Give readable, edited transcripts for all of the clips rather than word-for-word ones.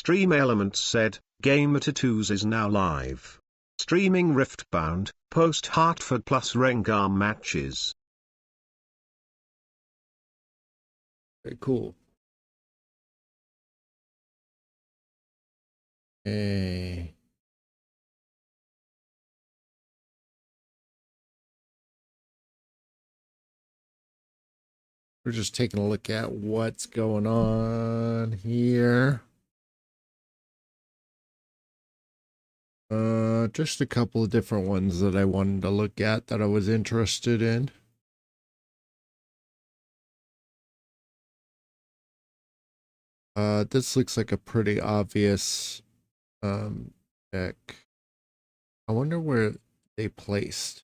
Stream Elements said, Gamer Tattoos is now live. Streaming Riftbound, post Hartford plus Rengar matches. Very cool. Hey. We're just taking a look at what's going on here. Just a couple of different ones that I wanted to look at that I was interested in. This looks like a pretty obvious deck. I wonder where they placed.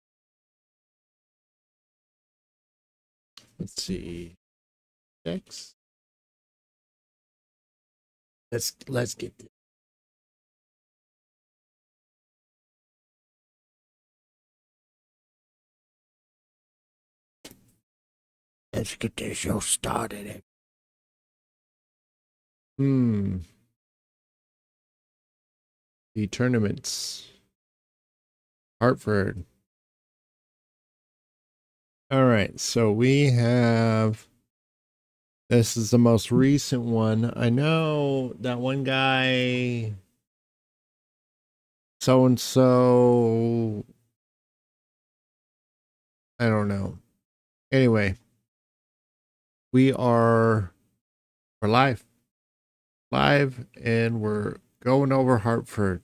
Let's see. Decks. Let's get this. Let's get this show started. The tournaments. Hartford. All right, so we have, this is the most recent one. I know that one guy, so-and-so, I don't know. Anyway, we're live, and we're going over Hartford.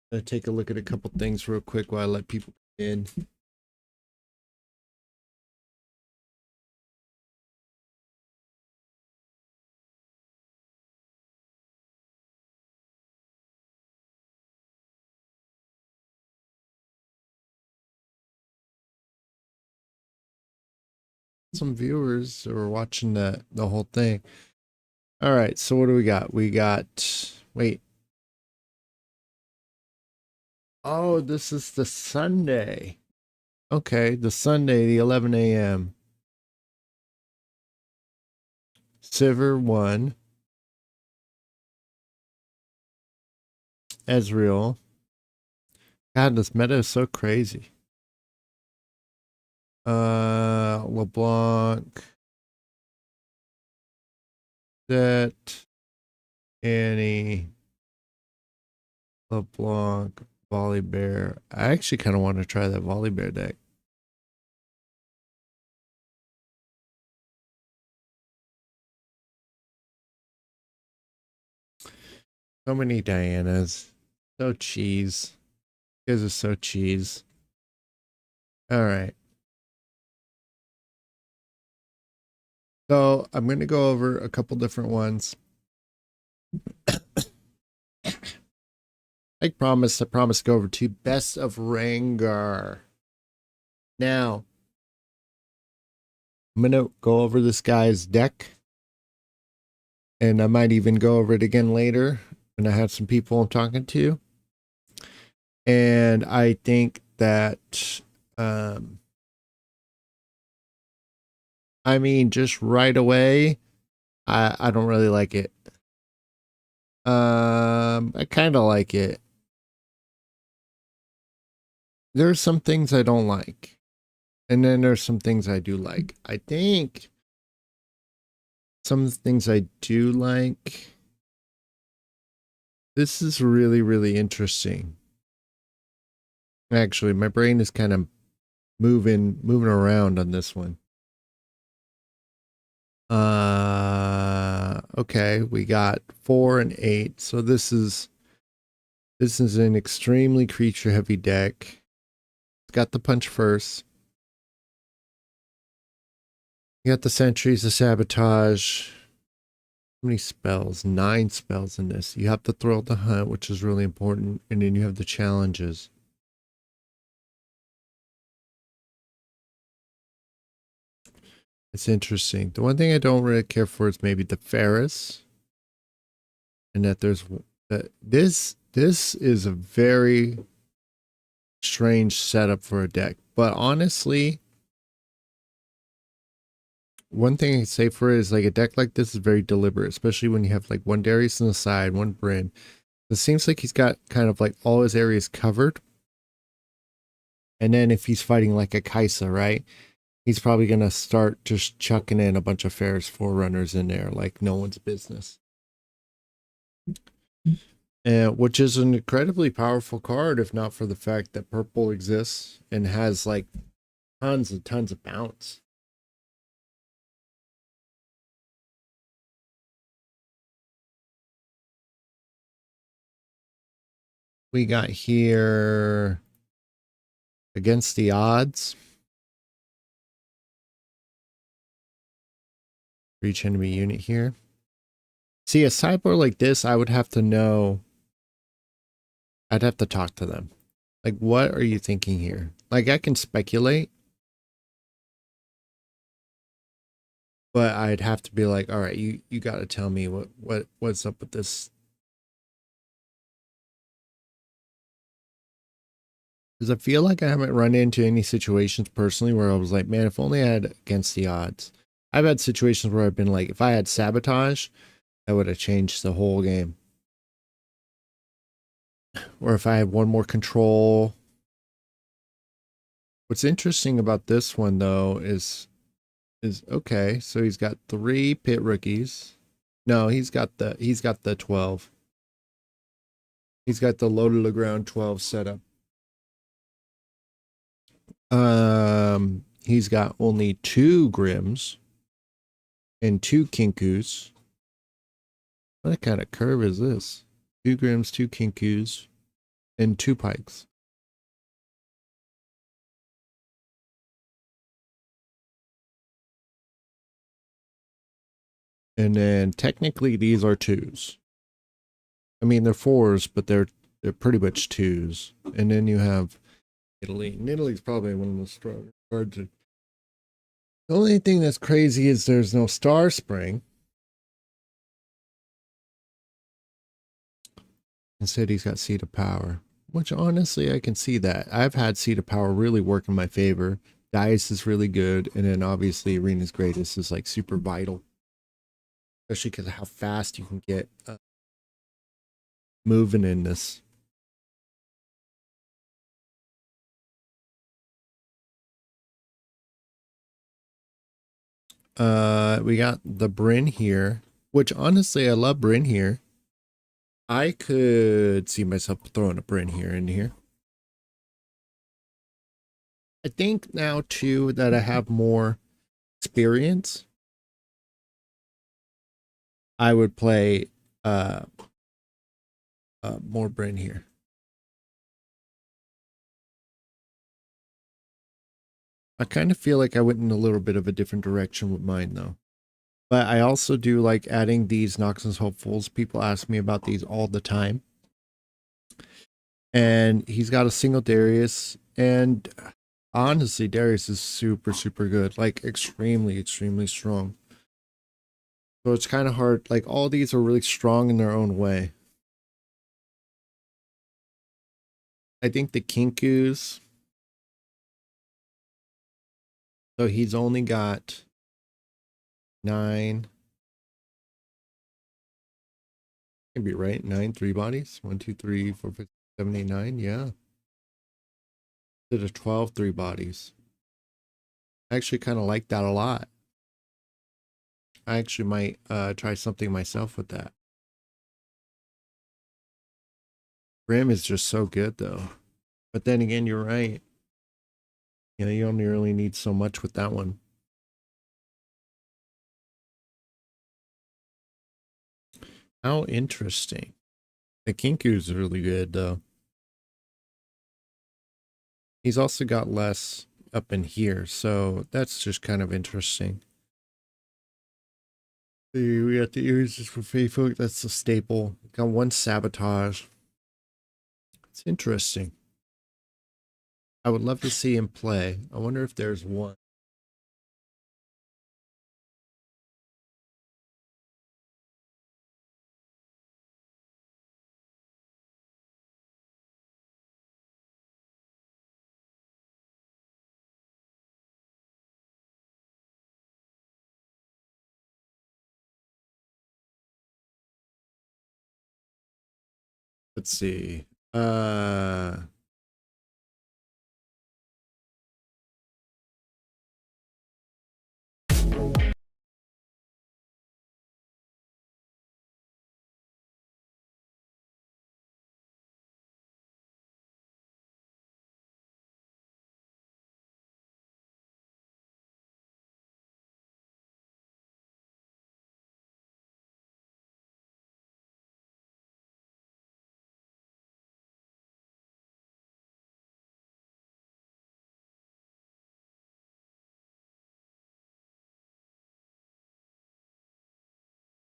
I'm gonna take a look at a couple things real quick while I let people come in. Some viewers who are watching the whole thing. All right, so what do we got? We got, wait. Oh, this is the Sunday. Okay, the Sunday, the 11 a.m. Sivir 1. Ezreal. God, this meta is so crazy. LeBlanc. That. Annie. LeBlanc. Volibear. I actually kind of want to try that Volibear deck. So many Dianas. So cheese. You guys are so cheese. All right. So I'm going to go over a couple different ones. I promise to go over to Best of Rengar. Now, I'm going to go over this guy's deck. And I might even go over it again later when I have some people I'm talking to. And I think that, I mean, just right away, I don't really like it. I kind of like it. There's some things I don't like. And then there's some things I do like. I think some of the things I do like, this is really, really interesting. Actually, my brain is kind of moving around on this one. Okay, we got 4 and 8. So this is an extremely creature heavy deck. It's got the punch first. You got the sentries, the sabotage. How many spells? 9 spells in this. You have the thrill to hunt, which is really important, and then you have the challenges. It's interesting. The one thing I don't really care for is maybe the Ferris, and that there's this is a very strange setup for a deck. But honestly, one thing I can say for it is like a deck like this is very deliberate, especially when you have like one Darius on the side, one Bryn. It seems like he's got kind of like all his areas covered. And then if he's fighting like a Kaisa, right? He's probably going to start just chucking in a bunch of Ferris Forerunners in there like no one's business. Which is an incredibly powerful card, if not for the fact that purple exists and has like tons and tons of bounce. We got here against the odds. For each enemy unit here. See, a sideboard like this, I would have to know. I'd have to talk to them. Like, what are you thinking here? Like, I can speculate, but I'd have to be like, all right, you got to tell me what's up with this. Because I feel like I haven't run into any situations personally where I was like, man, if only I had against the odds. I've had situations where I've been like, if I had sabotage, that would have changed the whole game. Or if I had one more control. What's interesting about this one though is okay, so he's got 3 pit rookies. No, he's got the 12. He's got the low to the ground 12 setup. He's got only 2 Grims and 2 Kinkus. What kind of curve is this? 2 Grims, 2 Kinkus, and 2 Pikes. And then technically these are 2s. I mean they're 4s, but they're pretty much 2s. And then you have Italy. And Italy's probably one of the stronger cards. The only thing that's crazy is there's no Star Spring. Instead, he's got Seat of Power, which honestly, I can see that. I've had Seat of Power really work in my favor. Dice is really good. And then obviously, Arena's Greatest is like super vital, especially because of how fast you can get moving in this. We got the Bryn here, which honestly, I love Bryn here. I could see myself throwing a Bryn here in here. I think now too that I have more experience, I would play more Bryn here. I kind of feel like I went in a little bit of a different direction with mine though. But I also do like adding these Noxus Hopefuls. People ask me about these all the time. And he's got a single Darius. And honestly, Darius is super, super good. Like extremely, extremely strong. So it's kind of hard. Like all these are really strong in their own way. I think the Kinkus. So he's only got 9. Can be right. 9 3 bodies. 1, 2, 3, 4, 5, 7, 8, 9. Yeah. Instead of 12 3 bodies. I actually kind of like that a lot. I actually might try something myself with that. Rim is just so good though. But then again, you're right. You know, you only really need so much with that one. How interesting. The Kinku is really good though. He's also got less up in here, so that's just kind of interesting. We got the ears just for faithful. That's a staple. Got 1 sabotage. It's interesting. I would love to see him play. I wonder if there's one. Let's see.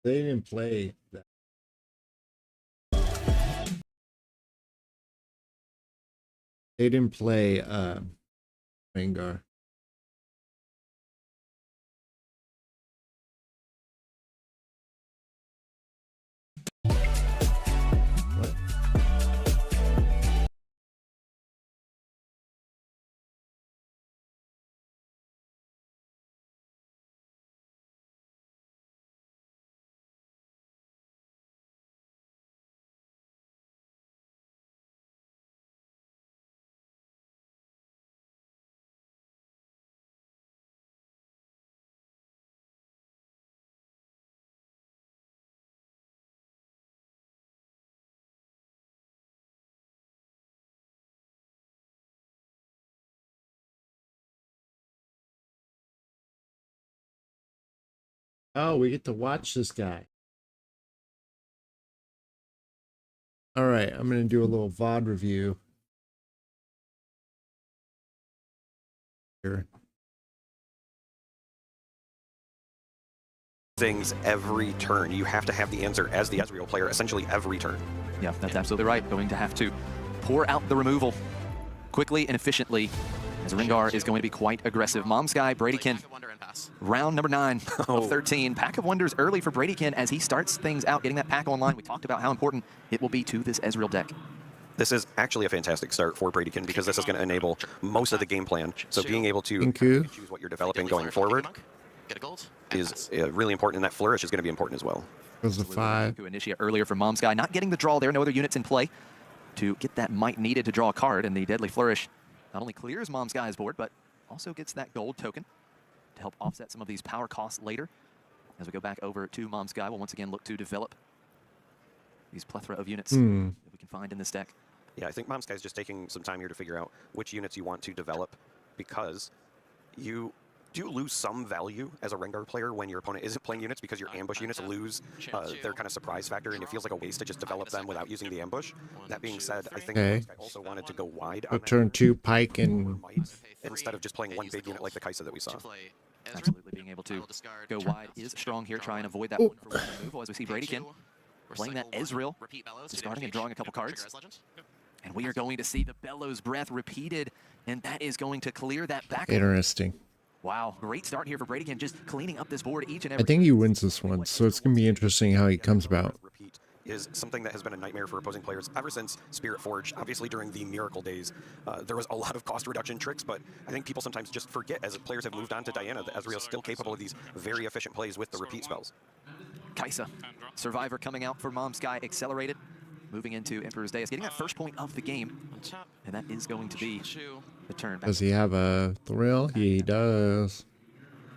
They didn't play that. They didn't play Rengar. What? Oh, we get to watch this guy. All right, I'm going to do a little VOD review here. Things every turn. You have to have the answer as the Ezreal player essentially every turn. Yeah, that's absolutely right. Going to have to pour out the removal quickly and efficiently, as Rengar is going to be quite aggressive. Momsky, Bradykin, round number 9 of 13. Pack of Wonders early for Bradykin as he starts things out, getting that pack online. We talked about how important it will be to this Ezreal deck. This is actually a fantastic start for Bradykin because this is going to enable most of the game plan. So being able to choose what you're developing going forward is really important, and that flourish is going to be important as well. There's a 5. To initiate earlier for Momsky, not getting the draw there, no other units in play to get that might needed to draw a card, and the Deadly Flourish not only clears Momsky's board, but also gets that gold token to help offset some of these power costs later. As we go back over to Momsky, we'll once again look to develop these plethora of units that we can find in this deck. Yeah, I think Momsky is just taking some time here to figure out which units you want to develop, because you do lose some value as a Rengar player when your opponent isn't playing units, because your ambush units lose their kind of surprise factor, and it feels like a waste to just develop them without using the ambush. That being said, I think Momsky also wanted to go wide on turn 2 Pike and instead of just playing one big unit like the Kai'Sa that we saw. Absolutely, being able to go wide is strong here. Try and avoid that one-for-one removal as we see Bradykin playing that Ezreal, discarding and drawing a couple cards. And we are going to see the Bellows Breath repeated, and that is going to clear that back. Interesting. Wow, great start here for Bradykin, just cleaning up this board each and every. I think he wins this one, so it's going to be interesting how he comes about. Repeat is something that has been a nightmare for opposing players ever since Spirit Forge. Obviously, during the Miracle days, there was a lot of cost reduction tricks, but I think people sometimes just forget, as players have moved on to Diana, that Ezreal is still capable of these very efficient plays with the repeat spells. Kai'Sa, Survivor coming out for Momsky, accelerated, moving into Emperor's Day, getting that first point of the game, and that is going to be the turn. Does he have a thrill? He does.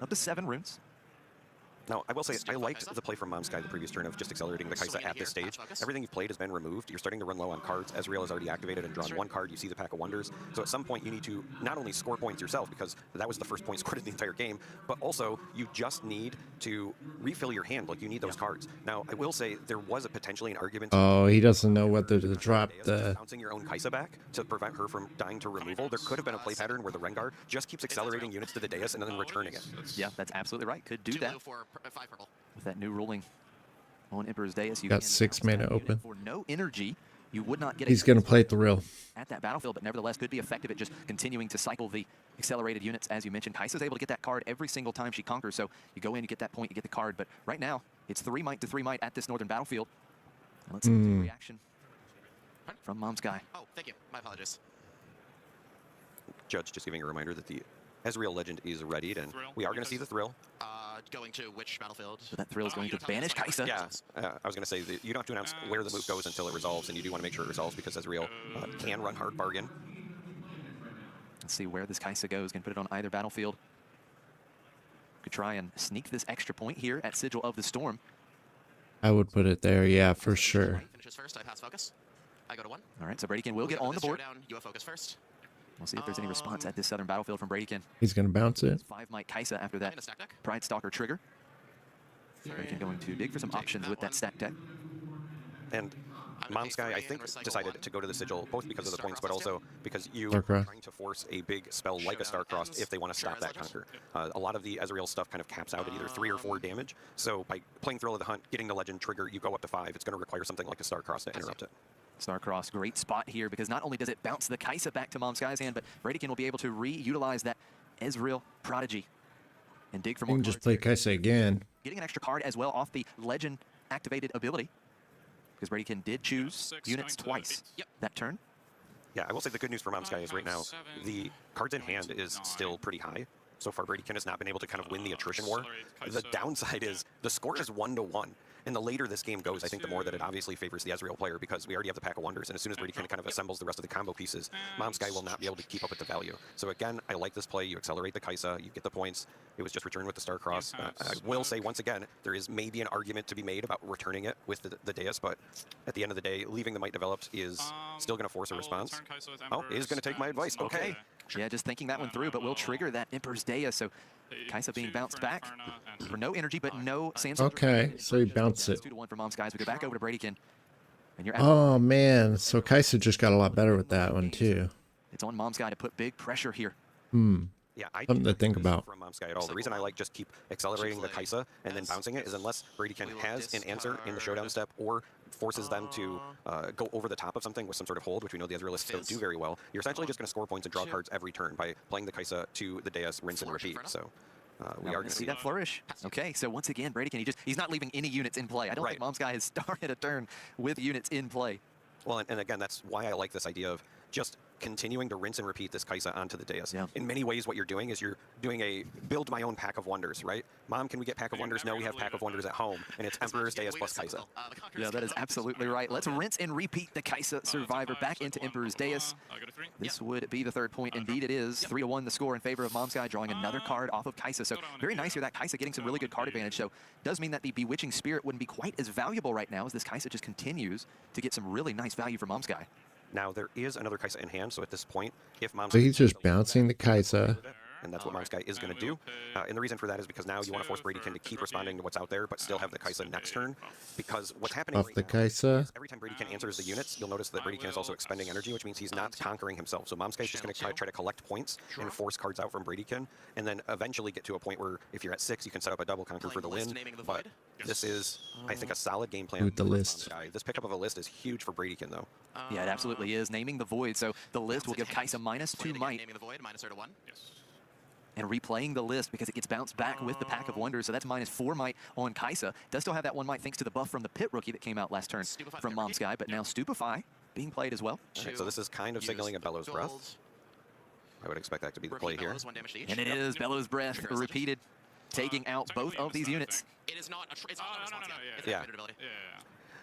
Up to 7 runes. Now, I will say, I liked the play from Momsky the previous turn of just accelerating the Kai'Sa at this stage. Everything you've played has been removed. You're starting to run low on cards. Ezreal has already activated and drawn 1 card. You see the Pack of Wonders. So at some point, you need to not only score points yourself, because that was the first point scored in the entire game, but also you just need to refill your hand. Like, you need those cards. Now, I will say, there was potentially an argument. Oh, he doesn't know whether to drop the... Bouncing your own Kai'Sa back to prevent her from dying to removal. There could have been a play pattern where the Rengar just keeps accelerating units to the dais and then returning it. Yeah, that's absolutely right. Could do that. With that new ruling on Emperor's Dais, you got 6 mana open. For no energy, you would not get. He's going to play thrill at that battlefield, but nevertheless could be effective at just continuing to cycle the accelerated units, as you mentioned. Kai'Sa's able to get that card every single time she conquers, so you go in, you get that point, you get the card. But right now, it's 3 might to 3 might at this northern battlefield. And let's see the reaction from Momsky. Oh, thank you. My apologies. Judge, just giving a reminder that the Ezreal Legend is readied, and we are going to see the thrill. Going to which battlefield? So that thrill is going to banish Kai'Sa. Yeah, I was going to say that you don't have to announce where the move goes until it resolves, and you do want to make sure it resolves because Ezreal can run hard bargain. Let's see where this Kai'Sa goes. Can put it on either battlefield. Could try and sneak this extra point here at Sigil of the Storm. I would put it there, yeah, for sure. Finishes first. I pass focus. I go to 1. All right, so Bradykin will get on the board. Showdown, you focus first. We'll see if there's any response at this southern battlefield from Bradykin. He's going to bounce it. 5 Might Kai'Sa after In that a stack deck. Pride Stalker trigger. Bradykin going to dig for some options with that stack deck. And Momsky, I think, decided to go to the Sigil, both because of the points, but also because you Star are Cross. trying to force a big spell like a Star-Crossed if they want to stop that conquer. A lot of the Ezreal stuff kind of caps out at either 3 or 4 damage, so by playing Thrill of the Hunt, getting the Legend trigger, you go up to 5. It's going to require something like a Star-Cross to interrupt it. Starcross, great spot here because not only does it bounce the Kai'Sa back to Momsky's hand, but Bradykin will be able to reutilize that Ezreal Prodigy and dig for You more can just cards. play Kai'Sa again. Getting an extra card as well off the Legend activated ability because Bradykin did choose units twice that turn. Yeah, I will say the good news for Momsky is right now, the cards in hand is still pretty high. So far, Bradykin has not been able to kind of win the attrition war. The downside is the score is 1-1. And the later this game goes, I think the more that it obviously favors the Ezreal player because we already have the Pack of Wonders. And as soon as Bradykin kind of assembles the rest of the combo pieces, Momsky will not be able to keep up with the value. So again, I like this play. You accelerate the Kai'Sa, you get the points. It was just returned with the Star-Cross. I will say once again, there is maybe an argument to be made about returning it with the Deus, but at the end of the day, leaving the Might developed is still going to force a response. Oh, he's going to take my advice. Okay. Yeah, just thinking that one through, but we'll trigger that Emperor's Deus. So Kai'Sa being bounced back for no energy, but no Sandstorm. Okay, so he bounced it. 2-1 for Mom's guys. We go back over to Bradykin. And you're Oh, man. So Kai'Sa just got a lot better with that one, too. It's on Mom's guy to put big pressure here. Yeah, I Something to don't think this about. from Momsky at all. The reason I like just keep accelerating the Kai'Sa and then bouncing it is unless Bradykin has an answer in the showdown step or forces them to go over the top of something with some sort of hold, which we know the Ezrealists don't do very well, you're essentially just going to score points and draw cards every turn by playing the Kai'Sa to the Deus, rinse and repeat. So we are going to see that flourish. Okay, so once again, Bradykin, he's not leaving any units in play. I don't think Mom's guy has started a turn with units in play. Well, and again, that's why I like this idea of just continuing to rinse and repeat this Kai'Sa onto the Deus. Yeah. In many ways, what you're doing is you're doing a build my own Pack of Wonders, right? Mom, can we get Pack of Wonders? No, we have Pack of Wonders at home, and it's Emperor's Deus plus Kai'Sa. Yeah, that is absolutely right. Let's rinse and repeat the Kai'Sa Survivor back into Emperor's Deus. This would be the 3rd point. Indeed it is. 3-1 the score in favor of Mom's guy, drawing another card off of Kai'Sa. So very nice here, that Kai'Sa getting some really good card advantage. So does mean that the Bewitching Spirit wouldn't be quite as valuable right now as this Kai'Sa just continues to get some really nice value for Mom's guy. Now, there is another Kai'Sa in hand, so at this point, if Mom's So he's just bouncing the Kai'Sa. and that's what Momsky is going to do. And the reason for that is because now you want to force Bradykin to keep responding to what's out there, but still have the Kai'Sa next turn. Because what's happening Off right the now Kai'Sa. is every time Bradykin answers the units, you'll notice that Bradykin is also expending energy, which means he's not conquering himself. So Momsky is just going to try to collect points and force cards out from Bradykin, and then eventually get to a point where if you're at 6, you can set up a double conquer for the win. But this is, I think, a solid game plan With the for list. Momsky. This pickup of a list is huge for Bradykin, though. Yeah, it absolutely is. Naming the Void. So the list will give Kai'Sa -2 might. Naming the void, -1. And replaying the list because it gets bounced back with the Pack of Wonders. So that's -4 might on Kai'Sa. Does still have that 1 might thanks to the buff from the Pit Rookie that came out last turn from Mom's guy. But now Stupefy being played as well. Alright, so this is kind of signaling a Bellows Breath. I would expect that to be the play here. And it is Bellows Breath repeated, taking out both of these units. It is not a response yet. It's Yeah. an ability.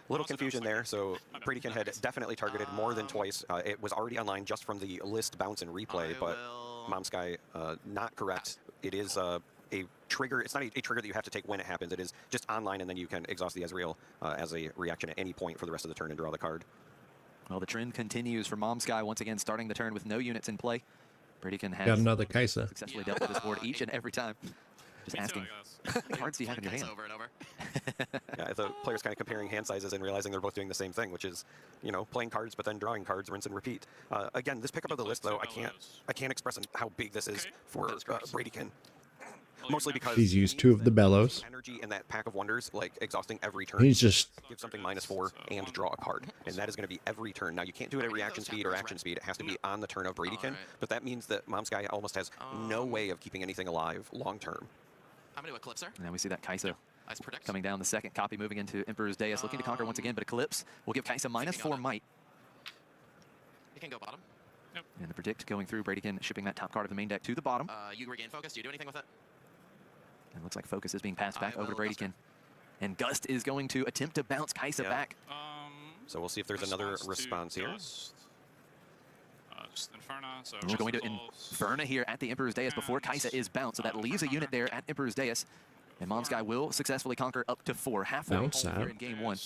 Little confusion there, so Bradykin had definitely targeted more than twice. It was already online just from the list bounce and replay, but Momsky not correct. It is a trigger. It's not a trigger that you have to take when it happens. It is just online, and then you can exhaust the Ezreal as a reaction at any point for the rest of the turn and draw the card. Well, the trend continues for Mom's guy once again, starting the turn with no units in play. Bradykin has Got another Kai'Sa. successfully dealt with this board each and every time. Just asking, what cards do you have in your hand? Over and over. Yeah, the player's kind of comparing hand sizes and realizing they're both doing the same thing, which is, you know, playing cards but then drawing cards, rinse and repeat. Again, this pickup of the list, though, I can't express how big this is for Bradykin. Mostly because He's used 2 of the Bellows. energy and that Pack of Wonders, like exhausting every turn. He's just Give something -4 and draw a card, and that is going to be every turn. Now you can't do it at reaction speed or action speed. It has to be on the turn of Bradykin, but that means that Momsky almost has no way of keeping anything alive long term. I'm going to Eclipse her. And now we see that Kai'Sa Ice Predict. coming down the second copy, moving into Emperor's Deus, looking to conquer once again, but Eclipse will give Kai'Sa -4 might. You can go bottom. And the Predict going through, Bradykin shipping that top card of the main deck to the bottom. You regain focus. Do you do anything with it? And looks like focus is being passed back over to Bradykin. And Gust is going to attempt to bounce Kaisa back. So we'll see if there's another response here. We're going to Inferna here at the Emperor's Dais before Kaisa is bounced. So that leaves a unit there at Emperor's Dais. And Momsky will successfully conquer up to 4. Halfway home here in game 1.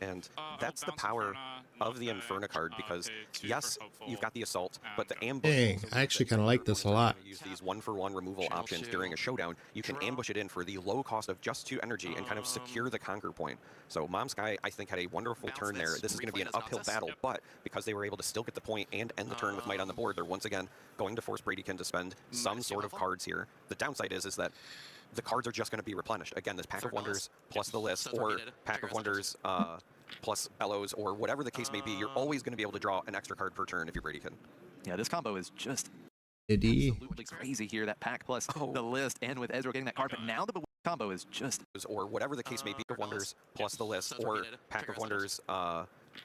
And that's the power of the Inferna card, because yes, you've got the assault, but the ambush. Dang, I actually kind of like this a lot. Use these 1-for-1 removal options during a showdown. You can ambush it in for the low cost of just 2 energy and kind of secure the conquer point. So Momsky, I think, had a wonderful turn there. This is going to be an uphill battle, but because they were able to still get the point and end the turn with might on the board, they're once again going to force Bradykin to spend some sort of cards here. The downside is that the cards are just going to be replenished. Again, this Pack of Wonders plus the list, or Pack of Wonders plus Bellows, or whatever the case may be, you're always going to be able to draw an extra card per turn if you're Bradykin. Yeah, this combo is just Diddy. absolutely crazy here. That pack plus the list, and with Ezreal getting that card, but now the combo is just... Or whatever the case may be, Pack of Wonders plus the list, or Pack of Wonders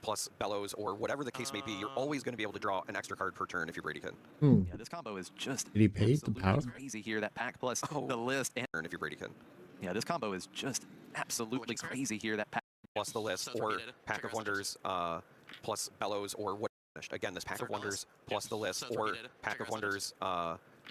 plus Bellows, or whatever the case may be, you're always going to be able to draw an extra card per turn if you're Bradykin. Yeah, this combo is just Did he pay the power? crazy here. That pack plus the list, and If you're Bradykin. yeah, this combo is just absolutely crazy here. That pack Plus the list, or Pack of Wonders plus Bellows, or what? Again, this Pack of Wonders plus the list, or Pack of Wonders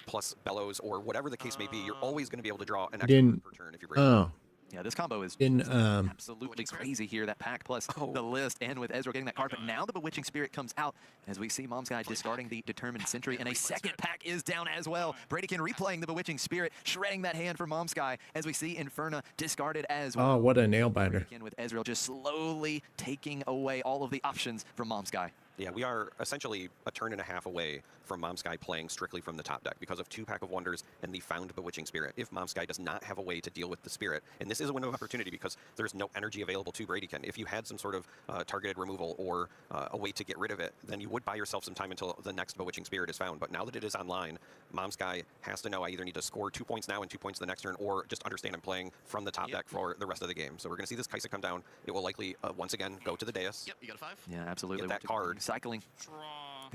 plus Bellows, or whatever the case may be, you're always going to be able to draw an extra card per turn if you're Bradykin. Oh, yeah, this combo is in absolutely crazy here. That pack plus the list, and with Ezreal getting that card, but now the Bewitching Spirit comes out as we see Momsky discarding the Determined Sentry, and a second pack is down as well. Bradykin replaying the Bewitching Spirit, shredding that hand for Momsky as we see Inferna discarded as well. oh, what a nail biter. Bradykin with Ezreal just slowly taking away all of the options from Momsky. Yeah, we are essentially a turn and a half away from Momsky playing strictly from the top deck because of 2 Pack of Wonders and the Found Bewitching Spirit. If Momsky does not have a way to deal with the Spirit, and this is a window of opportunity because there's no energy available to Bradykin. If you had some sort of targeted removal or a way to get rid of it, then you would buy yourself some time until the next Bewitching Spirit is found. But now that it is online, Momsky has to know I either need to score 2 points now and 2 points the next turn, or just understand I'm playing from the top deck for the rest of the game. So we're going to see this Kaisa come down. It will likely, once again, go to the dais. Yep, you got a 5. Yeah, absolutely. Get that card. Cycling.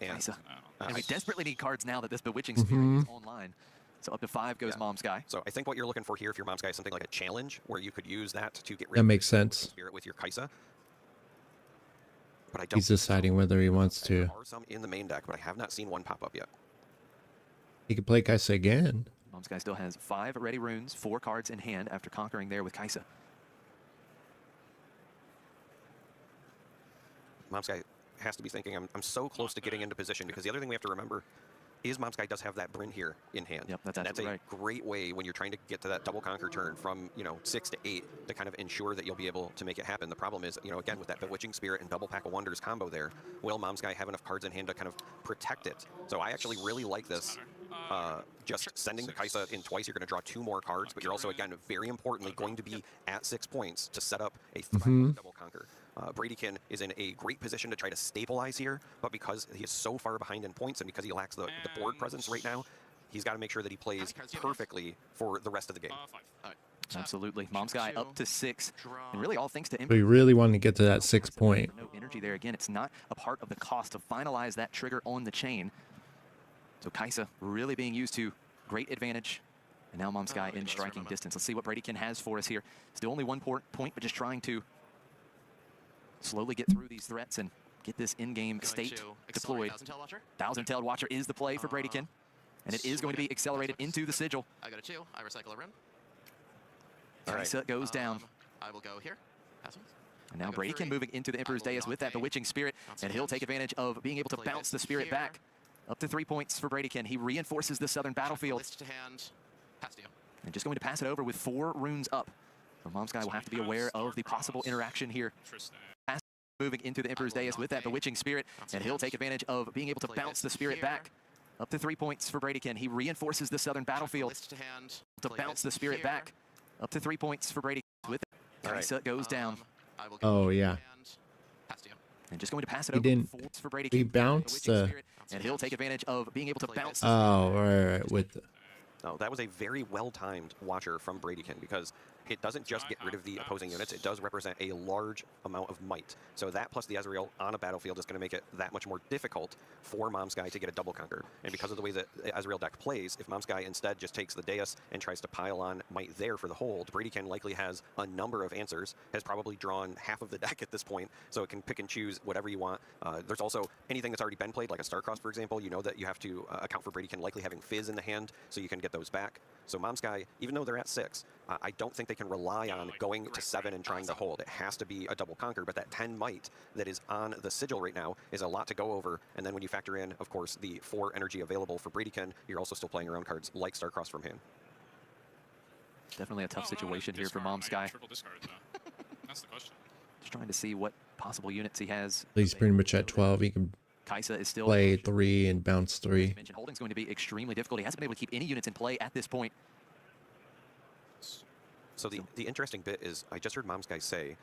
And, Kaisa. And we desperately need cards now that this Bewitching Spirit is online. So up to 5 goes Momsky. So I think what you're looking for here, if you're Momsky, is something like a challenge where you could use that to get rid That of makes the sense. Spirit with your Kaisa. But I don't He's deciding whether he wants to. There are some in the main deck, but I have not seen one pop up yet. He could play Kaisa again. Momsky still has 5 ready runes, 4 cards in hand after conquering there with Kaisa. Momsky has to be thinking, I'm so close to getting into position, because the other thing we have to remember is Momsky does have that Bryn here in hand. Yep, that's and absolutely a great way when you're trying to get to that double conquer turn from, 6 to 8 to kind of ensure that you'll be able to make it happen. The problem is, again, with that Bewitching Spirit and double Pack of Wonders combo there, will Momsky have enough cards in hand to kind of protect it? So I actually really like this. Just sending the Kaisa in twice, you're going to draw 2 more cards, but you're also, again, very importantly, going to be at 6 points to set up a double conquer. Bradykin is in a great position to try to stabilize here, but because he is so far behind in points and because he lacks the board presence right now, he's got to make sure that he plays perfectly for the rest of the game. Absolutely. Momsky up to 6. And really all thanks to We really want to get to that 6 point. no energy there. Again, it's not a part of the cost to finalize that trigger on the chain. So Kaisa really being used to great advantage. And now Momsky in striking distance. Let's see what Bradykin has for us here. Still only 1 point, but just trying to slowly get through these threats and get this in-game state deployed. Thousand-Tailed Watcher is the play for Bradykin. And it is going to be accelerated into the sigil. I got a 2. I recycle a rune. Kaisa goes down. I will go here. Pass one. And now Bradykin moving into the Emperor's Dais with that Bewitching Spirit. And he'll take advantage of being able to bounce the Spirit back. Up to 3 points for Bradykin. He reinforces the southern battlefield. List to hand. Pass to you. And just going to pass it over with 4 runes up. So Momsky will have to be aware of the possible interaction here. Moving into the Emperor's Dais with that Bewitching Spirit, and he'll take advantage of being able to bounce the Spirit back. Up to 3 points for Bradykin. He reinforces the southern battlefield List to hand. to bounce the Spirit back. Up to 3 points for Bradykin with it. Kaisa goes down. I will Oh, go yeah. and pass to you. And just going to pass it He over didn't- with 4 for Bradykin. he bounced Bewitching the- Spirit, and he'll take advantage of being able to bounce the Oh, right, with the, No, that was a very well-timed Watcher from Bradykin, because it doesn't just get rid of the opposing units, it does represent a large amount of might. So that plus the Ezreal on a battlefield is going to make it that much more difficult for Momsky to get a double conquer. And because of the way that the Ezreal deck plays, if Momsky instead just takes the Deus and tries to pile on might there for the hold, Bradykin likely has a number of answers, has probably drawn half of the deck at this point, so it can pick and choose whatever you want. There's also anything that's already been played, like a Starcross, for example. You know that you have to account for Bradykin likely having Fizz in the hand, so you can get those back. So Momsky, even though they're at 6, I don't think they can rely on going to 7 and trying to hold. It has to be a double conquer, but that 10 might that is on the sigil right now is a lot to go over. And then when you factor in, of course, the 4 energy available for Bradykin, you're also still playing around cards like Starcross from hand. Definitely a tough situation here for Momsky. Triple discard, though. That's the question. Just trying to see what possible units he has. He's pretty much at 12. He can Kaisa is still play 3 and bounce 3. mentioned, holding's going to be extremely difficult. He hasn't been able to keep any units in play at this point. So the interesting bit is, I just heard Momsky say,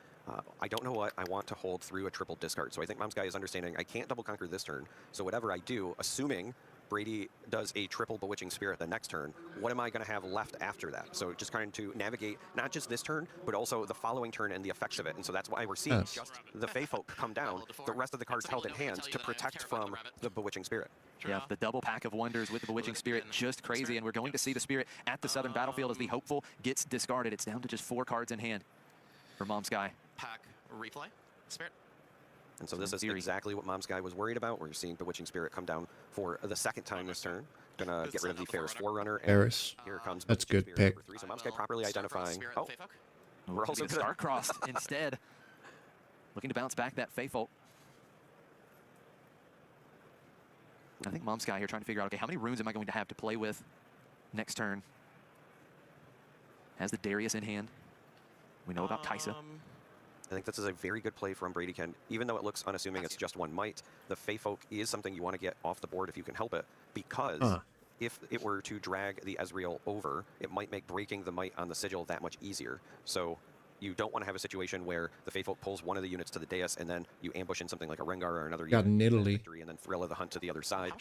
I don't know what I want to hold through a triple discard. So I think Momsky is understanding I can't double conquer this turn. So whatever I do, assuming Brady does a triple Bewitching Spirit the next turn, what am I going to have left after that? So just trying to navigate not just this turn, but also the following turn and the effects of it. And so that's why we're seeing just the Fey Folk come down, the rest of the cards held in hand to protect from the Bewitching Spirit. Yeah, the double pack of wonders with the Bewitching Spirit, just crazy. And we're going to see the Spirit at the southern battlefield as the Hopeful gets discarded. It's down to just 4 cards in hand for Momsky. Pack replay. Spirit. And so this is exactly what Momsky was worried about. We're seeing Bewitching Spirit come down for the second time this turn. Gonna get rid of the Ferris Forerunner. Ferris. Here comes That's Bewitching good Spirit pick. number 3. So Momsky properly identifying. Oh, We're also gonna- Starcrossed instead. Looking to bounce back that Fey Folk. I think Momsky here trying to figure out, okay, how many runes am I going to have to play with next turn? Has the Darius in hand. We know about Kaisa. I think this is a very good play from Bradykin. Even though it looks unassuming, it's just 1 might. The Fey Folk is something you want to get off the board if you can help it, because if it were to drag the Ezreal over, it might make breaking the might on the sigil that much easier. So you don't want to have a situation where the Fey Folk pulls one of the units to the dais and then you ambush in something like a Rengar or another Got unit, in Italy. victory, and then Thrilla the Hunt to the other side.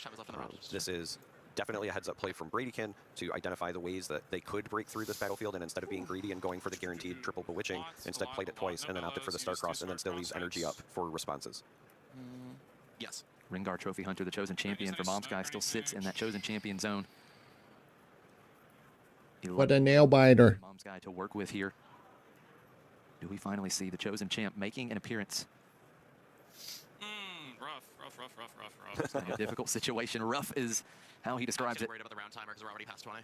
This is definitely a heads-up play from Bradykin to identify the ways that they could break through this battlefield, and instead of being greedy and going for the guaranteed triple Bewitching, instead played it twice and then opted for the Starcross and then still leaves energy up for responses. Yes. Rengar Trophy Hunter, the chosen champion for Momsky, still sits in that chosen champion zone. What a nail biter. Momsky to work with here. Do we finally see the chosen champ making an appearance? Rough. A difficult situation. Rough is how he describes it. Worried about the round timer because we're already past 20.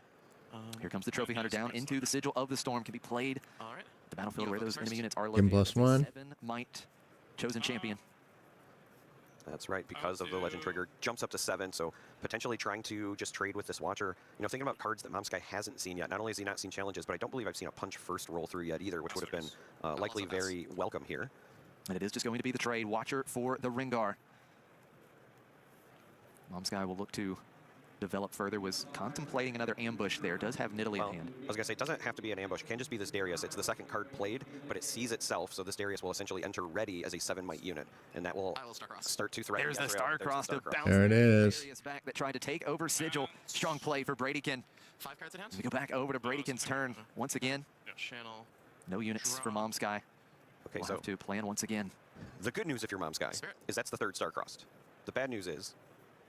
Here comes the Trophy Hunter down into the Sigil of the Storm. Can be played All right. the battlefield You where go those first. enemy units are Give him located. +1. 7 might chosen champion. That's right, because of the Legend Trigger, jumps up to 7, so potentially trying to just trade with this Watcher. You know, thinking about cards that Momsky hasn't seen yet. Not only has he not seen challenges, but I don't believe I've seen a punch first roll through yet either, which would have been likely very welcome here. And it is just going to be the trade. Watcher for the Rengar. Momsky will look to develop further. Was contemplating another ambush there. Does have Nidalee Well, in hand. I was going to say, it doesn't have to be an ambush. It can just be this Darius. It's the second card played, but it sees itself, so this Darius will essentially enter ready as a 7 might unit, and that will I will Starcross. start to threaten There's the Ezreal. Starcross to bounce There it that is. Darius back that tried to take over Sigil. Strong play for Bradykin. 5 cards in hand. We go back over to Bradykin's turn once again. Channel. No units for Momsky. Okay, We'll so have to plan once again. the good news if you're Momsky Spirit. is that's the 3rd Starcrossed. The bad news is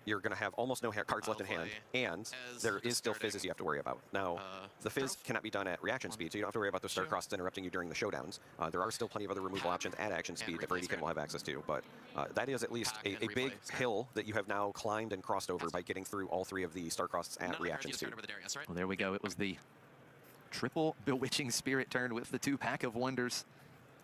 you're going to have almost no cards left in hand, and as there is still discarding, fizzes you have to worry about. Now, the fizz cannot be done at reaction speed, so you don't have to worry about those Starcrossed interrupting you during the showdowns. There are still plenty of other removal options at action speed that Bradykin will have access to, but that is at least Pack a and big replay. hill that you have now climbed and crossed over by getting through all 3 of the Starcrossed at reaction speed. Well, there we go. It was the triple Bewitching Spirit turn with the 2 pack of wonders.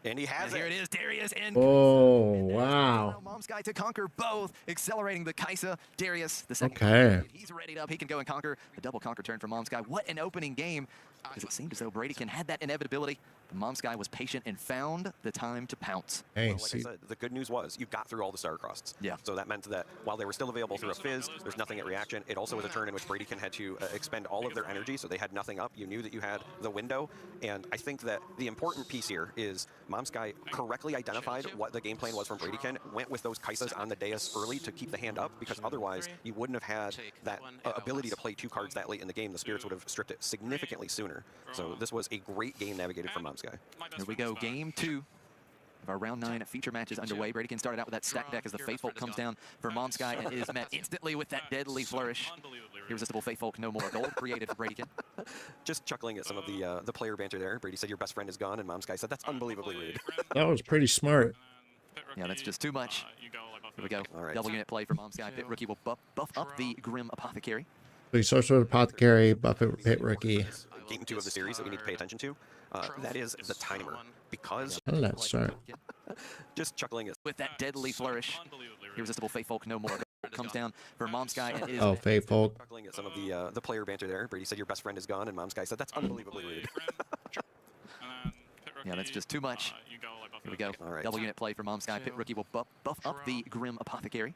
And he has And here it. it is, Darius and Oh, And wow. now Momsky to conquer both, accelerating the Kaisa. Darius, the second. Okay. He's readied up. He can go and conquer. The double conquer turn for Momsky. What an opening game. Because it seemed as though Bradykin had that inevitability. But Momsky was patient and found the time to pounce. Hey, Like I see, said, the good news was you got through all the Starcrossed. Yeah. So that meant that while they were still available through a fizz, there's nothing at reaction. It also was a turn in which Bradykin had to expend all of their energy, so they had nothing up. You knew that you had the window, and I think that the important piece here is Momsky correctly identified what the game plan was from Bradykin, went with those Kaisas on the dais early to keep the hand up, because otherwise you wouldn't have had that ability to play 2 cards that late in the game. The Spirits would have stripped it significantly sooner. sooner. So this was a great game navigated from Mom's Guy. Here we go, game 2 of our round 9 feature matches underway. Bradykin started out with that stack deck as the Faithfolk comes down for Momsky and is met instantly with that deadly flourish. Irresistible Faithfolk, no more. Gold created for Bradykin. Just chuckling at some of the player banter there. Brady said your best friend is gone, and Momsky said that's unbelievably rude. That was pretty smart. Yeah, that's just too much. Here we go. All right. Double unit play for Momsky. Pit Rookie will buff up the Grim Apothecary. So he starts with Apothecary, Buffett, Pit Rookie. Game 2 of the series that we need to pay attention to. That is the timer. Because How did that start? just chuckling at With that deadly flourish. Irresistible Faithfolk, no more. Comes down for Momsky and is Oh, Faithfolk. chuckling at some of the player banter there. Brady said your best friend is gone, and Momsky said that's unbelievably rude. yeah, that's just too much. Here we go. All right. Double unit play for Momsky. Pit Rookie will buff up the Grim Apothecary.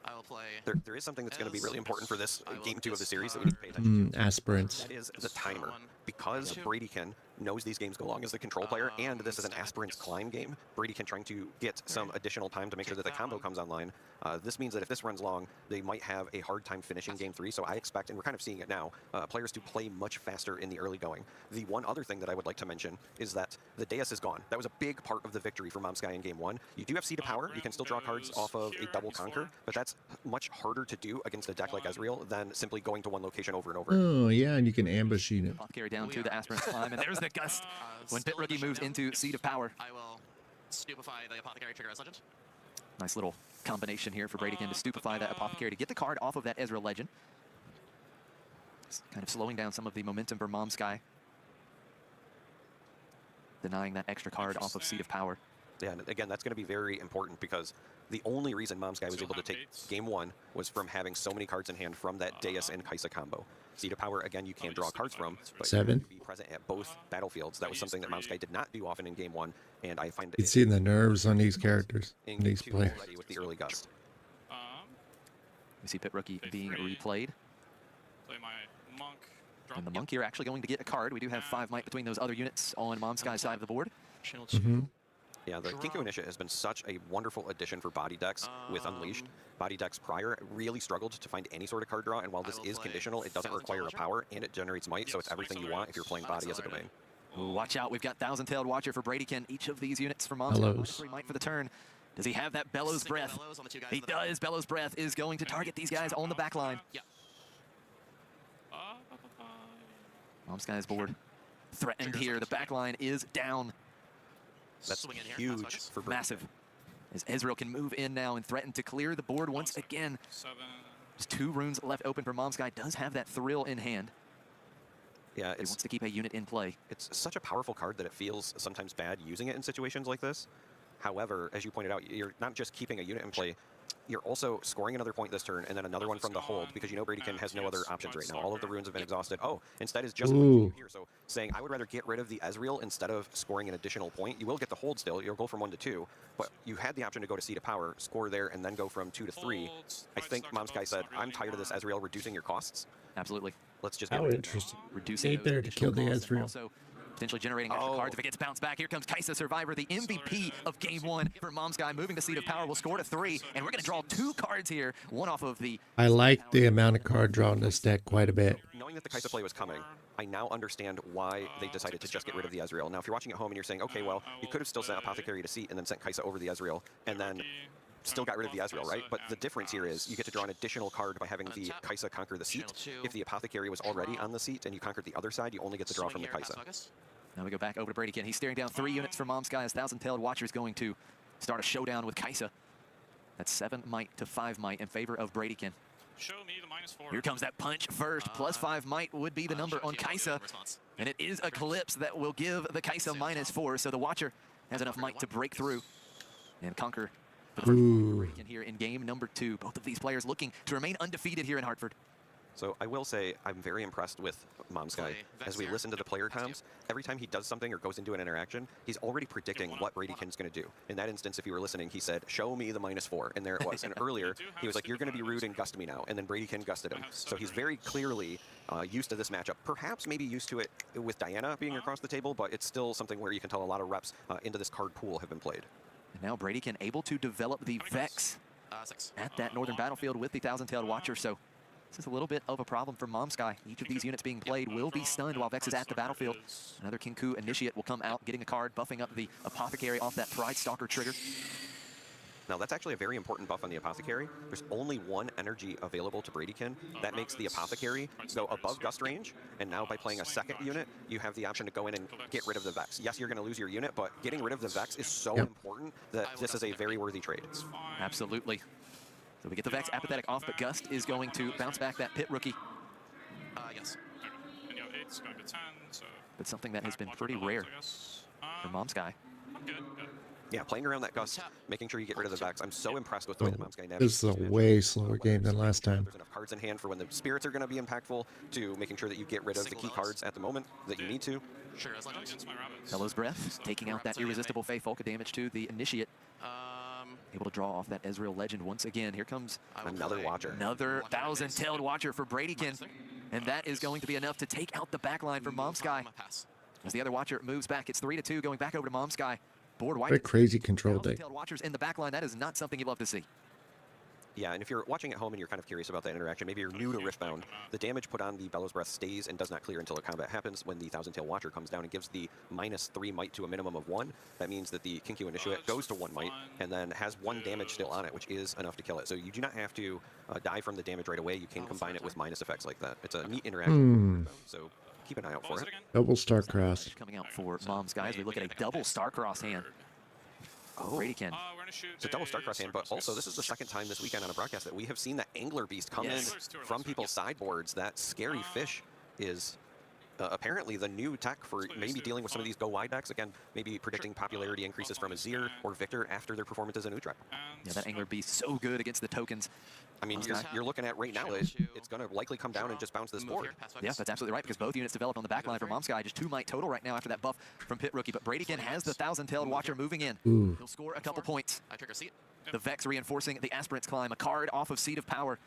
I will play. There is something that's going to be really important for this game 2 of the series that we need to pay attention to. Aspirants. That is the timer. Because Bradykin knows these games go long as the control player, and this is an Aspirant's Climb game, Bradykin trying to get some additional time to make sure that the combo comes online. This means that if this runs long, they might have a hard time finishing game 3, so I expect, and we're kind of seeing it now, players to play much faster in the early going. The one other thing that I would like to mention is that the dais is gone. That was a big part of the victory for Momsky in game 1. You do have Seed of Power, you can still draw cards off of a double conquer, but that's much harder to do against a deck like Ezreal than simply going to one location over and over. Oh, yeah, and you can ambush unit. Apothecary down to the Aspirant's Climb, and there's the gust when Pit Rookie moves into Seed of Power. I will stupefy the Apothecary trigger as legend. Nice little combination here for Bradykin to stupefy that Apothecary to get the card off of that Ezreal Legend. It's kind of slowing down some of the momentum for Momsky. Denying that extra card off of Seed of Power. Yeah, and again, that's going to be very important because the only reason Momsky was able to take game 1 was from having so many cards in hand from that Dais and Kaisa combo. Seed of Power, again, you can draw cards from, but you have 7. to be present at both battlefields. That was something that Momsky did not do often in game 1, and I find You can see the nerves on these characters, in on these game 2 players. already with the early gust. We see Pit Rookie being replayed. Play my monk. Drop. And the Monk here actually going to get a card. We do have 5 might between those other units on Momsky's side of the board. Channel 2. Mm-hmm. Yeah, the Kinko Initiate has been such a wonderful addition for body decks with Unleashed. Body decks prior really struggled to find any sort of card draw, and while this is conditional, it doesn't require a power, and it generates might, so it's everything you want if you're playing body as a domain. Ooh, watch out, we've got Thousand-Tailed Watcher for Bradykin. Each of these units for Momsky. Bellows. Might for the turn. Does he have that Bellows Breath? He does. Bellows Breath is going to target these guys on the back line. Yeah. Momsky's board threatened here. The back line is down. That's Swing in here, huge focus. for Brady. Massive. As Ezreal can move in now and threaten to clear the board once again. 7. Just 2 runes left open for Momsky. Does have that Thrill in hand. Yeah, He wants to keep a unit in play. it's such a powerful card that it feels sometimes bad using it in situations like this. However, as you pointed out, you're not just keeping a unit in play, you're also scoring another point this turn and then another one from the hold because you know Bradykin has no other options right now. All of the runes have been exhausted. Oh, instead is just Ooh. here. So saying I would rather get rid of the Ezreal instead of scoring an additional point. You will get the hold still. You'll go from 1 to 2, but you had the option to go to Seed of Power, score there, and then go from 2 to 3. I think Momsky said, I'm tired of this Ezreal reducing your costs. Absolutely. Let's just get How rid of it. interesting. Reducing Stayed those there to additional kill the costs and Ezreal. Also potentially generating extra cards if it gets bounced back. Here comes Kaisa Survivor, the MVP of game 1 for Momsky. Moving to Seed of Power will score to 3, and we're going to draw 2 cards here. One off of the... I like the amount of card draw in this deck quite a bit. Knowing that the Kaisa play was coming, I now understand why they decided to just get rid of the Ezreal. Now, if you're watching at home and you're saying, okay, well, you could have still sent Apothecary to seat and then sent Kaisa over the Ezreal, and then still got rid of the Ezreal, right? But the difference here is you get to draw an additional card by having the Kaisa conquer the seat. If the Apothecary was already on the seat and you conquered the other side, you only get to draw from the Kaisa. Now we go back over to Bradykin. He's staring down 3 units for Momsky as Thousand-Tailed Watcher is going to start a showdown with Kaisa. That's 7 might to 5 might in favor of Bradykin. Show me the -4. Here comes that punch first. +5 might would be the number on Kaisa. And it is Eclipse that will give the Kaisa -4. So the Watcher has enough might to break through and conquer for the first Bradykin here in game number 2. Both of these players looking to remain undefeated here in Hartford. So I will say I'm very impressed with Momsky. As we listen to the player comms, every time he does something or goes into an interaction, he's already predicting what Bradykin's going to do. In that instance, if you were listening, he said, show me the -4, and there it was. And earlier, he was like, you're going to be rude and gust me now, and then Bradykin gusted him. So he's very clearly used to this matchup. Perhaps maybe used to it with Diana being across the table, but it's still something where you can tell a lot of reps into this card pool have been played. And now Bradykin able to develop the Vex at that northern battlefield with the Thousand-Tailed Watcher. So This is a little bit of a problem for Momsky. Each of these units being played will be stunned while Vex is at the battlefield. Another Kinku Initiate will come out, getting a card, buffing up the Apothecary off that Pride Stalker trigger. Now, that's actually a very important buff on the Apothecary. There's only one energy available to Bradykin. That makes the Apothecary go above Gust range, and now by playing a second unit, you have the option to go in and get rid of the Vex. Yes, you're going to lose your unit, but getting rid of the Vex is so important that this is a very worthy trade. Absolutely. So we get the Vex Apathetic off, but Gust is going to bounce back that Pit Rookie. Yes. And you have 8's going to 10, so... But something that has been pretty rare for Momsky. Good, good. Yeah, playing around that Gust, making sure you get rid of the Vex. I'm so impressed with the way that Momsky navigates. This is a way slower game than last time. There's enough cards in hand for when the spirits are going to be impactful, to making sure that you get rid of the key cards at the moment that you need to. Sure, as legends. Against my rabbits. Fellow's Breath, taking out that Irresistible Fey Folka damage to the Initiate. Able to draw off that Ezreal Legend once again. Here comes Another Watcher. another Thousand-Tailed Watcher for Bradykin. And that is going to be enough to take out the backline for Momsky. As the other Watcher moves back, it's 3-2, going back over to Momsky. Board What white. a crazy control deck. Thousand-Tailed Watchers in the backline. That is not something you love to see. Yeah, and if you're watching at home and you're kind of curious about that interaction, maybe you're new to Riftbound, the damage put on the Bellows Breath stays and does not clear until a combat happens. When the Thousand Tail Watcher comes down and gives the -3 might to a minimum of 1, that means that the Kinku Initiate goes to 1 might and then has 1 damage still on it, which is enough to kill it. So you do not have to die from the damage right away. You can combine it with minus effects like that. It's a neat interaction, so keep an eye out for it. Double Star-Crossed. Coming out for Momsky as we look at a double Star-Crossed hand. Bradykin. We're gonna shoot It's a double Starcross hand, but also this is the second time this weekend on a broadcast that we have seen the Angler Beast come Yes. in from people's sideboards. That scary fish is apparently the new tech for maybe dealing with some of these go wide decks. Again, maybe predicting popularity increases from Azir or Victor after their performances in Utrecht. Yeah, that Angler Beast so good against the tokens. I mean, you're looking at right now, it's going to likely come down and just bounce this board. Yeah, that's absolutely right, because both units developed on the backline for Momsky. Just 2 might total right now after that buff from Pit Rookie. But Bradykin has the Thousand-Tailed Watcher moving in. Ooh. He'll score a couple points. I trigger seat. The Vex reinforcing the Aspirant's Climb, a card off of Seat of Power.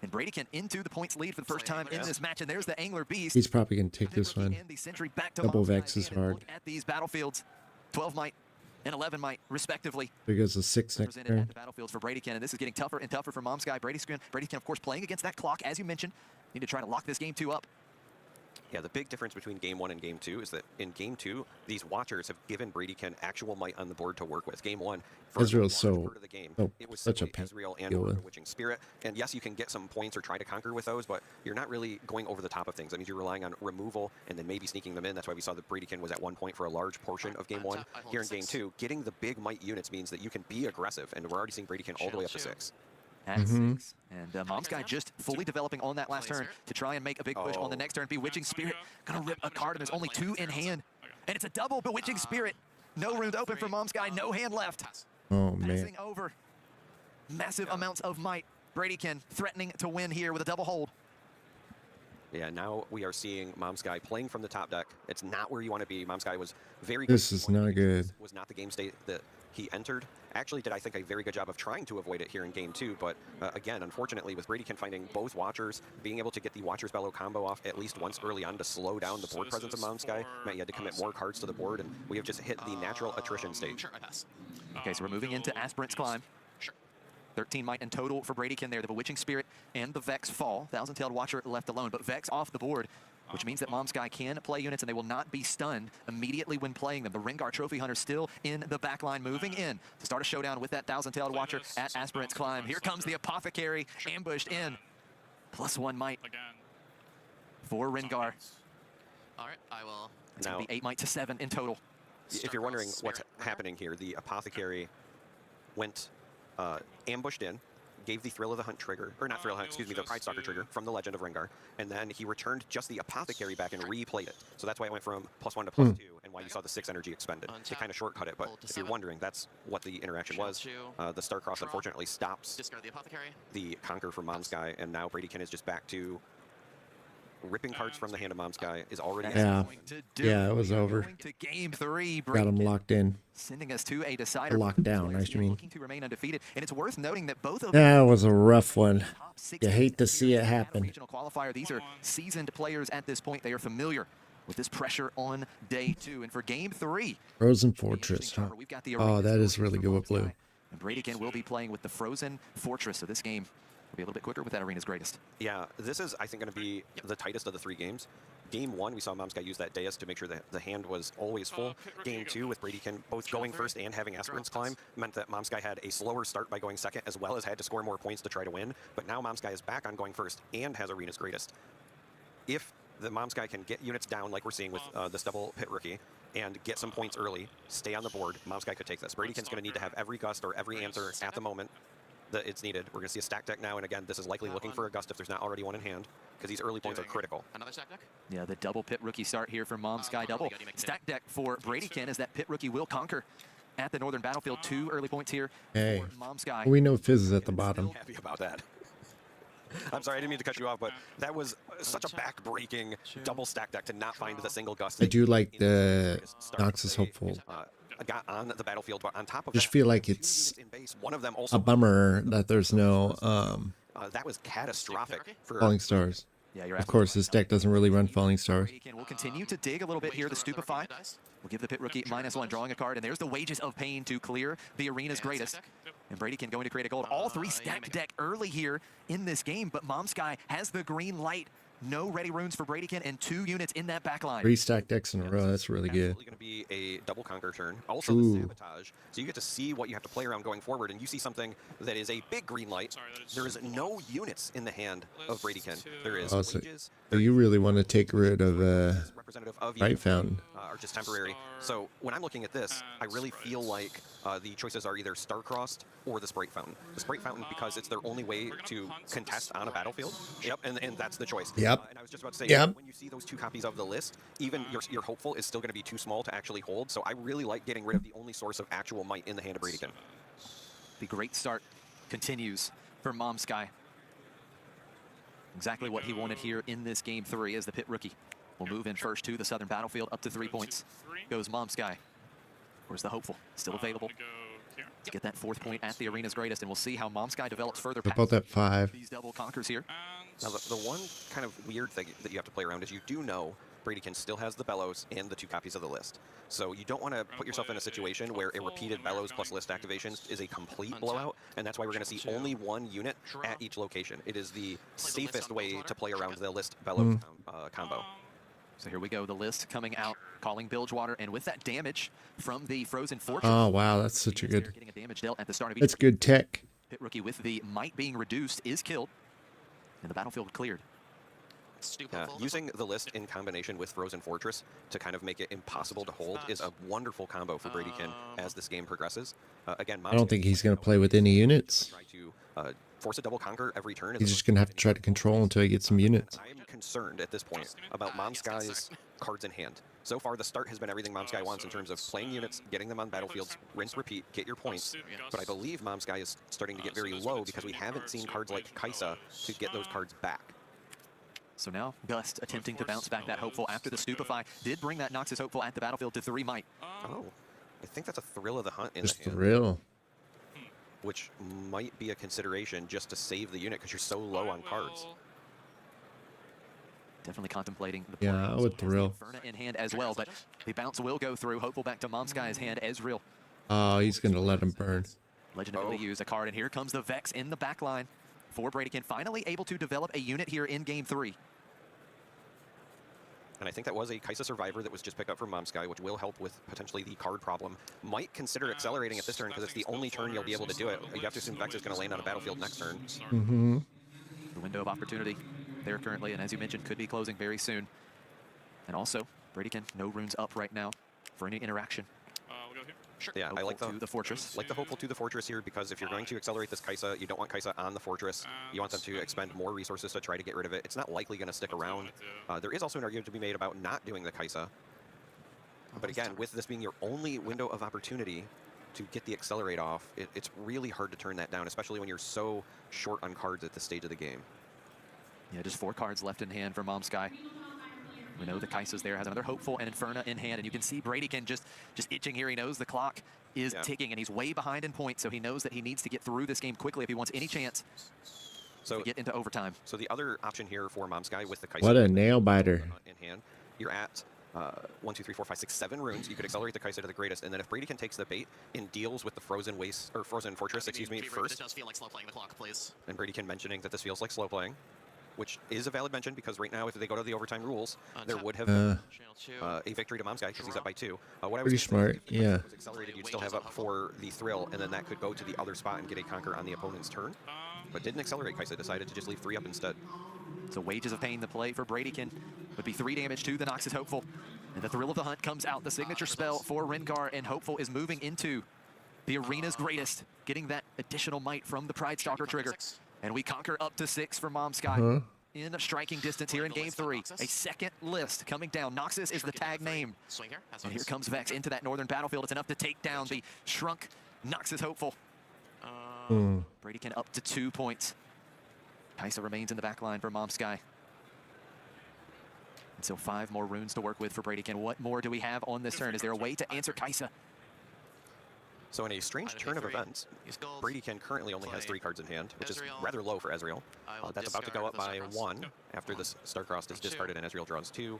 And Bradykin into the points lead for the first time in this match. And there's the Angler Beast. He's probably going to take Pit this Rookie one. and the Sentry back to Double Momsky Vex is again, and hard. look at these battlefields. 12 might and 11 might, respectively. Because of 6 next Presented at turn. the battlefields for Bradykin, and this is getting tougher and tougher for Momsky. Bradykin, of course, playing against that clock, as you mentioned. Need to try to lock this game 2 up. Yeah, the big difference between Game 1 and Game 2 is that in Game 2, these Watchers have given Bradykin actual might on the board to work with. Game 1, for Ezreal's a large so- part of the game, so it was such a simply pain Ezreal to and deal or with. the Witching Spirit. And yes, you can get some points or try to conquer with those, but you're not really going over the top of things. That means you're relying on removal and then maybe sneaking them in. That's why we saw that Bradykin was at 1 point for a large portion of Game 1. Here in Game 2, getting the big might units means that you can be aggressive, and we're already seeing Bradykin all the way up to 6. At 6. And Momsky just fully developing on that last turn to try and make a big push on the next turn. Bewitching Spirit, gonna rip a card, and there's only 2 in hand. And it's a double Bewitching Spirit. No runes open for Momsky, no hand left. Oh, man. Passing over. Massive amounts of might. Bradykin threatening to win here with a double hold. Yeah, now we are seeing Momsky playing from the top deck. It's not where you want to be. Momsky was very good. This is not good. Was not the game state that he entered. Actually did, I think, a very good job of trying to avoid it here in Game 2, but again, unfortunately, with Bradykin finding both Watchers, being able to get the Watchers Bellow combo off at least once early on to slow down the board presence of Momsky, meant you had to commit more cards to the board, and we have just hit the natural attrition stage. Sure, I pass. Okay, so we're moving into Aspirant's Climb. Sure. 13 might in total for Bradykin there. The Bewitching Spirit and the Vex fall. Thousand-Tailed Watcher left alone, but Vex off the board, which means that Momsky can play units and they will not be stunned immediately when playing them. The Rengar Trophy Hunter still in the backline, moving in to start a showdown with that Thousand-Tailed Watcher at Aspirant's Climb. Here comes the Apothecary, ambushed in. +1 might Again. for Rengar. All right, I will. It's going to be 8 might to 7 in total. If you're wondering what's happening here, the Apothecary went ambushed in, gave the Thrill of the Hunt trigger, or not Thrill of the Hunt, excuse me, the Pride Stalker trigger from the Legend of Rengar, and then he returned just the Apothecary back and replayed it. So that's why it went from +1 to +2, and why you saw the 6 energy expended. To kind of shortcut it, but if you're wondering, that's what the interaction was. The Starcross unfortunately stops Discard the Apothecary. the Conquer from Momsky, and now Bradykin is just back to ripping cards from the hand of Momsky is already... Yeah. Going to do Yeah, it was we are over. going to Game 3. Got him Bradykin locked in. sending us to a decider. Locked down, Players I mean. looking to remain undefeated, and it's worth noting that both of That was a rough one. top 6 You hate to teams see here it in the happen. Regional qualifier. These are seasoned players at this point. They are familiar with this pressure on day 2. And for Game 3, Frozen the Fortress, interesting huh? cover. We've got the Oh, arena that is scoring really for good with blue. Momsky. And Bradykin will be playing with the Frozen Fortress. So this game Be a little bit quicker with that Arena's Greatest. Yeah, this is, I think, going to be the tightest of the 3 games. Game 1, we saw Momsky use that dais to make sure that the hand was always full. Game 2, with Bradykin both going first and having Aspirant's Climb, meant that Momsky had a slower start by going second, as well as had to score more points to try to win. But now Momsky is back on going first and has Arena's Greatest. If the Momsky can get units down, like we're seeing with this double pit rookie, and get some points early, stay on the board, Momsky could take this. Bradykin's going to need to have every gust or every answer at the moment that it's needed. We're going to see a stack deck now, and again, this is likely looking for a gust if there's not already one in hand, because these early points are critical. Another stack deck? Yeah, the double pit rookie start here for Momsky. Double stack deck for Bradykin as that pit rookie will conquer at the northern battlefield. 2 early points here Hey, for Momsky. we know Fizz is at the bottom. Happy about that. I'm sorry, I didn't mean to cut you off, but that was such a back-breaking double stack deck to not find the single gust. I do like the Noxus Hopeful. Got on the battlefield, but on top of Just that, feel like it's in base, one of them also a bummer that there's no that was catastrophic for Falling Stars. Yeah, you're Of course, this deck doesn't really run Falling Stars. Bradykin will continue to dig a little bit here. The Stupefy will give the pit rookie -1, drawing a card, and there's the Wages of Pain to clear the Arena's Greatest. And Bradykin going to create a gold. All 3 stacked deck early here in this game, but Momsky has the green light. No ready runes for Bradykin and 2 units in that back line. 3 stack decks in a row. That's really good. absolutely going to be a double conquer turn. Also Ooh. the sabotage. So you get to see what you have to play around going forward, and you see something that is a big green light. Sorry, that is There is no units in the hand of Bradykin. There is Oh, so wages. you really want to take rid of Representative of Right you, Fountain. are just temporary. So when I'm looking at this, I really feel like the choices are either Star-Crossed or the Sprite Fountain. The Sprite Fountain, because it's their only way to contest on a battlefield. Yep, and that's the choice. Yep. And I was just about to say, Yep. when you see those 2 copies of the list, even your hopeful is still going to be too small to actually hold. So I really like getting rid of the only source of actual might in the hand of Bradykin. The great start continues for Momsky. Exactly what he wanted here in this game 3 as the pit rookie will move in first to the southern battlefield. Up to 3 points goes Momsky. Where's the hopeful? Still available Go here. to get that 4th point at the Arena's Greatest, and we'll see how Momsky develops further How about that 5? these double conquers here. And Now, the one kind of weird thing that you have to play around is you do know Bradykin still has the Bellows and the 2 copies of the list. So you don't want to put yourself in a situation where a repeated Bellows plus list activations is a complete blowout, and that's why we're going to see only 1 unit at each location. It is the safest way to play around the list Bellows combo. So here we go, the list coming out, calling Bilgewater, and with that damage from the Frozen Fortress. Oh, wow. That's such a good... Getting a damage dealt at the start of each That's good tech. pit rookie with the might being reduced is killed, and the battlefield cleared. Using the list in combination with Frozen Fortress to kind of make it impossible to hold is a wonderful combo for Bradykin as this game progresses. Again, I don't think he's going to play with any units. try to force a double conquer every turn. He's just going to have to try to control until he gets some units. I am concerned at this point about Momsky's cards in hand. So far, the start has been everything Momsky wants in terms of playing units, getting them on battlefields, rinse, repeat, get your points. But I believe Momsky is starting to get very low because we haven't seen cards like Kaisa to get those cards back. So now Gust attempting to bounce back that hopeful after the Stupefy did bring that Noxus hopeful at the battlefield to 3 might. Oh, I think that's a Thrill of the Hunt in Just the the hand, real. which might be a consideration just to save the unit because you're so low on cards. Definitely contemplating the Yeah, play. I would So has thrill. the Inferno in hand as well, but the bounce will go through. Hopeful back to Momsky's hand as real. Oh, he's going to let him burn. Legend ability use a card, and here comes the Vex in the back line for Bradykin. Finally able to develop a unit here in game 3. And I think that was a Kaisa Survivor that was just picked up from Momsky, which will help with potentially the card problem. Might consider accelerating at this turn because it's the only turn you'll be able to do it. You have to assume Vex is going to land on a battlefield next turn. Mm-hmm. The window of opportunity there currently, and as you mentioned, could be closing very soon. And also, Bradykin, no runes up right now for any interaction. We'll go here. Sure. Yeah, I like Hopeful to the fortress. the hopeful to the fortress here because if you're going to accelerate this Kaisa, you don't want Kaisa on the fortress. You want them to expend more resources to try to get rid of it. It's not likely going to stick around. There is also an argument to be made about not doing the Kaisa. But again, with this being your only window of opportunity to get the accelerate off, it's really hard to turn that down, especially when you're so short on cards at this stage of the game. Yeah, just 4 cards left in hand for Momsky. We know the Kaisa's there, has another Hopeful and Inferno in hand, and you can see Bradykin just itching here. He knows the clock is ticking, and he's way behind in points, so he knows that he needs to get through this game quickly if he wants any chance to get into overtime. So the other option here for Momsky with the Kaisa What a nail biter. in hand, you're at 1, 2, 3, 4, 5, 6, 7 runes. You could accelerate the Kaisa to the greatest, and then if Bradykin takes the bait and deals with the frozen waste or frozen fortress, excuse me, first. It does feel like slow playing the clock, please. And Bradykin mentioning that this feels like slow playing, which is a valid mention because right now, if they go to the overtime rules, there would have been a victory to Mom's Guy because he's up by 2. What I was Pretty smart, if the Kaisa yeah. was accelerated, you'd still have up for the thrill, and then that could go to the other spot and get a conquer on the opponent's turn. But didn't accelerate. Kaisa decided to just leave 3 up instead. So Wages of Pain, the play for Bradykin, would be 3 damage to the Noxus Hopeful. And the Thrill of the Hunt comes out, the signature spell for Rengar, and Hopeful is moving into the arena's greatest, getting that additional might from the Pride Stalker trigger. And we conquer up to 6 for Mom Sky. In striking distance here in Game 3. A second list coming down. Noxus is the tag name. And here comes Vex into that northern battlefield. It's enough to take down the shrunk Noxus Hopeful. Bradykin up to 2 points. Kaisa remains in the back line for Mom Sky. And so 5 more runes to work with for Bradykin. What more do we have on this turn? Is there a way to answer Kaisa? So in a strange turn of events, Bradykin currently only has 3 cards in hand, which is rather low for Ezreal. That's about to go up by 1 after this Starcrossed is discarded and Ezreal draws 2.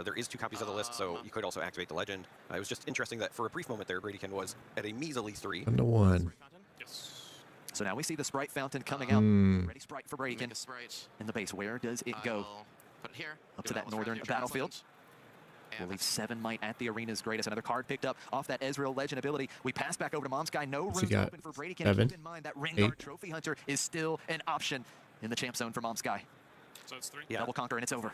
There is 2 copies of the list, so you could also activate the legend. It was just interesting that for a brief moment there, Bradykin was at a measly 3. 1-1. So now we see the Sprite Fountain coming out. Ready Sprite for Bradykin. In the base, where does it go? Put it here. Up to that northern battlefield. We'll leave 7 might at the arena's greatest. Another card picked up off that Ezreal legend ability. We pass back over to Mom Sky. No runes open for Bradykin. 7, Keep in mind that Rengar Trophy Hunter is still an option in the champ zone for Mom Sky. So it's 3. Yeah. Double conquer and it's over.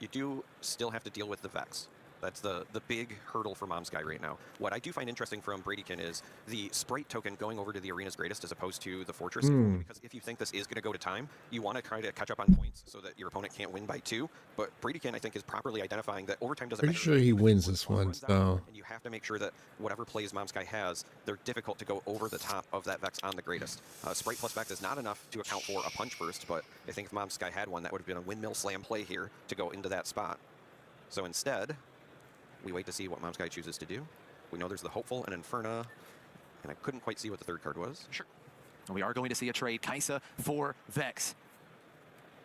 You do still have to deal with the Vex. That's the big hurdle for Mom Sky right now. What I do find interesting from Bradykin is the Sprite token going over to the arena's greatest as opposed to the Fortress. Because if you think this is going to go to time, you want to try to catch up on points so that your opponent can't win by 2. But Bradykin, I think, is properly identifying that overtime doesn't matter. Pretty sure he wins this one, so. And you have to make sure that whatever plays Mom Sky has, they're difficult to go over the top of that Vex on the greatest. Sprite plus Vex is not enough to account for a punch burst, but I think if Mom Sky had one, that would have been a windmill slam play here to go into that spot. So instead, we wait to see what Mom Sky chooses to do. We know there's the Hopeful and Inferna, and I couldn't quite see what the 3rd card was. Sure. And we are going to see a trade. Kaisa for Vex.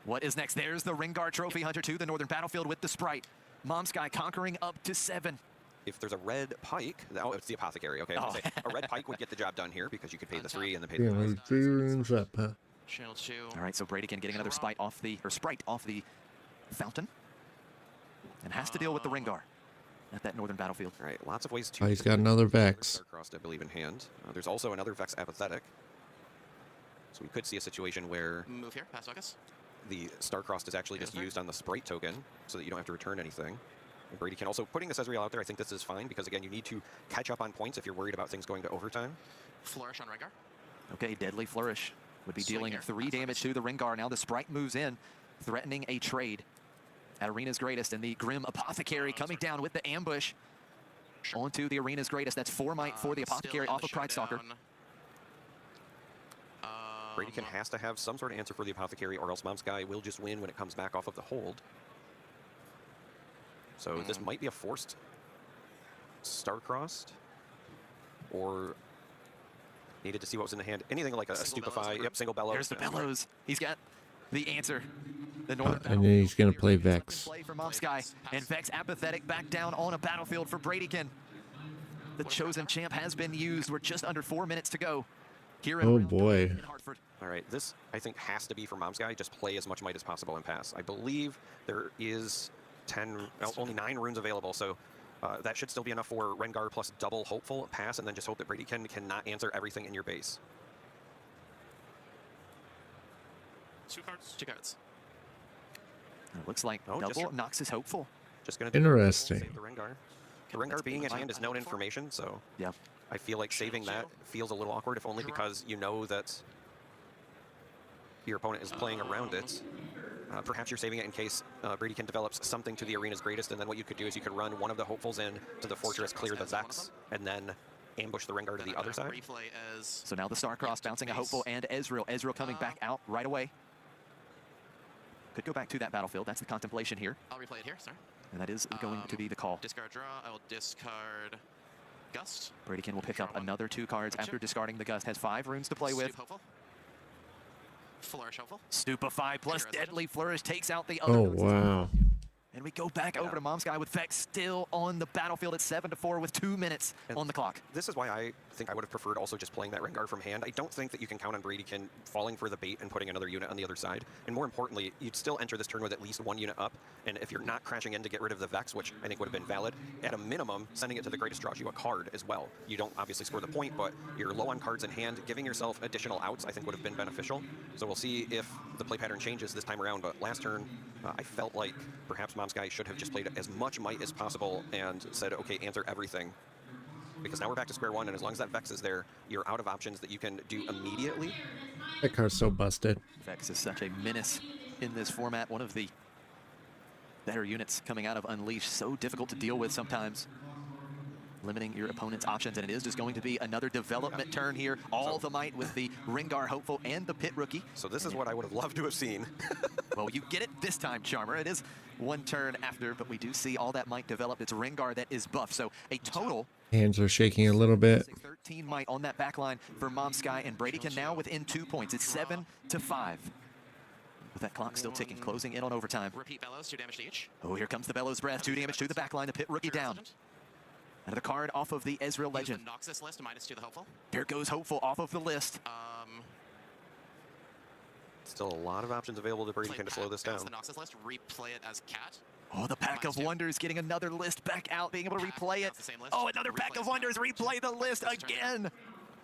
What is next? There's the Rengar Trophy Hunter to the northern battlefield with the Sprite. Mom Sky conquering up to 7. If there's a red pike, oh, it's the Apothecary. Okay, I was gonna say, a red pike would get the job done here because you could pay the 3 and then pay the Yeah, 5. like 3 runes up, huh? Channel 2. All right, so Bradykin getting another Sprite off the fountain. And has to deal with the Rengar at that northern battlefield. All right, lots of ways to... Oh, he's got another Vex. Starcrossed, I believe, in hand. There's also another Vex Apathetic. So we could see a situation where Move here, pass focus. the Starcrossed is actually just used on the Sprite token so that you don't have to return anything. And Bradykin also putting this Ezreal out there, I think this is fine because, again, you need to catch up on points if you're worried about things going to overtime. Flourish on Rengar. Okay, Deadly Flourish would be Swing dealing here. 3 damage to the Rengar. Now the Sprite moves in, threatening a trade at Arena's greatest, and the Grim Apothecary coming down with the ambush onto the Arena's greatest. That's 4 might for the Apothecary off of Pride Stalker. Bradykin has to have some sort of answer for the Apothecary, or else Mom Sky will just win when it comes back off of the hold. So this might be a forced Starcrossed, or needed to see what was in the hand. Anything like a Stupefy, yep, single Bellows. There's the Bellows. He's got the answer. The northern And then he's going to play Vex. play for Mom Sky, and Vex Apathetic back down on a battlefield for Bradykin. The chosen champ has been used. We're just under 4 minutes to go here in round boy. in Hartford. All right, this I think has to be for Mom Sky. Just play as much might as possible and pass. I believe there is only 9 runes available, so that should still be enough for Rengar plus double Hopeful pass, and then just hope that Bradykin cannot answer everything in your base. 2 cards. 2 cards. It looks like Oh, just double Noxus Hopeful. Just gonna Interesting. save the Rengar. The Rengar being in hand is known information, so Yeah. I feel like saving that feels a little awkward, if only because you know that your opponent is playing around it. Perhaps you're saving it in case Bradykin develops something to the arena's greatest, and then what you could do is you could run one of the Hopefuls in to the fortress, clear the Vex, and then ambush the Rengar to the other side. Replay as So now the Starcross bouncing a Hopeful and Ezreal. Ezreal coming back out right away. Could go back to that battlefield. That's the contemplation here. I'll replay it here, sir. And that is going to be the call. Discard draw. I will discard Gust. Bradykin will pick up another 2 cards after discarding the Gust. Has 5 runes to play with. Stoop Hopeful. Flourish Hopeful. Stupefy plus Pure as legend. Deadly Flourish takes out the other. Oh, Noxus. wow. And we go back over to Mom Sky with Vex still on the battlefield at 7-4 with 2 minutes on the clock. This is why I think I would have preferred also just playing that Rengar from hand. I don't think that you can count on Bradykin falling for the bait and putting another unit on the other side. And more importantly, you'd still enter this turn with at least 1 unit up. And if you're not crashing in to get rid of the Vex, which I think would have been valid, at a minimum, sending it to the greatest draws you a card as well. You don't obviously score the point, but you're low on cards in hand. Giving yourself additional outs, I think, would have been beneficial. So we'll see if the play pattern changes this time around. But last turn, I felt like perhaps Mom Sky should have just played as much might as possible and said, okay, answer everything. Because now we're back to square one, and as long as that Vex is there, you're out of options that you can do immediately. That card's so busted. Vex is such a menace in this format. One of the better units coming out of Unleashed. So difficult to deal with sometimes. Limiting your opponent's options, and it is just going to be another development turn here. All the might with the Rengar hopeful and the Pit rookie. So this is what I would have loved to have seen. Well, you get it this time, Charmer. It is 1 turn after, but we do see all that might develop. It's Rengar that is buffed. So a total. Hands are shaking a little bit. 13 might on that back line for Mom Sky, and Bradykin now within 2 points. It's 7-5. With that clock still ticking, closing in on overtime. Repeat Bellows, 2 damage to each. Oh, here comes the Bellows Breath. 2 damage to the back line. The Pit rookie down. Another card off of the Ezreal Legend. Knocks this list, -2 the hopeful. Here goes Hopeful off of the list. Still a lot of options available to Bradykin to slow this down. The Noxus list, replay it as Cat. Oh, the Pack of Wonders getting another list back out, being able to replay it. Oh, another Pack of Wonders, replay the list again.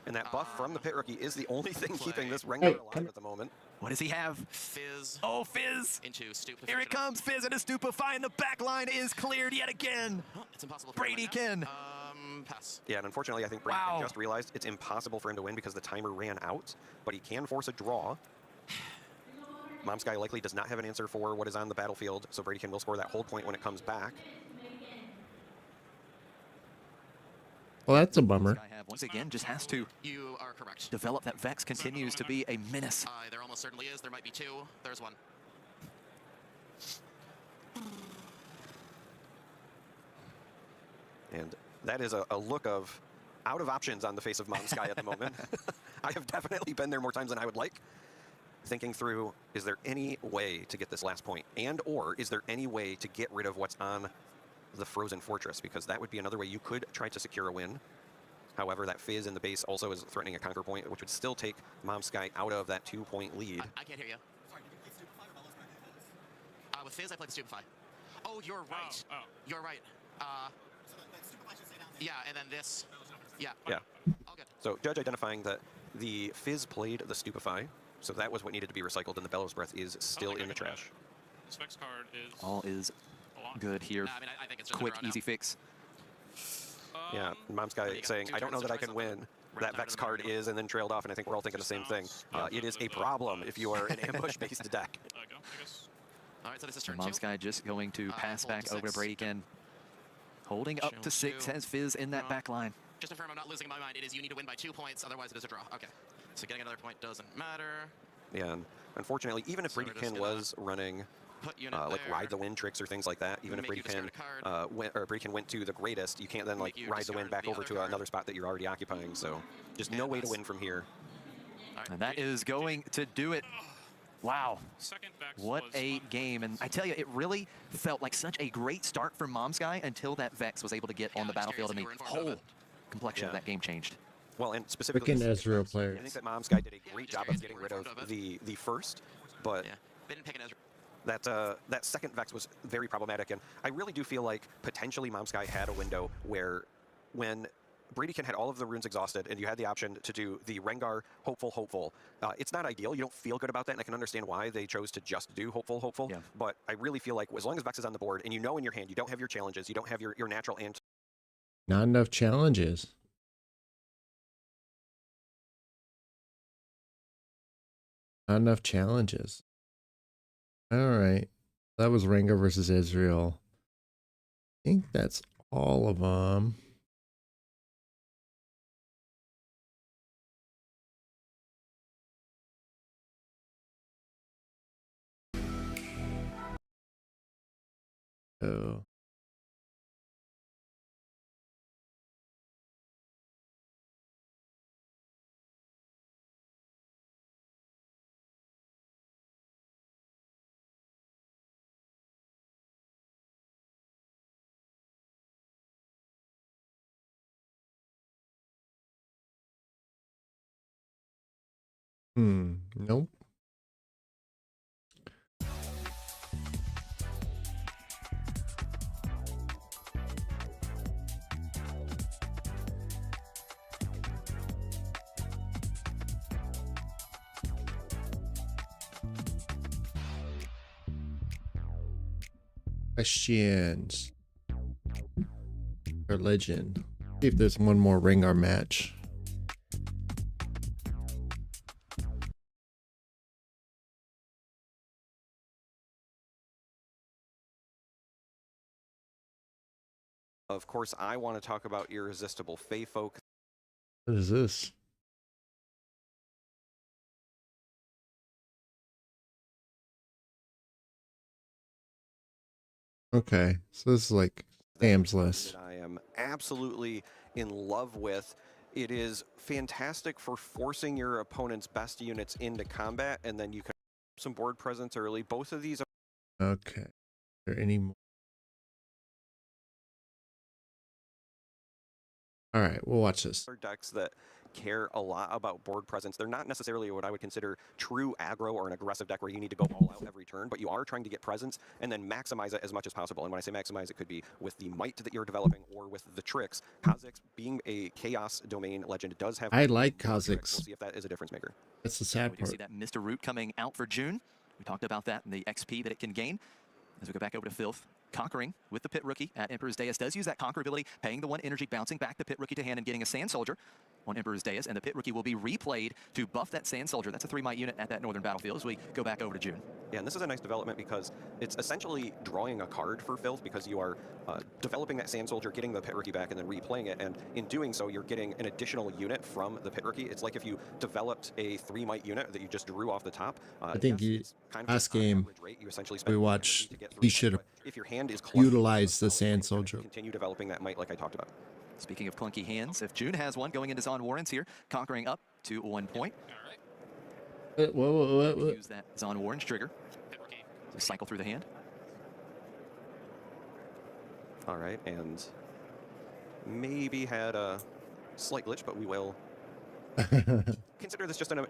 And that buff from the Pit rookie is the only thing keeping this Rengar alive at the moment. What does he have? Fizz. Oh, Fizz. Into Stupefy. Here it comes, Fizz and a Stupefy, and the back line is cleared yet again. Oh, it's impossible. Bradykin. Pass. Yeah, and unfortunately, I think Bradykin just realized it's impossible for him to win because the timer ran out, but he can force a draw. Mom Sky likely does not have an answer for what is on the battlefield, so Bradykin will score that whole point when it comes back. Well, that's a bummer. Once again, just has to You are correct. develop that Vex continues to be a menace. There almost certainly is. There might be 2. There's 1. And that is a look of out of options on the face of Mom Sky at the moment. I have definitely been there more times than I would like. Thinking through, is there any way to get this last point? And or is there any way to get rid of what's on the Frozen Fortress? Because that would be another way you could try to secure a win. However, that Fizz in the base also is threatening a conquer point, which would still take Mom Sky out of that 2-point lead. I can't hear you. With Fizz, I played the Stupefy. Oh, you're right. You're right. Yeah, and then this. Yeah. Yeah. All good. So Judge identifying that the Fizz played the Stupefy, so that was what needed to be recycled, and the Bellows Breath is still in the trash. This Vex card is All is good here. I mean, I think it's just Quick, a draw easy now. fix. Yeah, Mom Sky saying, I don't know that I can win. That Vex card is, and then trailed off, and I think we're all thinking the same thing. It is a problem if you are an ambush-based deck. go, I guess. All right, so this is turn Mom 2. Sky just going to pass hold back to over to 6. Bradykin. Holding up to 6, has Fizz in that back line. Just to confirm I'm not losing my mind, it is you need to win by 2 points, otherwise it is a draw. Okay. So getting another point doesn't matter. Yeah, and unfortunately, even if So we're just Bradykin gonna was running Put unit like there. ride the wind tricks or things like that, even if Make you discard Bradykin a card. Bradykin went to the greatest, you can't then like Make you ride the wind discard back the over other to card. another spot that you're already occupying. So just no way to win from here. All right. And that is going to do it. Wow. Second Vex What was a fun. game. And I tell you, it really felt like such a great start for Mom Sky until that Vex was able to get on the Yeah, I'm battlefield, and curious the if you were informed of whole complexion of Yeah. that game changed. Well, and specifically, Freaking the second Ezreal Vex, I players. think that Mom Sky did a great just job curious of if you getting were rid of informed of the first, but Yeah. They didn't pick an Ezra. that second Vex was very problematic, and I really do feel like potentially Mom Sky had a window where when Bradykin had all of the runes exhausted and you had the option to do the Rengar hopeful. It's not ideal. You don't feel good about that, and I can understand why they chose to just do hopeful. Yeah. But I really feel like as long as Vex is on the board and you know in your hand you don't have your challenges, you don't have your natural answer. Not enough challenges. Not enough challenges. All right. That was Rengar versus Israel. I think that's all of them. Oh. Nope. Questions. Religion. See if there's one more Rengar match. Of course, I want to talk about Irresistible Fey Folk. What is this? Okay, so this is like Sam's list. That I am absolutely in love with. It is fantastic for forcing your opponent's best units into combat, and then you can some board presence early. Both of these are Okay. Are there any more? All right, we'll watch this. decks that care a lot about board presence. They're not necessarily what I would consider true aggro or an aggressive deck where you need to go all out every turn, but you are trying to get presence and then maximize it as much as possible. And when I say maximize, it could be with the might that you're developing or with the tricks. Kha'Zix, being a chaos domain legend, does have... I like tricks. Kha'Zix. We'll see if that is a difference maker. That's the sad We do part. see that Mr. Root coming out for June. We talked about that and the XP that it can gain. As we go back over to Filth, conquering with the Pit Rookie at Emperor's Dais does use that conquer ability, paying the 1 energy, bouncing back the Pit Rookie to hand and getting a Sand Soldier on Emperor's Dais, and the Pit Rookie will be replayed to buff that Sand Soldier. That's a 3-might unit at that northern battlefield as we go back over to June. Yeah, and this is a nice development because it's essentially drawing a card for Filth because you are developing that Sand Soldier, getting the Pit Rookie back, and then replaying it. And in doing so, you're getting an additional unit from the Pit Rookie. It's like if you developed a 3-might unit that you just drew off the top. I think it's kind of last just on game average rate. You essentially we spend watched, to get he 3 should might, have but if your hand is utilized the clunky, Sand you Soldier. continue developing that might like I talked about. Speaking of clunky hands, if June has one going into Zon Warren's here, conquering up to 1 point. Whoa. Use that Zon Warren's trigger to cycle through the hand. All right, and maybe had a slight glitch, but we will consider this just an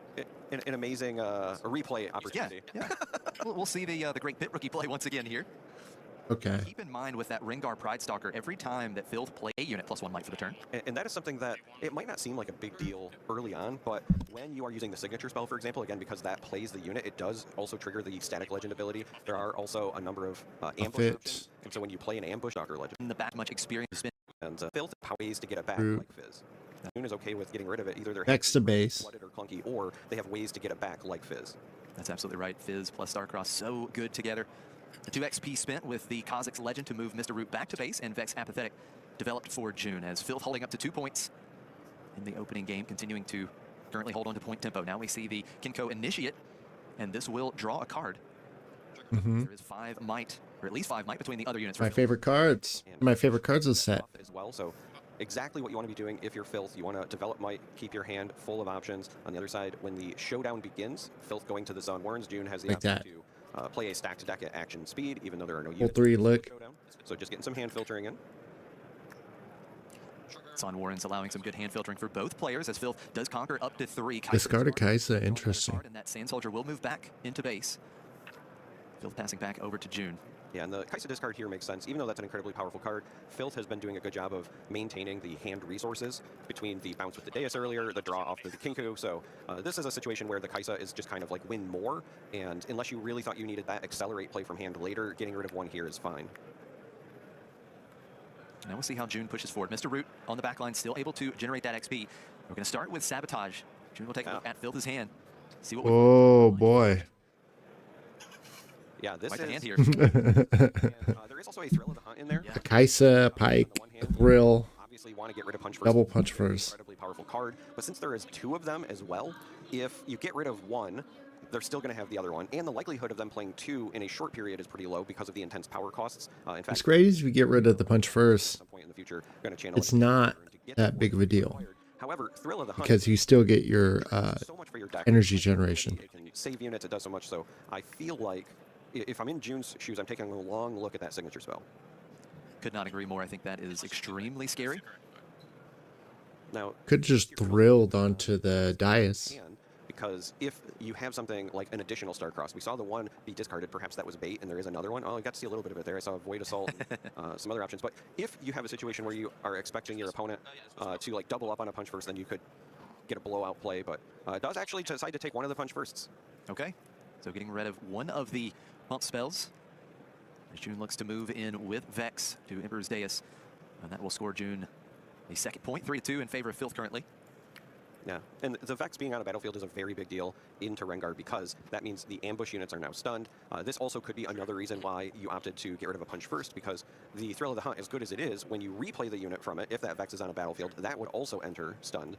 amazing replay opportunity. Yeah. We'll see the great Pit Rookie play once again here. Okay. Keep in mind with that Rengar Pride Stalker, every time that Filth play a unit plus 1 might for the turn. And that is something that it might not seem like a big deal early on, but when you are using the signature spell, for example, again, because that plays the unit, it does also trigger the static legend ability. There are also a number of ambush options, and so when you play an ambush stalker legend, In the back, much experience spin. and Filth have ways to get it back, True. like Fizz. June is okay with getting rid of it. Either they're Next to base. flooded or clunky, or they have ways to get it back, like Fizz. That's absolutely right. Fizz plus Starcross, so good together. The 2 XP spent with the Kha'Zix Legend to move Mr. Root back to base, and Vex Apathetic developed for June, as Filth holding up to 2 points in the opening game, continuing to currently hold on to point tempo. Now we see the Kinko Initiate, and this will draw a card. Mm-hmm. There is 5 might, or at least 5 might between the other units. My favorite cards. My favorite cards of the set. As well, so exactly what you want to be doing if you're Filth. You want to develop might, keep your hand full of options. On the other side, when the showdown begins, Filth going to the Zone Warrens, June has the Like option that. to play a stacked deck at action speed, even though there are no Full units. 3 in the look. showdown. So just getting some hand filtering in. Zon Warren's allowing some good hand filtering for both players, as Filth does conquer up to 3. Discard a Kaisa Kaisa. Interesting. and that Sand Soldier will move back into base. Filth passing back over to June. Yeah, and the Kaisa discard here makes sense. Even though that's an incredibly powerful card, Filth has been doing a good job of maintaining the hand resources between the bounce with the Deus earlier, the draw off the Kinku. So this is a situation where the Kaisa is just kind of like win more, and unless you really thought you needed that accelerate play from hand later, getting rid of 1 here is fine. Now we'll see how June pushes forward. Mr. Root on the back line, still able to generate that XP. We're going to start with Sabotage. June will take a look at Filth's hand. See what we Oh boy. Yeah, this Quite the is... hand here. and, there is also a Thrill of the Hunt in there. Yeah. A Kaisa, Pike, On the one hand, Thrill, obviously want to get rid of Punch First. double Punch First. Incredibly powerful card, but since there is 2 of them as well, if you get rid of 1, they're still going to have the other one, and the likelihood of them playing 2 in a short period is pretty low because of the intense power costs. In fact, It's great if you get rid of the Punch at First, some point in the future, going to channel it's it not to get that the big of a deal. required. However, Thrill of the Hunt because you still get your so much for your deck. energy generation. It can save units. It does so much. So I feel like if I'm in June's shoes, I'm taking a long look at that signature spell. Could not agree more. I think that is extremely scary. Now, Could just thrilled onto the dais. can, because if you have something like an additional Star-Crossed, we saw the one be discarded, perhaps that was bait, and there is another one. Oh, I got to see a little bit of it there. I saw Void Assault and some other options. But if you have a situation where you are expecting your opponent to like double up on a punch first, then you could get a blowout play, but it does actually decide to take one of the punch firsts. Okay, so getting rid of one of the pump spells. As June looks to move in with Vex to Emperor's Deus, and that will score June a second point, 3-2 in favor of Filth currently. Yeah, and the Vex being on a battlefield is a very big deal into Rengar because that means the ambush units are now stunned. This also could be another reason why you opted to get rid of a punch first, because the Thrill of the Hunt, as good as it is, when you replay the unit from it, if that Vex is on a battlefield, that would also enter stunned.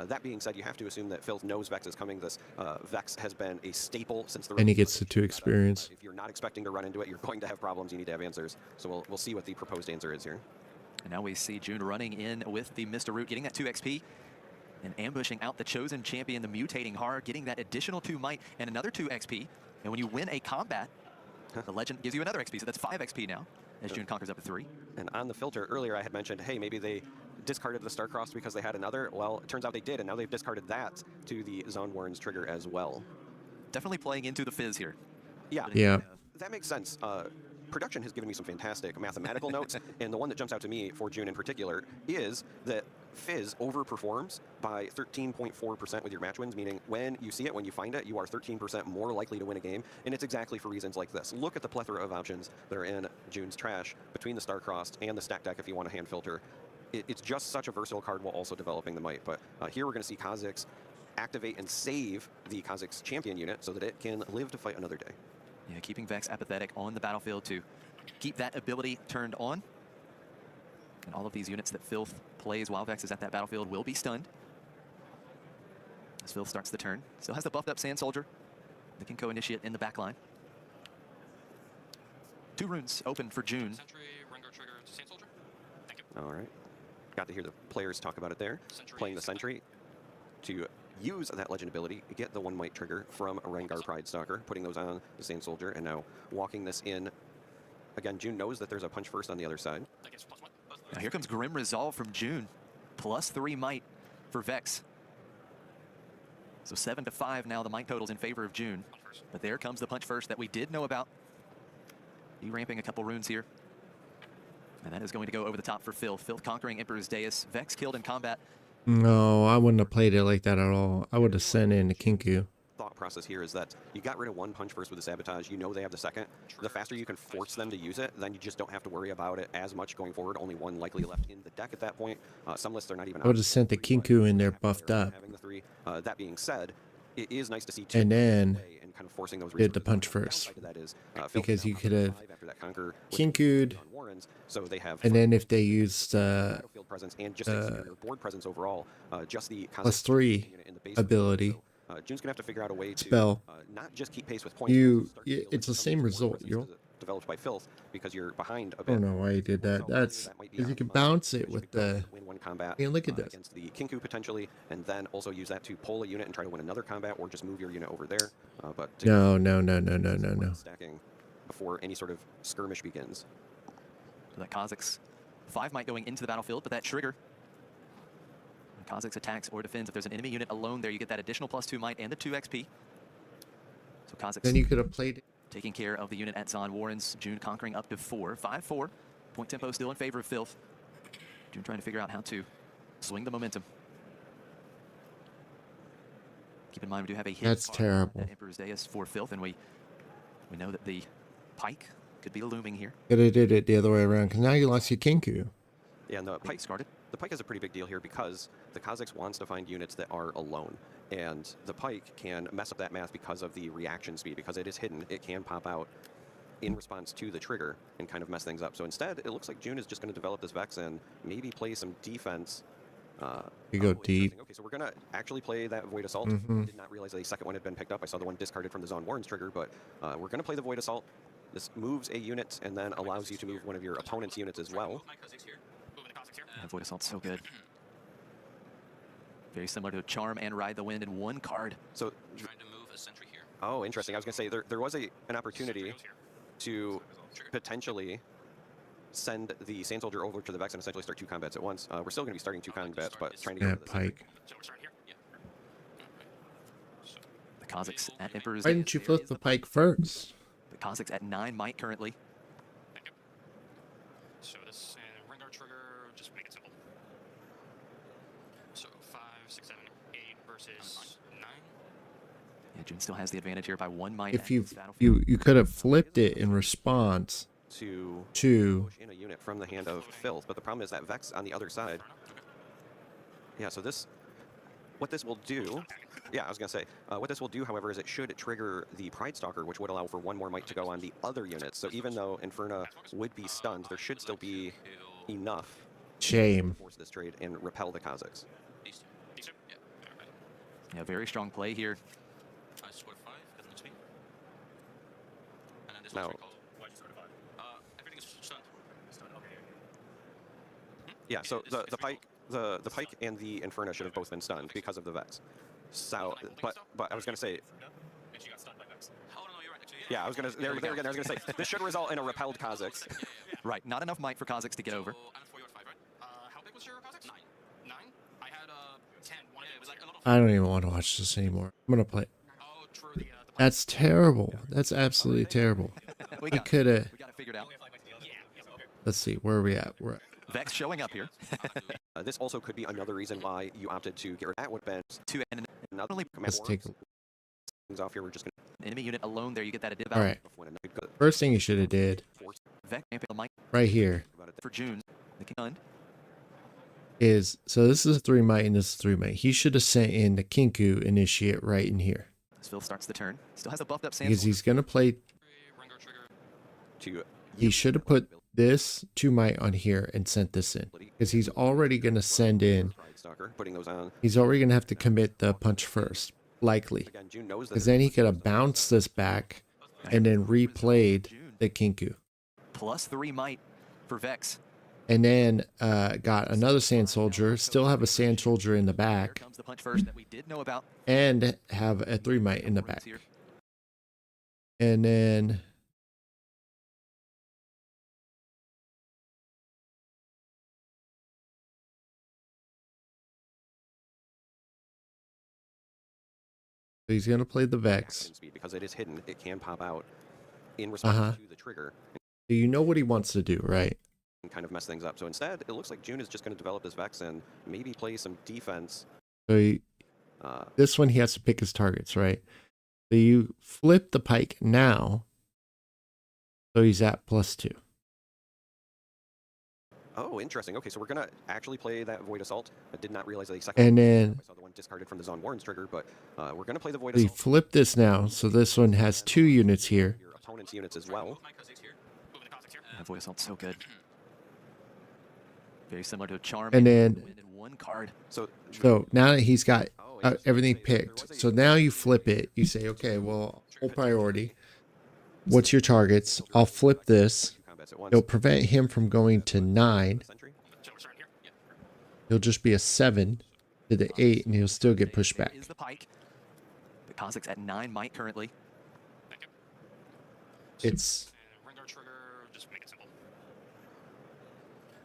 That being said, you have to assume that Filth knows Vex is coming. This Vex has been a staple since the... And he gets the 2 experience. If you're not expecting to run into it, you're going to have problems. You need to have answers. So we'll see what the proposed answer is here. And now we see June running in with the Mr. Root, getting that 2 XP. And ambushing out the chosen champion, the mutating Har, getting that additional 2 might and another 2 XP. And when you win a combat, the legend gives you another XP, so that's 5 XP now, as June conquers up to 3. And on the filter, earlier I had mentioned, hey, maybe they discarded the Star-Crossed because they had another. Well, it turns out they did, and now they've discarded that to the Zon Warren's trigger as well. Definitely playing into the fizz here. Yeah. That makes sense. Production has given me some fantastic mathematical notes, and the one that jumps out to me for June in particular is that Fizz overperforms by 13.4% with your match wins, meaning when you see it, when you find it, you are 13% more likely to win a game, and it's exactly for reasons like this. Look at the plethora of options that are in June's trash between the Star-Crossed and the stack deck if you want to hand filter. It's just such a versatile card while also developing the might, but here we're going to see Kha'Zix activate and save the Kha'Zix champion unit so that it can live to fight another day. Yeah, keeping Vex apathetic on the battlefield to keep that ability turned on. And all of these units that Filth plays while Vex is at that battlefield will be stunned. As Filth starts the turn. Still has the buffed up Sand Soldier. The Kinko Initiate in the back line. 2 runes open for June. Sentry, Rengar trigger to Sand Soldier. Thank you. All right. Got to hear the players talk about it there. Sentry, Playing the Sentry to use that legend ability, get the 1 might trigger from a Rengar Pride Stalker, putting those on the Sand Soldier, and now walking this in. Again, June knows that there's a punch first on the other side. That gives +1. Now here comes Grim Resolve from June. +3 might for Vex. So 7-5 now the might totals in favor of June. But there comes the punch first that we did know about. Ramping a couple runes here. And that is going to go over the top for Filth. Filth conquering Emperor's Deus. Vex killed in combat. No, I wouldn't have played it like that at all. I would have sent in the Kinku. Thought process here is that you got rid of 1 punch first with the Sabotage. You know they have the second. The faster you can force them to use it, then you just don't have to worry about it as much going forward. Only 1 likely left in the deck at that point. Some lists are not even... I would have sent the Kinku in there buffed up. Having the 3. That being said, it is nice to see 2 and then and kind of forcing those did the punch first. that is, because you could have after that conquer Kinku'd, so they have and then if they used battlefield presence and just board presence overall, just the +3 ability June's gonna have to figure out a way to spell, not just keep pace with points. it's the same result. Developed by Filth because you're behind a I bit. don't know why he did that. That's because you can bounce it with the. Win 1 combat. Hey, look at this. Against the Kinku potentially, and then also use that to pull a unit and try to win another combat, or just move your unit over there. But No. Stacking before any sort of skirmish begins. So that Kha'Zix 5 might going into the battlefield, but that trigger. When Kha'Zix attacks or defends, if there's an enemy unit alone there, you get that additional +2 might and the 2 XP. So Kha'Zix Then you could have played. taking care of the unit at Zon Warren's. June conquering up to 4. 5-4. Point tempo still in favor of Filth. June trying to figure out how to swing the momentum. Keep in mind we do have a hit That's card terrible. at Emperor's Deus for Filth, and we know that the Pike could be looming here. Could have did it the other way around, because now you lost your Kinku. Yeah, and the Being Pike discarded. The Pike is a pretty big deal here because the Kha'Zix wants to find units that are alone. And the Pike can mess up that math because of the reaction speed. Because it is hidden, it can pop out in response to the trigger and kind of mess things up. So instead, it looks like June is just going to develop this Vex and maybe play some defense. You go deep. Okay, so we're going to actually play that Void Assault. Did not realize the second one had been picked up. I saw the one discarded from the Zon Warren's trigger, but we're going to play the Void Assault. This moves a unit and then allows you to move one of your opponent's units as well. Void Assault's so good. Very similar to Charm and Ride the Wind in 1 card. So, Trying to move a sentry here. oh, interesting. I was going to say there was an opportunity to potentially send the Sand Soldier over to the Vex and essentially start 2 combats at once. We're still going to be starting 2 combats, but trying to get Yeah, rid of the Pike. So we're starting here? Yeah. So Kazakhs at Emperor's. Why didn't you flip the pike first? The Kazakhs at 9 might currently. Thank you. So this and Rengar trigger, just make it simple. So 5, 6, 7, 8 versus 9. Yeah, June still has the advantage here by 1 might. If you could have flipped it in response to to push in a unit from the hand of Filth, but the problem is that Vex on the other side. Yeah, so what this will do, yeah, I was gonna say, what this will do, however, is it should trigger the Pride Stalker, which would allow for 1 more might to go on the other units. So even though Inferna would be stunned, there should still be enough shame. to force this trade and repel the Kazakhs. These two? Yeah. Alright. Yeah, very strong play here. I scored 5, doesn't move speed. And then this Now- one's recalled. Why'd you score 5? Everything is stunned. Stunned, okay. Yeah, so the pike, the pike and the Inferna should have both been stunned because of the Vex. So, but I was gonna say, And she got stunned by Vex. Oh, no, you're right. Actually, yeah, I was gonna there again. I was gonna say this should result in a repelled Kazakhs. Right, not enough might for Kazakhs to get over. So, and for you at 5, right? How big was your Kazakhs? 9. 9? I had 10. One, it was like a little. I don't even want to watch this anymore. I'm gonna play. Oh, true. The That's terrible. That's absolutely terrible. We I got could have. it figured out. Let's see. Where are we at? We're at. Vex showing up here. This also could be another reason why you opted to get rid of that would have been Two and another only command Let's take a things off here. We're just gonna enemy unit alone there. You get that additive All right. when a good First thing you should have did Vex might right here for June. The king. is, so this is a 3 might and this is 3 might. He should have sent in the Kinku initiate right in here As Phil starts the turn. Still has a buffed up Sam. because he's gonna play. Rengar trigger. to He should have put this 2 might on here and sent this in because he's already gonna send in. Pride Stalker, putting those on. He's already gonna have to commit the punch first, likely, Again, June knows that because then he could have bounced this back and then replayed the Kinku. Plus 3 might for Vex. And then got another Sand Soldier, still have a Sand Soldier in the Here back, comes the punch first that we did know about. and have a 3 might in the back. Here. And then so he's gonna play the Vex. action speed because it is hidden. It can pop out in response to the trigger So you know what he wants to do, right? and kind of mess things up. So instead, it looks like June is just going to develop this Vex and maybe play some defense. So he, this one he has to pick his targets, right? So you flip the pike now, so he's at +2. Oh, interesting. Okay, so we're going to actually play that Void Assault. I did not realize that the second And then I saw the one discarded from the Zon Warren's trigger, but we're going to play the Void we Assault. flip this now, so this one has 2 units here. Your opponent's units as well. My Kazakhs here. Moving the Kazakhs here. That voice assault's so good. Very similar to a charm. And then- win in 1 card. So, So now that he's got oh, yeah, so everything there was picked, a- so now you flip it. You say, okay, well, full priority. What's your targets? I'll flip this. two combats at once. It'll prevent him from going to 9. Sentry. So we're starting here. Yeah. He'll just be a 7 to the 8, and he'll still get pushed back. Is the pike. The Kazakhs at 9 might currently. Thank you. It's And Rengar trigger, just make it simple.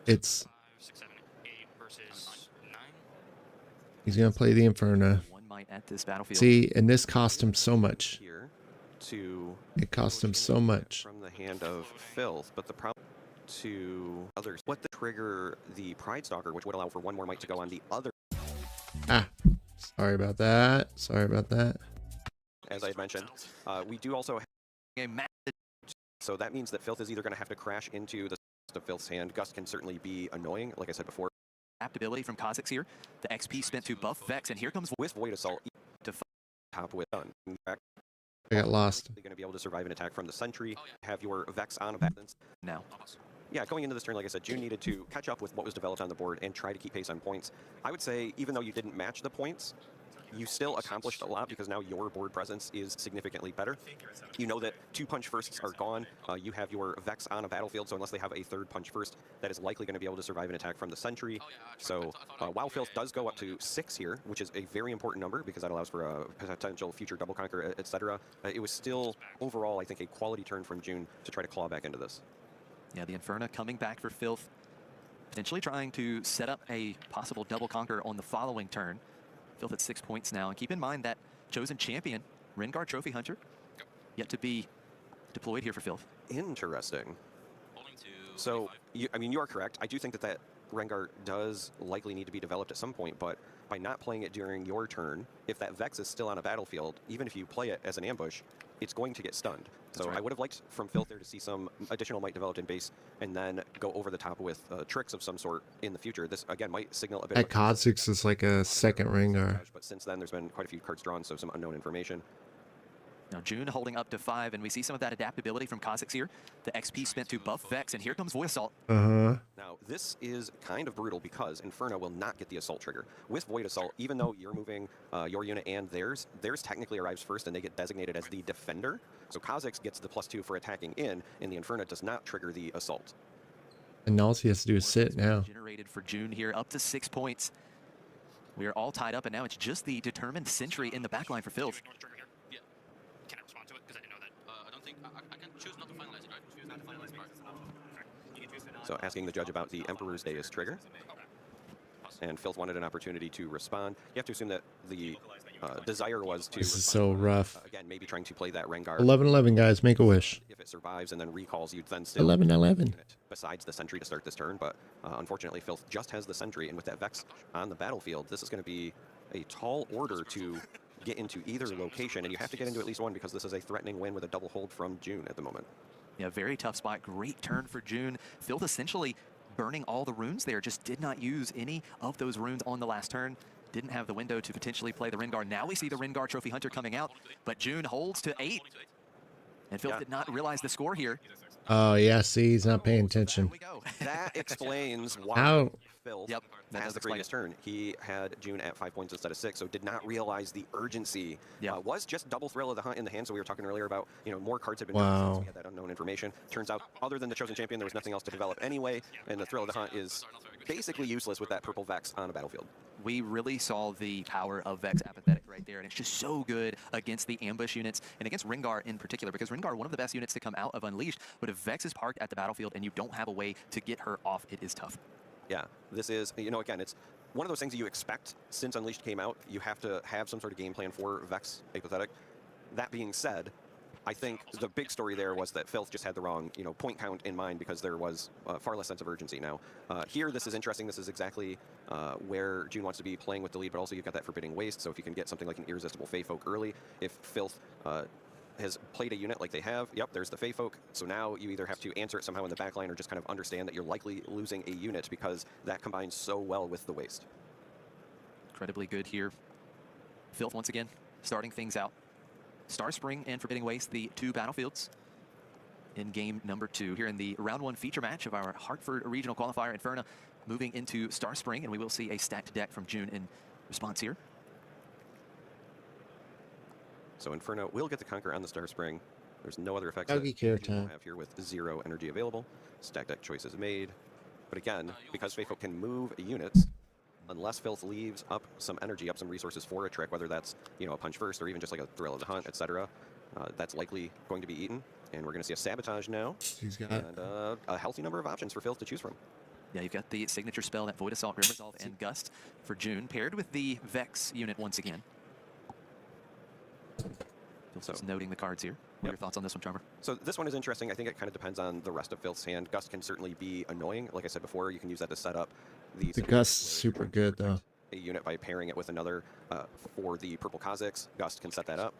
it's 5, 6, 7, 8 versus 9. he's gonna play the Inferno. 1 might at this battlefield. See, and this cost him so much. Here to It cost him so much. from the hand of Filth, but the problem to others. What the trigger the Pride Stalker, which would allow for 1 more might to go on the other. Ah, sorry about that. Sorry about that. As I had mentioned, we do also. A ma- So that means that Filth is either going to have to crash into the of Filth's hand. Gust can certainly be annoying, like I said before. adaptability from Kazakhs here. The XP spent to buff Vex, and here comes With Void Assault, to f- top with done. In fact, I got lost. you're going to be able to survive an attack from the Sentry. Have your Vex on a balance. now. Yeah, going into this turn, like I said, June needed to catch up with what was developed on the board and try to keep pace on points. I would say, even though you didn't match the points, you still accomplished a lot because now your board presence is significantly better. You know that 2 punch firsts are gone. You have your Vex on a battlefield, so unless they have a 3rd punch first, that is likely going to be able to survive an attack from the Sentry. So while Filth does go up to 6 here, which is a very important number because that allows for a potential future double conquer, etc., it was still overall, I think, a quality turn from June to try to claw back into this. Yeah, the Inferno coming back for Filth. Potentially trying to set up a possible double conquer on the following turn. Filth at 6 points now. And keep in mind that Chosen Champion Rengar Trophy Hunter, yet to be deployed here for Filth. Interesting. Holding to So, 25. I mean, you are correct. I do think that Rengar does likely need to be developed at some point, but by not playing it during your turn, if that Vex is still on a battlefield, even if you play it as an ambush, it's going to get stunned. So right. I would have liked from Filth there to see some additional might developed in base and then go over the top with tricks of some sort in the future. This, again, might signal a bit That of Kha'Zix is like a second Rengar. but since then, there's been quite a few cards drawn, so some unknown information. Now June holding up to 5, and we see some of that adaptability from Kha'Zix here. The XP spent to buff Vex, and here comes Void Assault. Uh-huh. Now, this is kind of brutal because Inferno will not get the Assault trigger. With Void Assault, even though you're moving your unit and theirs technically arrives first and they get designated as the Defender. So Kha'Zix gets the +2 for attacking in, and the Inferno does not trigger the Assault. And all he has to do is sit now. Generated for June here, up to 6 points. We are all tied up, and now it's just the determined sentry in the backline for Filth. Ignore the trigger here. Yeah. Can I respond to it? Because I didn't know that. I don't think I can choose not to finalize it, right? Choose not to finalize part. Okay. You can choose to not. So asking the judge about the Emperor's Deus trigger, Okay. and Filth wanted an opportunity to respond. You have to assume that the desire was to This is respond. so rough. Again, maybe trying to play that Rengar. 11-11, guys. Make a wish. If it survives and then recalls, you'd then still 11-11. unit besides the sentry to start this turn, but unfortunately Filth just has the sentry, and with that Vex on the battlefield, this is going to be a tall order to get into either location, and you have to get into at least one because this is a threatening win with a double hold from June at the moment. Yeah, very tough spot. Great turn for June. Filth essentially burning all the runes there, just did not use any of those runes on the last turn. Didn't have the window to potentially play the Rengar. Now we see the Rengar Trophy Hunter coming out, but June holds to 8. And Filth did not realize the score here. Oh, yeah. See, he's not paying There attention. we go. That explains why How? Filth Yep, that has does the explain previous turn. He had June at 5 points instead of 6, so did not realize the urgency. Yeah. Was just double Thrill of the Hunt in the hand, so we were talking earlier about, more cards had been Wow. drawn since we had that unknown information. Turns out, other than the Chosen Champion, there was nothing else to develop anyway, and the Thrill of the Hunt is basically useless with that purple Vex on a battlefield. We really saw the power of Vex Apathetic right there, and it's just so good against the ambush units and against Rengar in particular, because Rengar, one of the best units to come out of Unleashed, but if Vex is parked at the battlefield and you don't have a way to get her off, it is tough. Yeah, this is, again, it's one of those things that you expect since Unleashed came out. You have to have some sort of game plan for Vex Apathetic. That being said, I think the big story there was that Filth just had the wrong, point count in mind because there was far less sense of urgency. Now, here, this is interesting. This is exactly where June wants to be playing with the lead, but also you've got that Forbidding Waste, so if you can get something like an Irresistible Fey Folk early, if Filth has played a unit like they have, yep, there's the Fey Folk, so now you either have to answer it somehow in the backline or just kind of understand that you're likely losing a unit because that combines so well with the Waste. Incredibly good here. Filth once again starting things out. Star Spring and Forbidding Waste, the 2 battlefields in game number 2 here in the round 1 feature match of our Hartford regional qualifier. Inferno moving into Star Spring, and we will see a stacked deck from June in response here. So Inferno will get the Conquer on the Star Spring. There's no other effects Doggy that care June will time. have here with 0 energy available. Stack deck choices made. But again, because Fey Folk can move units, unless Filth leaves up some energy, up some resources for a trick, whether that's, a Punch First or even just like a Thrill of the Hunt, etc., that's likely going to be eaten. And we're going to see a Sabotage now, He's got and a healthy number of options for Filth to choose from. Yeah, you've got the signature spell, that Void Assault, Grim Resolve, and Gust for June, paired with the Vex unit once again. Just noting the cards here. What are your thoughts on this one, Trevor? So this one is interesting. I think it kind of depends on the rest of Filth's hand. Gust can certainly be annoying. Like I said before, you can use that to set up the Gust's super good, though. a unit by pairing it with another for the purple Kha'Zix. Gust can set that up.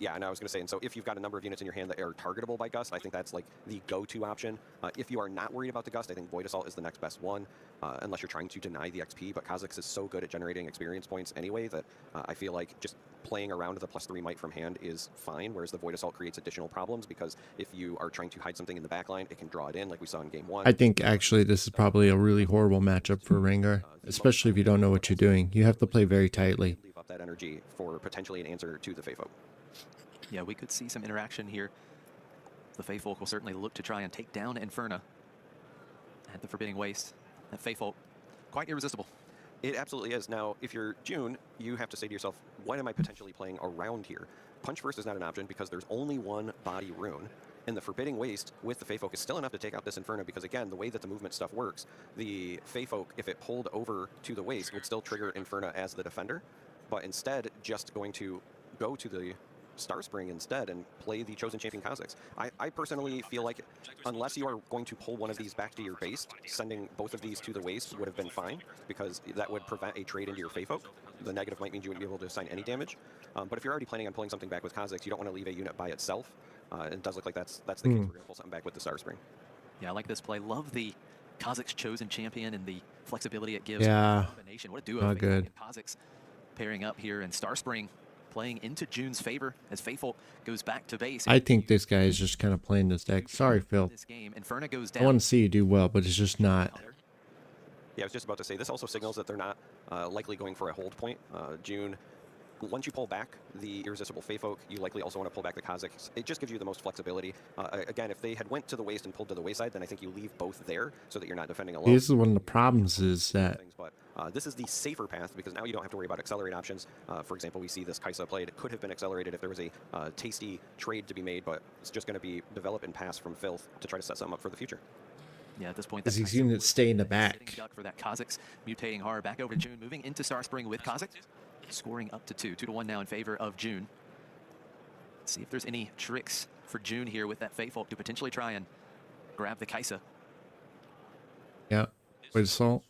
Yeah, and I was going to say, and so if you've got a number of units in your hand that are targetable by Gust, I think that's like the go-to option. If you are not worried about the Gust, I think Void Assault is the next best one, unless you're trying to deny the XP. But Kha'Zix is so good at generating experience points anyway that I feel like just playing around the +3 might from hand is fine, whereas the Void Assault creates additional problems because if you are trying to hide something in the backline, it can draw it in like we saw in game 1. I think actually this is probably a really horrible matchup for Rengar, especially if you don't know what you're doing. You have to play very tightly. Leave up that energy for potentially an answer to the Fey Folk. Yeah, we could see some interaction here. The Fey Folk will certainly look to try and take down Inferno at the Forbidding Waste. That Fey Folk, quite irresistible. It absolutely is. Now, if you're June, you have to say to yourself, what am I potentially playing around here? Punch First is not an option because there's only one body rune. And the Forbidding Waste with the Fey Folk is still enough to take out this Inferno because, again, the way that the movement stuff works, the Fey Folk, if it pulled over to the Waste, would still trigger Inferno as the defender. But instead, just going to go to the Starspring instead and play the Chosen Champion Kazakhs. I personally feel like unless you are going to pull one of these back to your base, sending both of these to the waste would have been fine, because that would prevent a trade into your Fey Folk. The negative might mean you wouldn't be able to assign any damage. But if you're already planning on pulling something back with Kazakhs, you don't want to leave a unit by itself. It does look like that's the case. We're going to pull something back with the Starspring. Yeah, I like this play. Love the Kazakhs Chosen Champion and the flexibility it gives. Yeah. Combination. What a duo. Oh, good. Kazakhs pairing up here, and Starspring playing into June's favor as Faithful goes back to base. I think this guy is just kind of playing this deck. Sorry, Phil. This game, Inferno goes I down. want to see you do well, but it's just not. Yeah, I was just about to say, this also signals that they're not likely going for a hold point. June, once you pull back the Irresistible Fey Folk, you likely also want to pull back the Kazakhs. It just gives you the most flexibility. Again, if they had went to the waste and pulled to the wayside, then I think you leave both there so that you're not defending alone. This is one of the problems is that But this is the safer path, because now you don't have to worry about accelerate options. For example, we see this Kaisa played. It could have been accelerated if there was a tasty trade to be made, but it's just going to be develop and pass from Filth to try to set something up for the future. Yeah, at this point, these units stay in the back. duck for that Kazakhs, mutating hard back over to June, moving into Starspring with Kazakhs, scoring up to 2-1 now in favor of June. Let's see if there's any tricks for June here with that Faithful to potentially try and grab the Kaisa. Yeah. With Assault.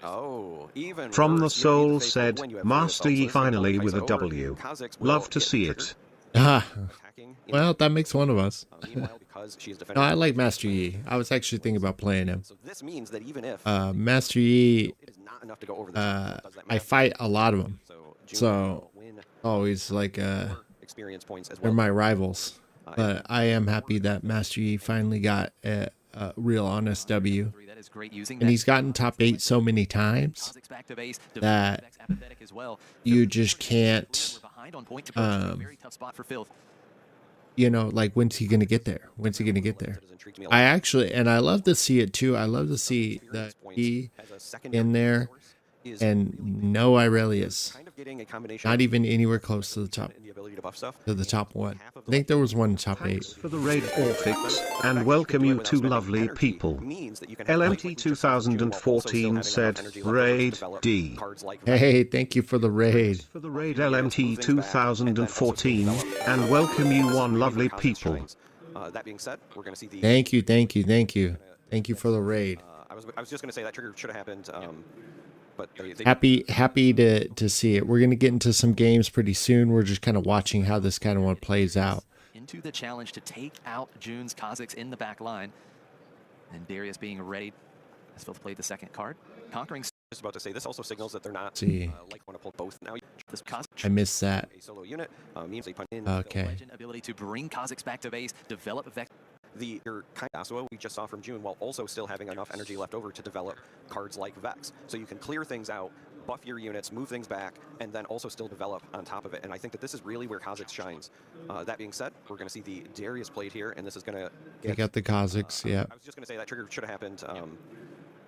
Oh, even From the worse, you need Soul Faithful said, when you have Master Faithful. Yi So this is finally Kaisa with a over. W. Kazakhs will Love to get see triggered. it. Ah. Attacking in Well, that makes one of us. meanwhile, because she is No, defending. I like Master Yi. I was actually thinking about playing him. So this means that even if Master Yi, it is not enough to go over the top, does that I matter? fight a lot of them. So June So, will win always like, more experience points as they're well. my rivals. But I am happy that Master Yi finally got a real honest W. That is great using And that. he's gotten top 8 so many times Kazakhs back to base, that Vex apathetic as well. you just can't, We're behind on point to push. Very tough spot for Filth. you know, like, when's he going to get there? When's he going to get there? I actually, and I love to see it too. I love to see the E in there and no Aurelius. Kind of getting a combination Not of even anywhere close to the top, and the ability to buff stuff. to the top one. I think there was one in top 8. Thanks for the raid Orphix, and welcome you two lovely people. LMT 2014 said, Raid D. Hey, thank you for the raid. For the raid LMT 2014, and welcome you one lovely people. That being said, we're going to see the. Thank you, thank you, thank you. Thank you for the raid. I was just going to say that trigger should have happened, but they Happy to see it. We're going to get into some games pretty soon. We're just kind of watching how this kind of one plays out. Into the challenge to take out June's Kazakhs in the back line. And Darius being ready as Filth played the second card. Conquering just about to say, this also signals that they're not See. like want to pull both now. this Kazakh I missed that. A solo unit means they put in Okay. legend ability to bring Kazakhs back to base, develop Vex. the kind of Asua we just saw from June, while also still having enough energy left over to develop cards like Vex. So you can clear things out, buff your units, move things back, and then also still develop on top of it. And I think that this is really where Kazakhs shines. That being said, we're going to see the Darius played here, and this is going to They get... got the Kazakhs, yeah. I was just going to say that trigger should have happened,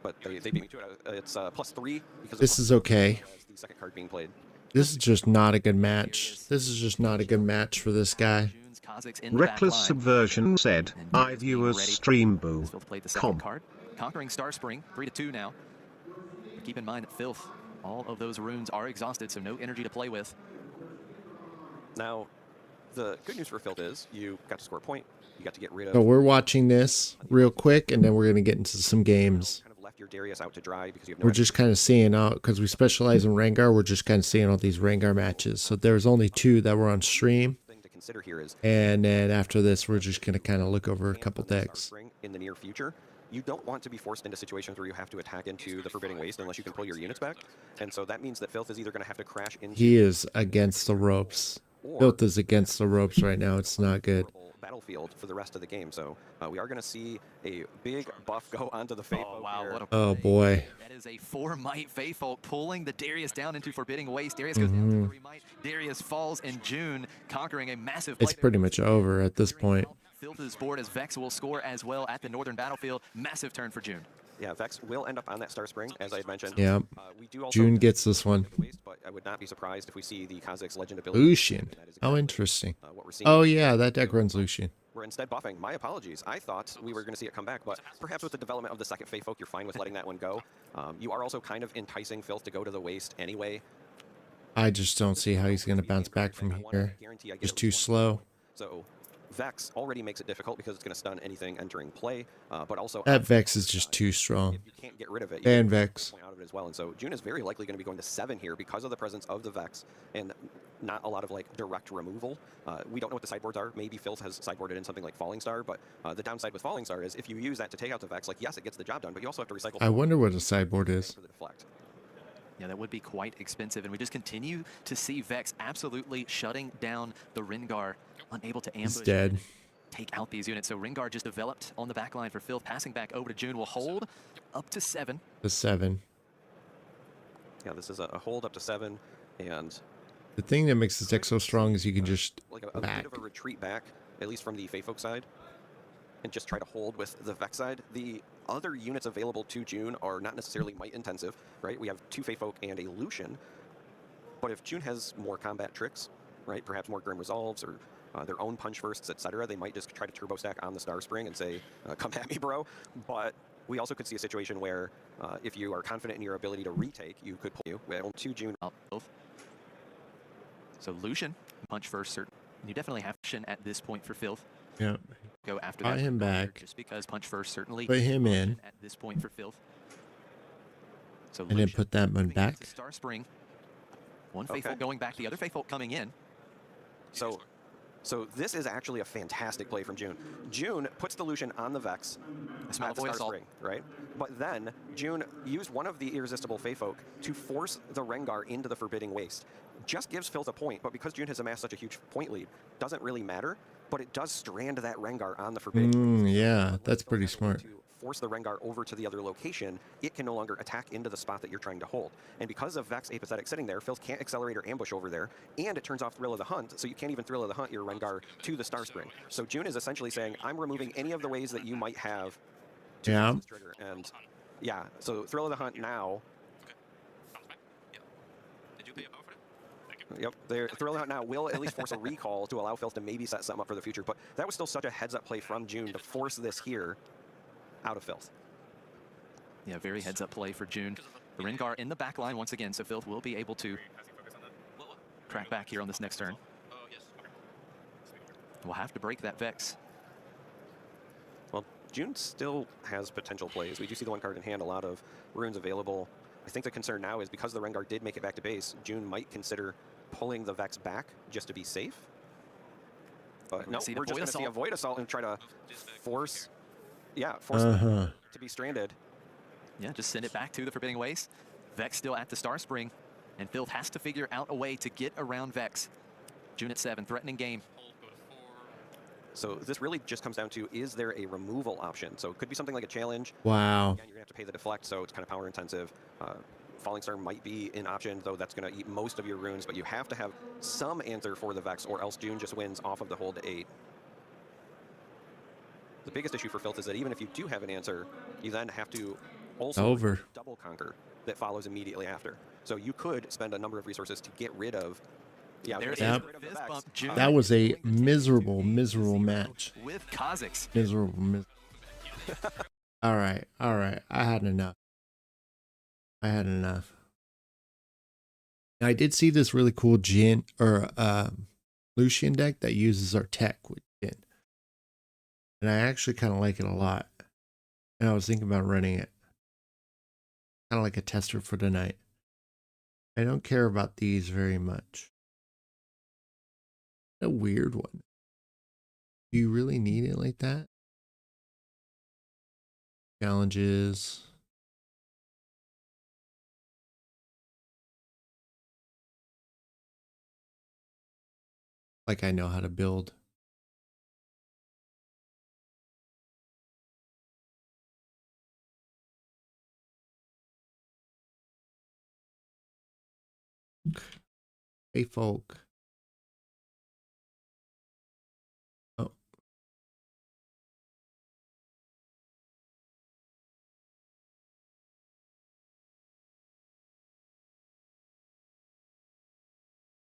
but they beat me to it. It's +3 because This is okay. the second card being played. This is just not a good match. This is just not a good match for this guy. June's Kazakhs in the back Reckless line. Subversion said, And I Darius view being as ready. stream boo. Filth played the second Com. card. Conquering Starspring, 3-2 now. But keep in mind that Filth, all of those runes are exhausted, so no energy to play with. Now, the good news for Filth is you got to score a point. You got to get rid of... So we're watching this real quick, and then we're going to get into some games. Kind of left your Darius out to dry because you have no We're just kind of seeing out, because we specialize in Rengar, we're just kind of seeing all these Rengar matches. So there's only 2 that were on stream. thing to consider here is And then after this, we're just going to kind of look over a couple on the decks. Starspring in the near future. You don't want to be forced into situations where you have to attack into the Forbidding Waste unless you can pull your units back. And so that means that Filth is either going to have to crash into He is against the ropes. or Filth is against the ropes right now. It's not good. battlefield for the rest of the game. So we are going to see a big buff go onto the Fate. Oh, wow, what a Oh, play. boy. That is a 4-might Faithful pulling the Darius down into Forbidding Waste. Darius goes down to 3 might. Darius falls in June, conquering a massive It's play. pretty much over at this point. Filth is board as Vex will score as well at the northern battlefield. Massive turn for June. Yeah, Vex will end up on that Starspring, as I had mentioned. Yeah. We do also June gets this one. waste, but I would not be surprised if we see the Kazakhs Legend ability. Lucian. That is How exactly, interesting. what we're seeing. Oh, yeah, that deck runs Lucian. We're instead buffing. My apologies. I thought we were going to see it come back, but perhaps with the development of the second Fey Folk, you're fine with letting that one go. You are also kind of enticing Filth to go to the waste anyway. I just don't see how he's going to bounce back from here. Just too slow. So Vex already makes it difficult because it's going to stun anything entering play, but also That Vex is just too strong. if you can't get rid of it, you Ban get Vex. a point out of it as well. And so June is very likely going to be going to 7 here because of the presence of the Vex and not a lot of like direct removal. We don't know what the sideboards are. Maybe Filth has sideboarded in something like Falling Star, but the downside with Falling Star is if you use that to take out the Vex, like yes, it gets the job done, but you also have to recycle. I wonder what a sideboard is. For the deflect. Yeah, that would be quite expensive, and we just continue to see Vex absolutely shutting down the Rengar, unable to ambush. He's dead. Take out these units. So Rengar just developed on the back line for Filth, passing back over to June. Will hold up to 7. The 7. Yeah, this is a hold up to 7, and The thing that makes this deck so strong is you can just like a back. bit of a retreat back, at least from the Fey Folk side, and just try to hold with the Vex side. The other units available to June are not necessarily might intensive, right? We have 2 Fey Folk and a Lucian, but if June has more combat tricks, right, perhaps more Grim Resolves or their own punch firsts, etc., they might just try to turbo stack on the Star Spring and say, come at me, bro. But we also could see a situation where if you are confident in your ability to retake, you could pull you. We have 2 June. So Lucian, punch first, certain. You definitely have Lucian at this point for Filth. Yeah. Go after Buy that. him back. Just because punch first, certainly. Put him in. At this point for Filth. So And then put that one moving back. into Star Spring. One Faithful going back, the other Faithful coming in. So this is actually a fantastic play from June. June puts the Lucian on the Vex at the Star Spring, right? But then June used one of the irresistible Fey Folk to force the Rengar into the Forbidding Waste. Just gives Filth a point, but because June has amassed such a huge point lead, doesn't really matter. But it does strand that Rengar on the Forbidding Waste. Yeah, that's pretty smart. To force the Rengar over to the other location, it can no longer attack into the spot that you're trying to hold. And because of Vex Apathetic sitting there, Filth can't accelerate or ambush over there, and it turns off Thrill of the Hunt, so you can't even Thrill of the Hunt your Rengar to the Star Spring. So June is essentially saying, I'm removing any of the ways that you might have to use this trigger. And yeah, so Thrill of the Hunt now. Did you pay a power for that? Yep, they're throwing out now will at least force a recall to allow Filth to maybe set something up for the future, but that was still such a heads-up play from June to force this here out of Filth. Yeah, very heads-up play for June. The Rengar in the back line once again, so Filth will be able to crack back here on this next turn. We'll have to break that Vex. Well, June still has potential plays. We do see the 1 card in hand, a lot of runes available. I think the concern now is because the Rengar did make it back to base, June might consider pulling the Vex back just to be safe. But no, we're just going to see a Void Assault and try to force, force them to be stranded. Yeah, just send it back to the Forbidding Waste. Vex still at the Star Spring, and Filth has to figure out a way to get around Vex. June at 7, threatening game. So this really just comes down to, is there a removal option? So it could be something like a challenge. Wow. Again, you're gonna have to pay the deflect, so it's kind of power intensive. Falling Star might be an option, though that's gonna eat most of your runes, but you have to have some answer for the Vex, or else June just wins off of the hold to 8. The biggest issue for Filth is that even if you do have an answer, you then have to also double conquer that follows immediately after. So you could spend a number of resources to get rid of. Yeah, that was a miserable match. With Kha'Zix. Miserable. All right. I had enough. I did see this really cool Jin or Lucian deck that uses our tech with Jin, and I actually kind of like it a lot. And I was thinking about running it, kind of like a tester for tonight. I don't care about these very much. A weird one. Do you really need it like that? Challenges. Like I know how to build. Hey folk.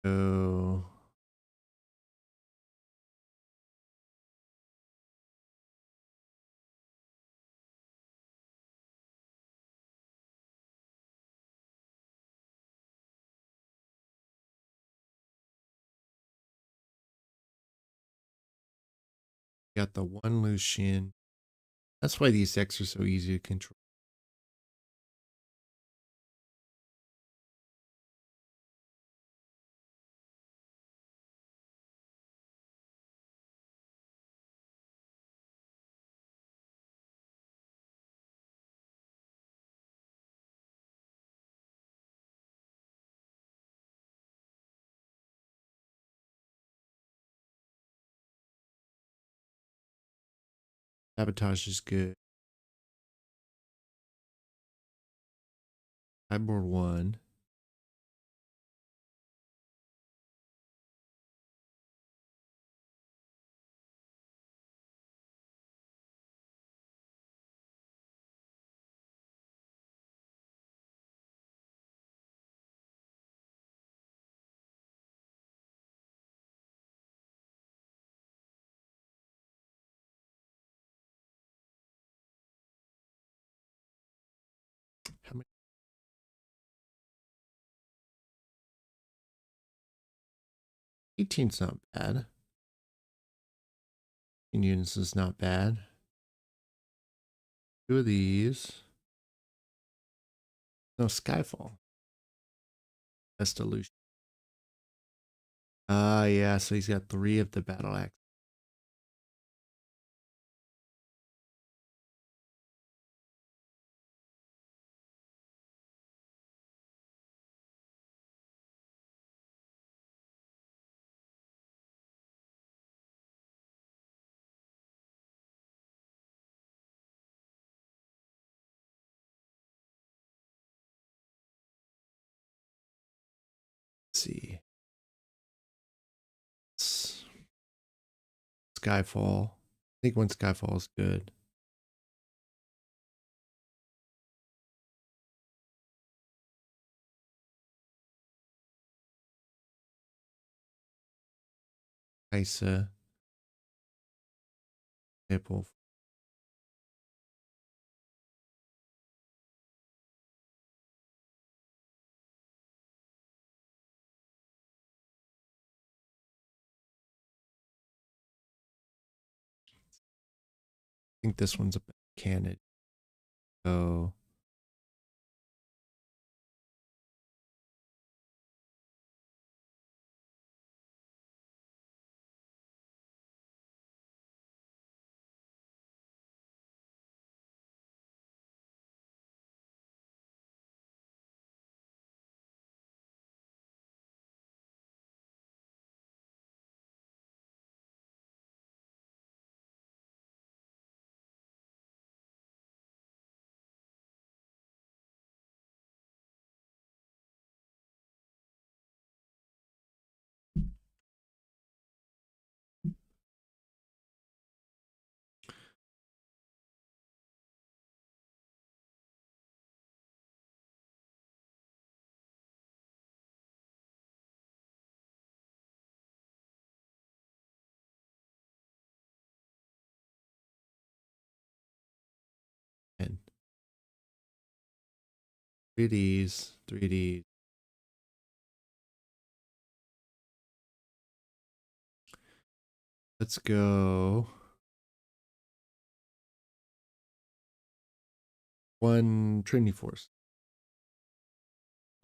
Oh. Got the one Lucian. That's why these decks are so easy to control. Sabotage is good. Sideboard 1. How many? 18's not bad. 18 units is not bad. 2 of these. No, Skyfall. That's delusion. Yeah, so he's got 3 of the battle axe. Let's see. Skyfall. I think one Skyfall is good. Kaisa. Apple. I think this one's a candidate. So and 3Ds, 3Ds. Let's go. 1 Trinity Force.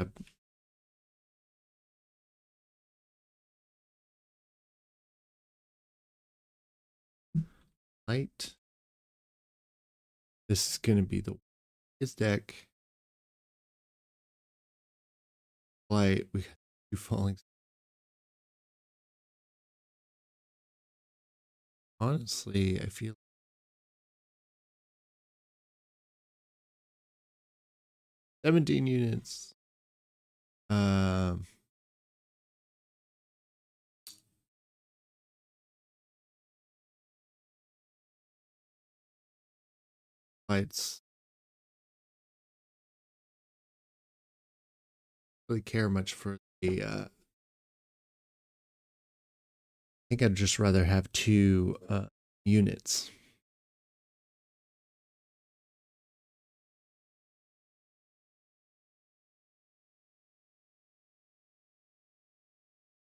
Yep. Light. This is gonna be the his deck. Light. We got 2 falling. Honestly, I feel 17 units. Lights. Really care much for the I think I'd just rather have 2 units.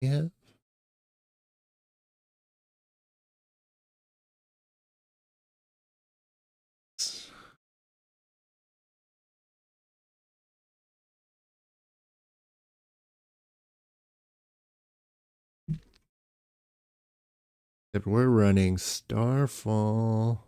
Yeah. Except we're running Starfall.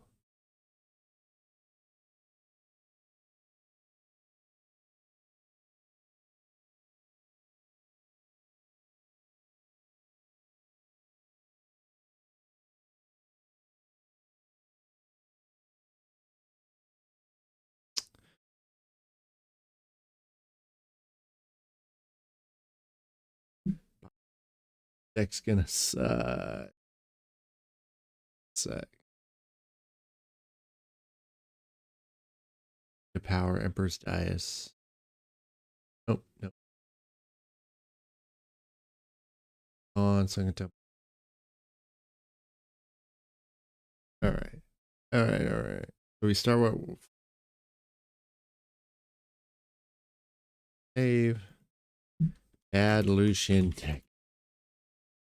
Deck's gonna suck. The power Emperor's Dias. Nope, nope. On Second Temple. Alright. Alright. So we start with save. Add Lucian deck.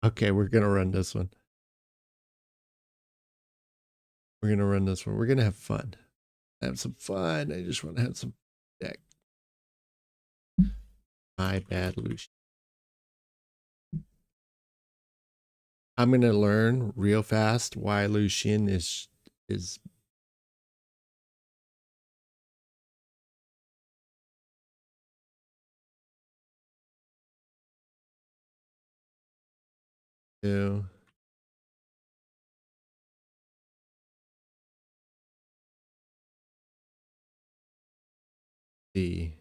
Okay, we're gonna run this one. We're gonna have fun. Have some fun. I just want to have some deck. My bad, Lucian. I'm gonna learn real fast why Lucian is new. The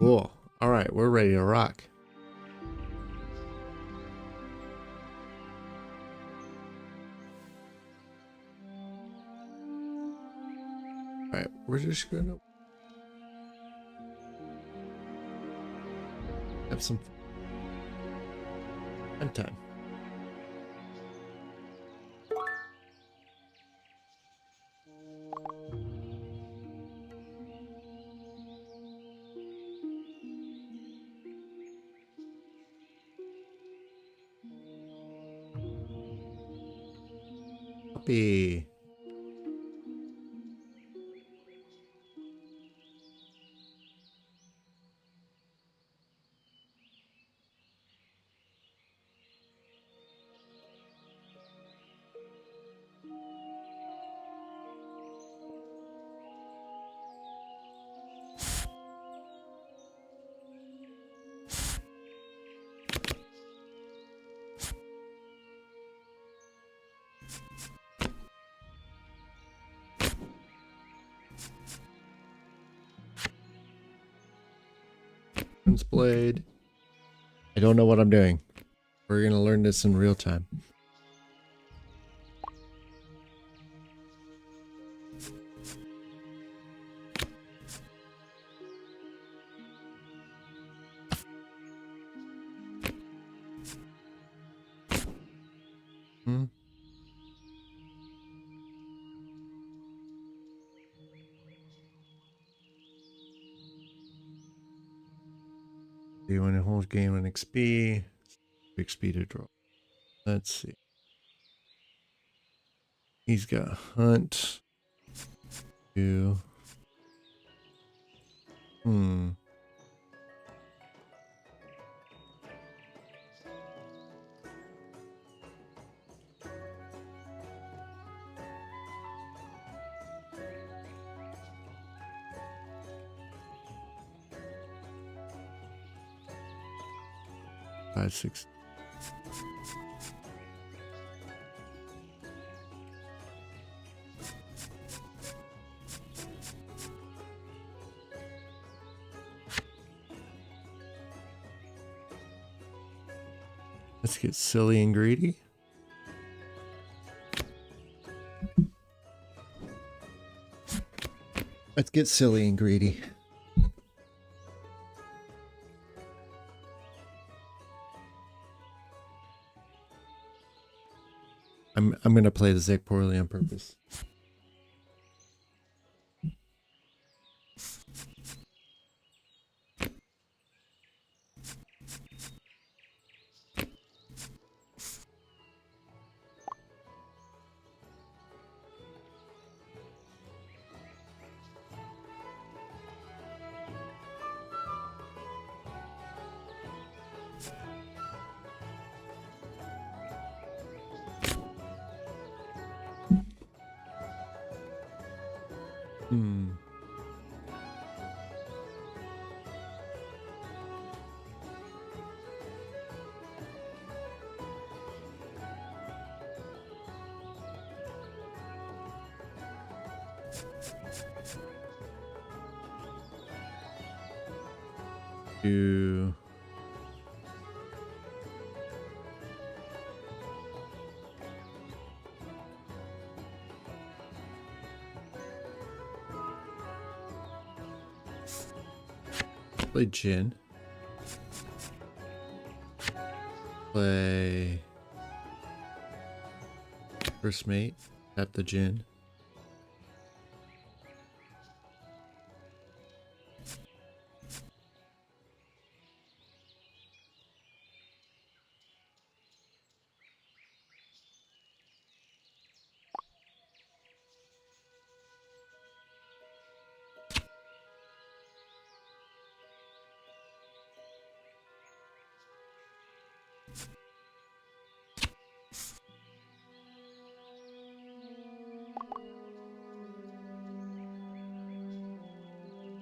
cool. All right, we're ready to rock. All right, we're just gonna have some fun time. Copy. Blade. I don't know what I'm doing. We're gonna learn this in real time. Hmm. You win a whole game on XP. XP to draw. Let's see. He's got hunt. Two. Hmm. Five, six. Let's get silly and greedy. Let's get silly and greedy. I'm gonna play the Zek poorly on purpose. Hmm. Do play Jin. Play first mate at the Jin.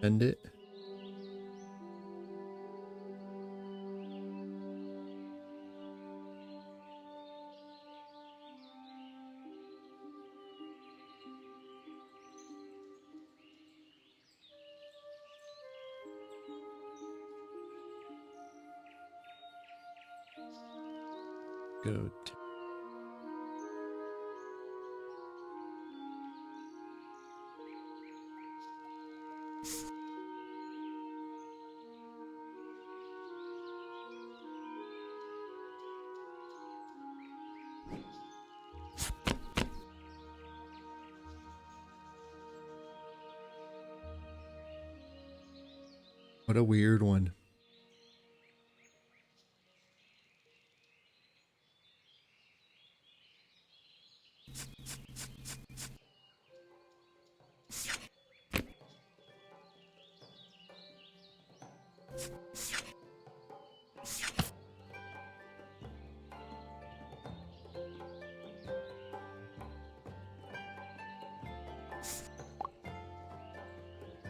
End it. Go. What a weird one.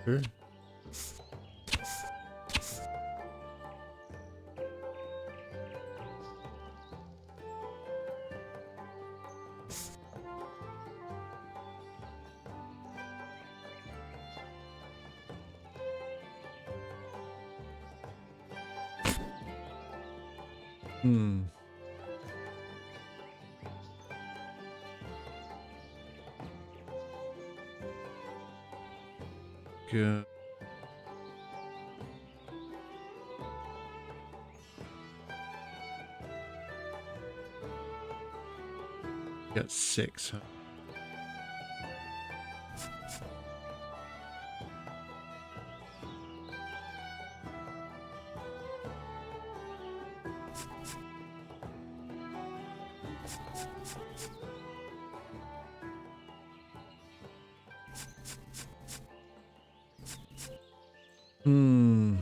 Sure. Hmm. Good. Got 6. Huh? Hmm.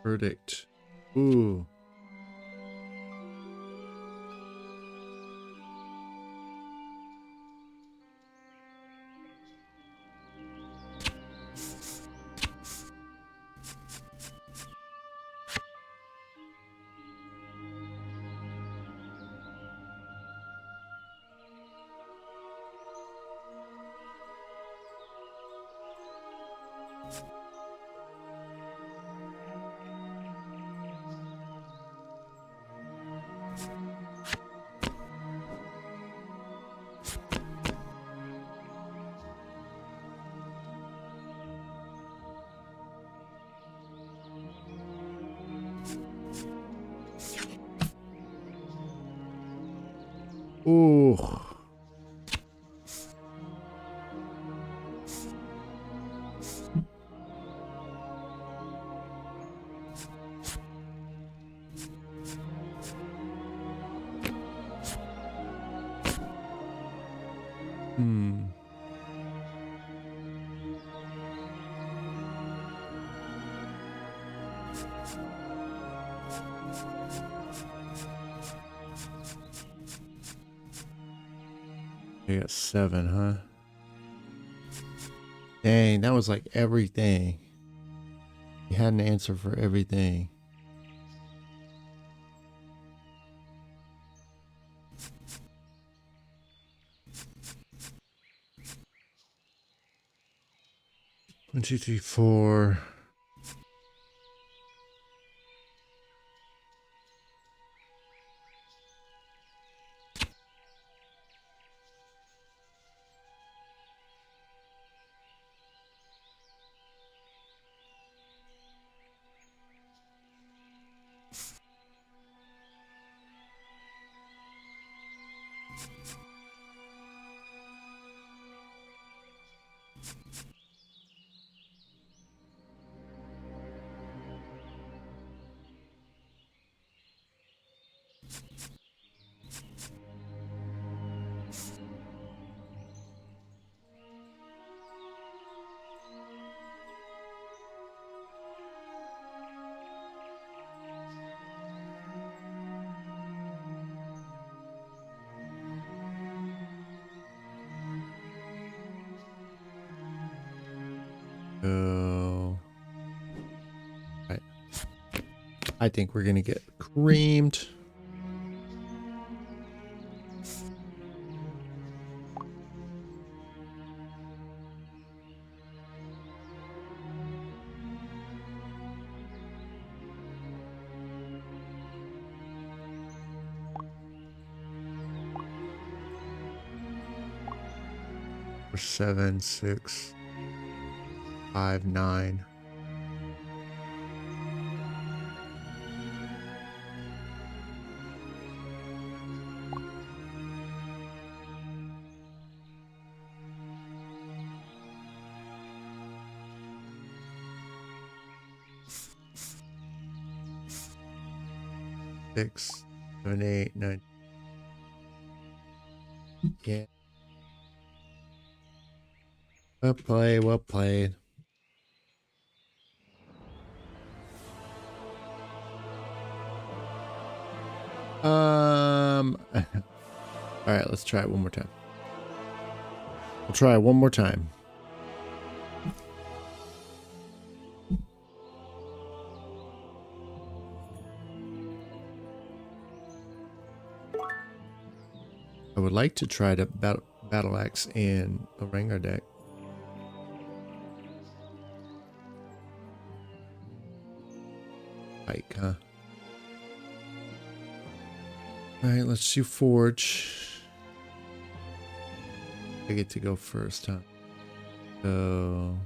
Verdict. Ooh. Ooh. Hmm. You got 7, huh? Dang, that was like everything. You had an answer for everything. One, two, three, four. Oh. Right. I think we're gonna get creamed. For 7, 6, 5, 9. Six, 7, 8, 9. Yeah. Well played, well played. All right, let's try it one more time. We'll try it one more time. I would like to try to battle axe in the Rengar deck. Pike, huh? All right, let's do Forge. I get to go first, huh? So...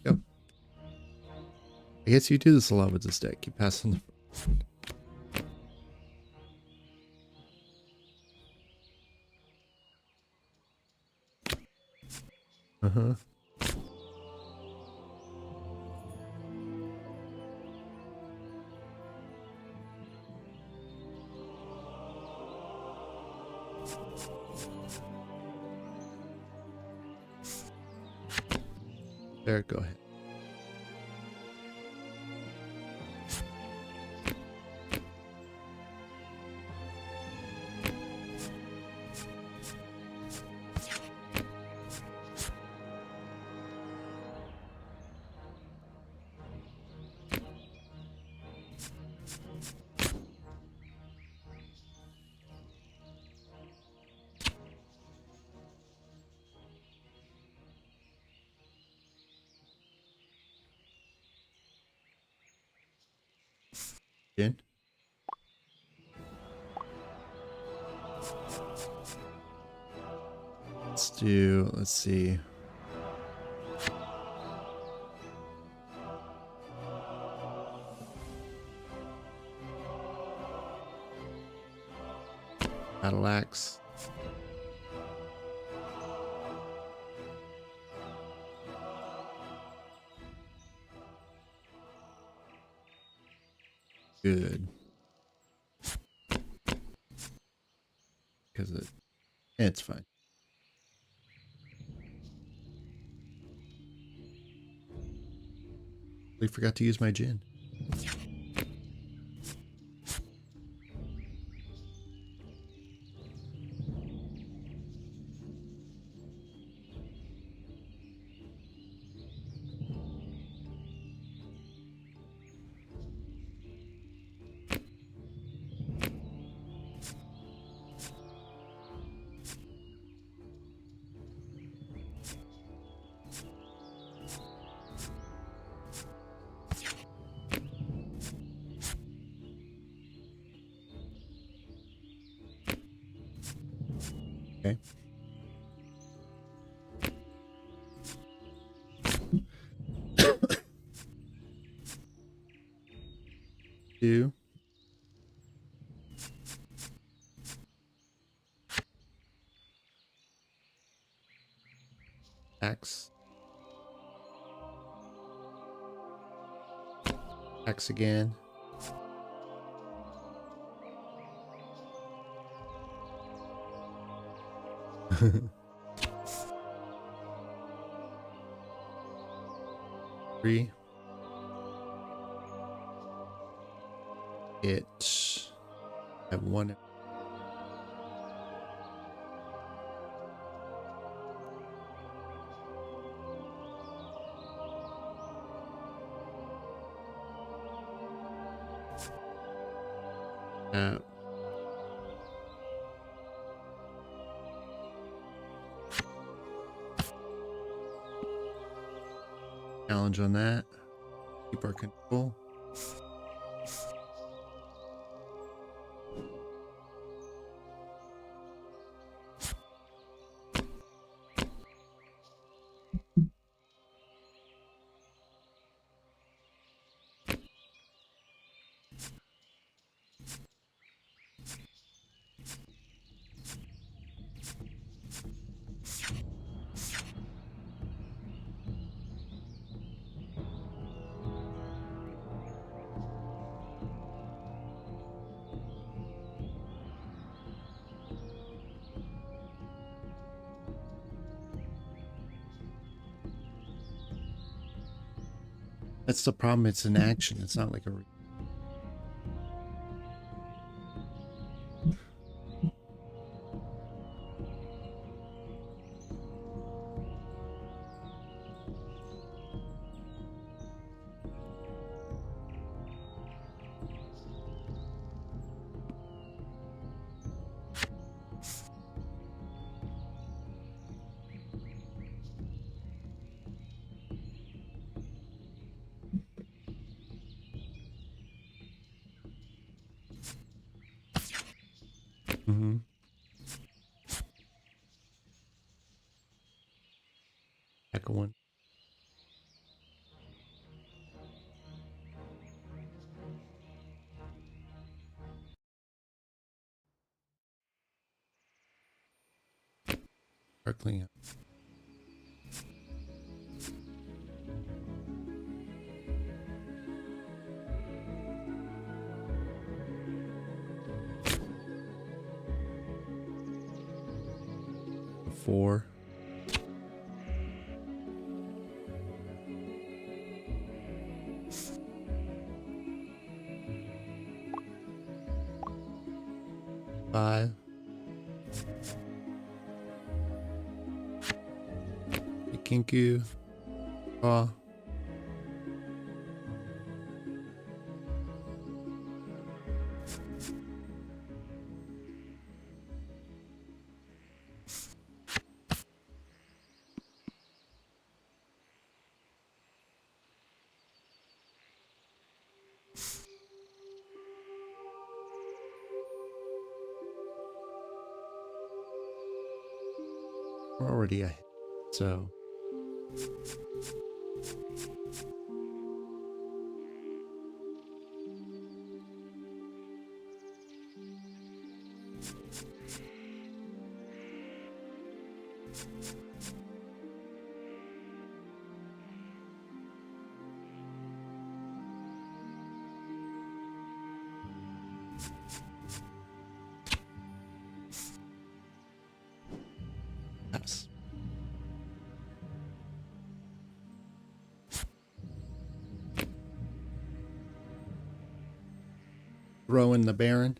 Yep. I guess you do this a lot with this deck. You pass on the... Uh-huh. There, go ahead. In. Let's see. Battle axe. good. Because it's fine. I forgot to use my gin. Okay. Two. X. X again. Three. It. I have one. Challenge on that. Keep our control. That's the problem. It's an action. It's not like a. Mm-hmm. Echo one. Sparkling up. Four. Five. Kinku. Draw. We're already ahead, so. throw in the Baron.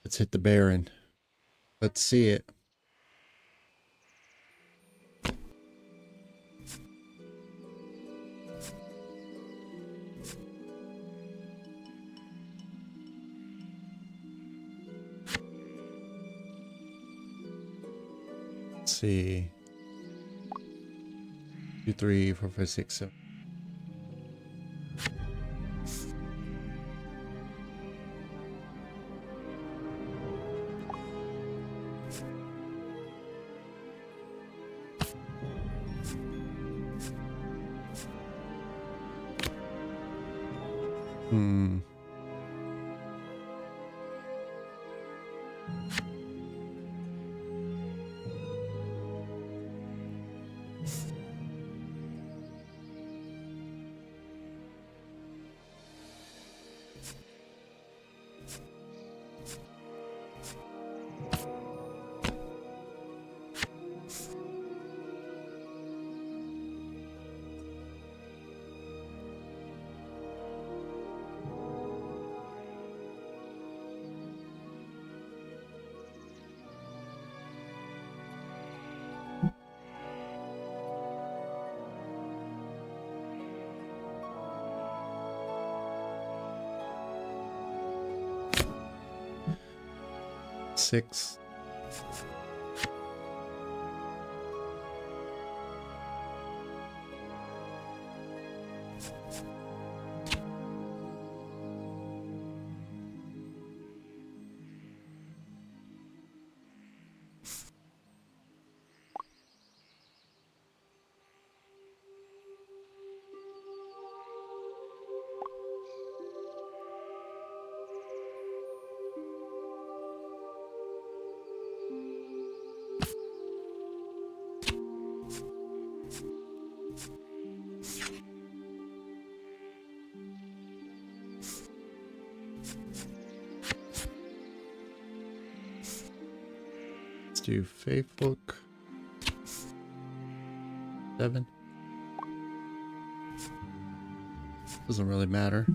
Let's hit the Baron. Let's see it. Let's see. 2, 3, 4, 5, 6, 7. Hmm. Six. Let's do Faithbook. 7. Doesn't really matter.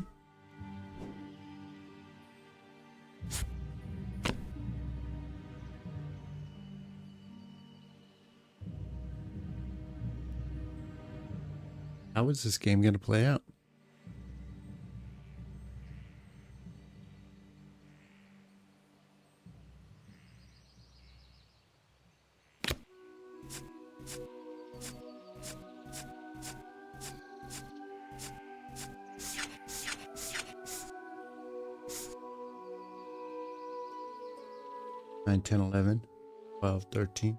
How is this game going to play out? Nine, 10, 11, 12, 13.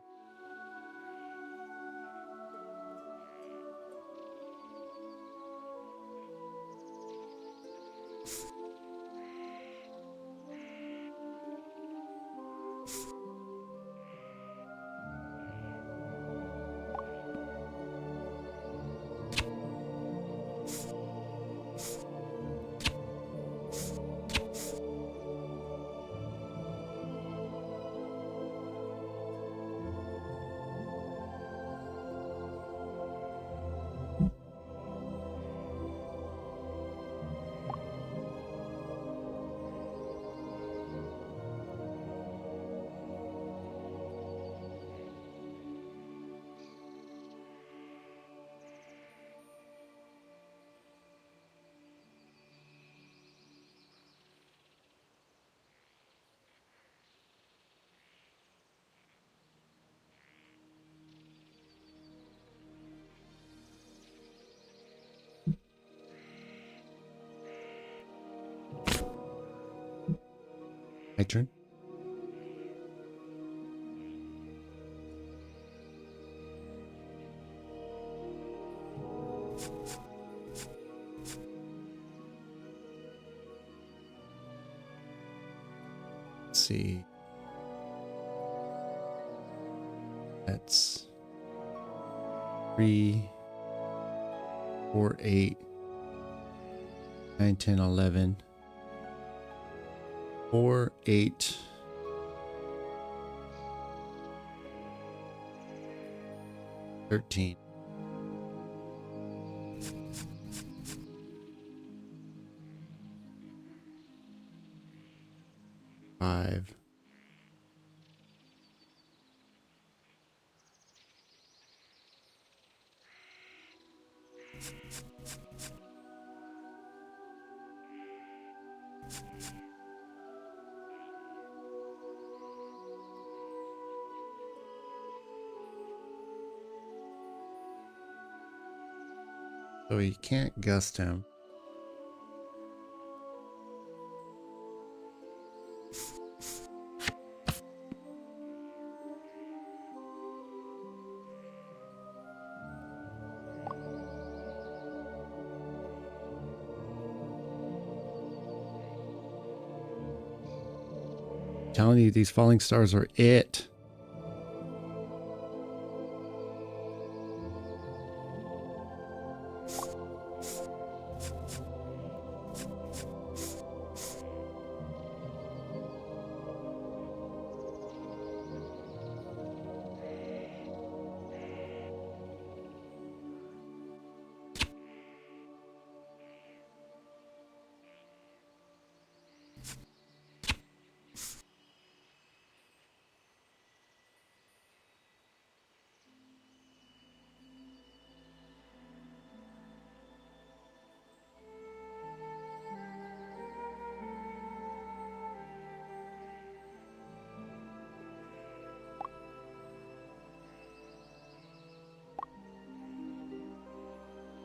My turn. Let's see. That's 3, 4, 8, 9, 10, 11. 4, 8, 13. 5. So you can't gust him. Telling you, these falling stars are it.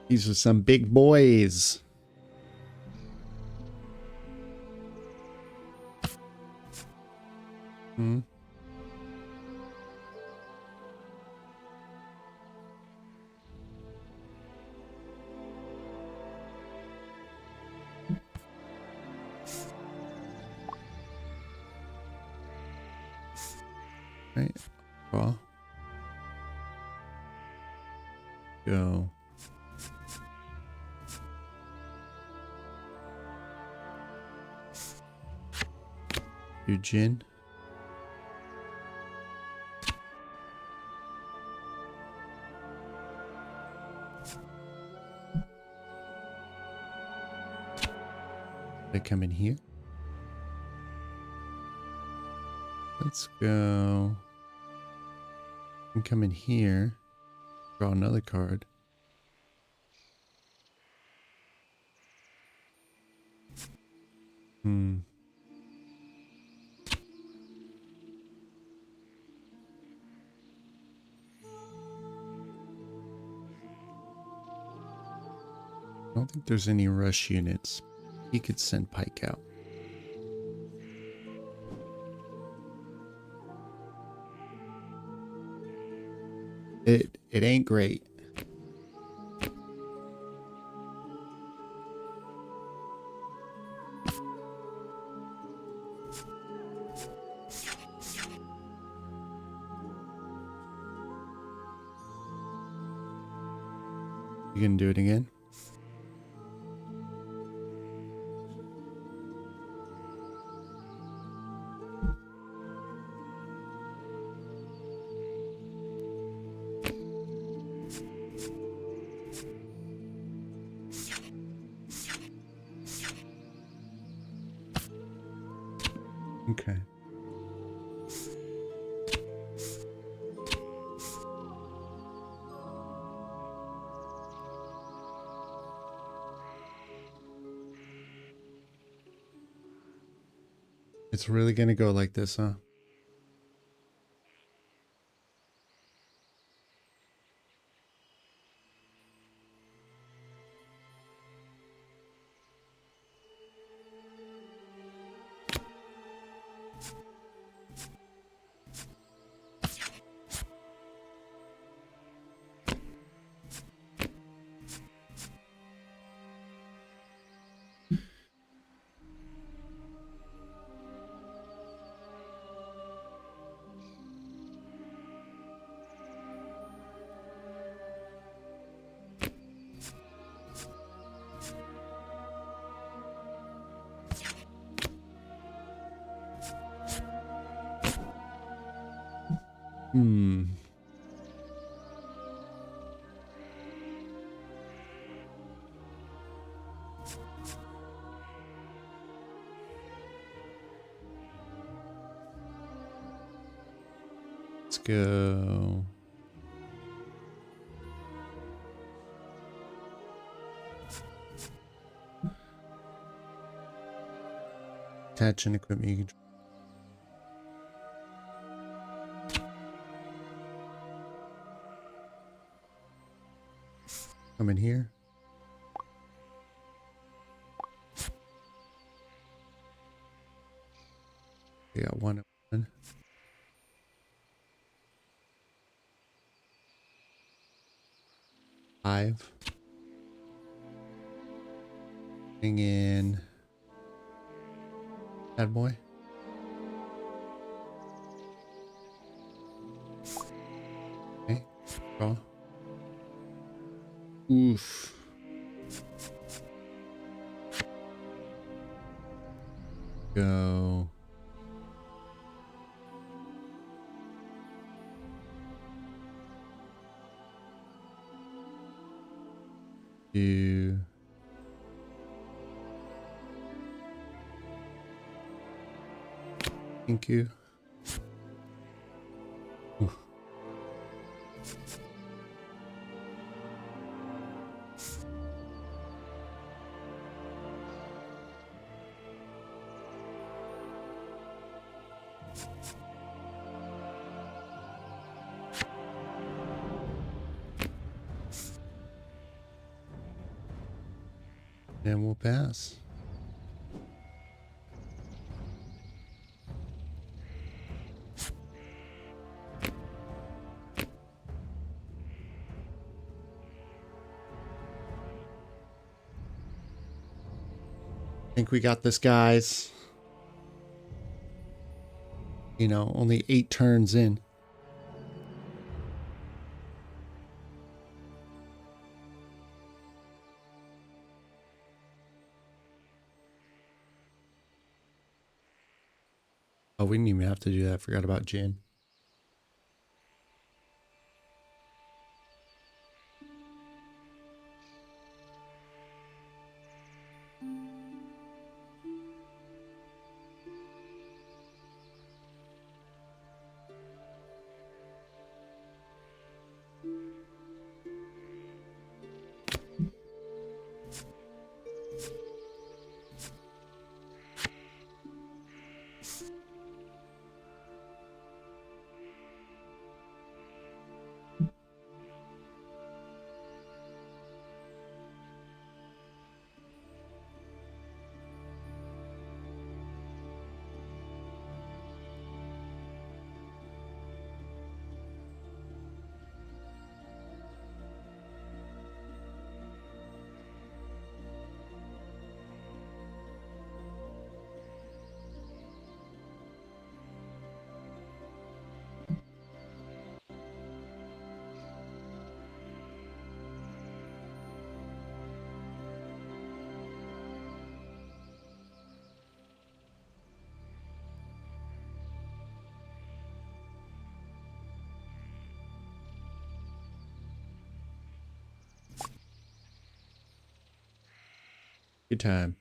These are some big boys. Hmm. Right. Well. Go. Your gin. They come in here. Let's go. And come in here. Draw another card. Hmm. I don't think there's any rush units. He could send Pike out. It ain't great. You gonna do it again? Okay. It's really gonna go like this, huh? Hmm. Let's go. Attach and equipment you can. Come in here. We got one. 5. Bring in that boy. Okay, draw. Oof. Go. Do. Thank you. Oof. And we'll pass. I think we got this, guys. You know, only 8 turns in. Oh, we didn't even have to do that. I forgot about Jin. Good time.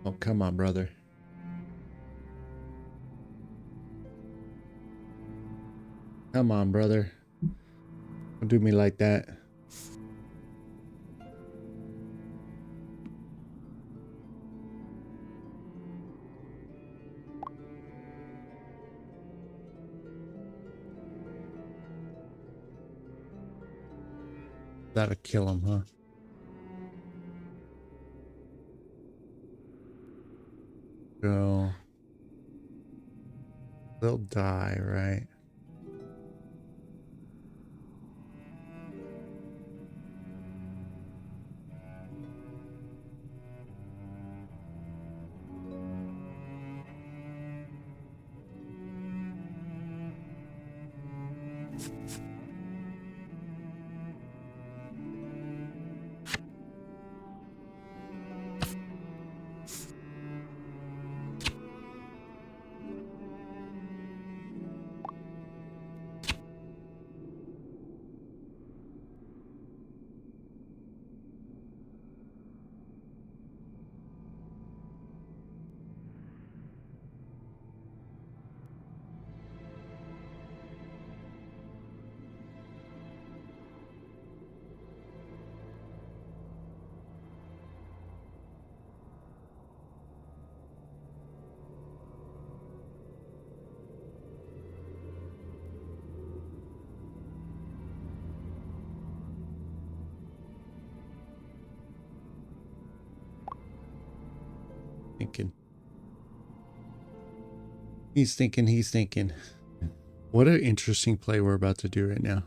Oh, come on, brother. Come on, brother. Don't do me like that. That'll kill him, huh? Go. They'll die, right? Thinking. He's thinking. What an interesting play we're about to do right now.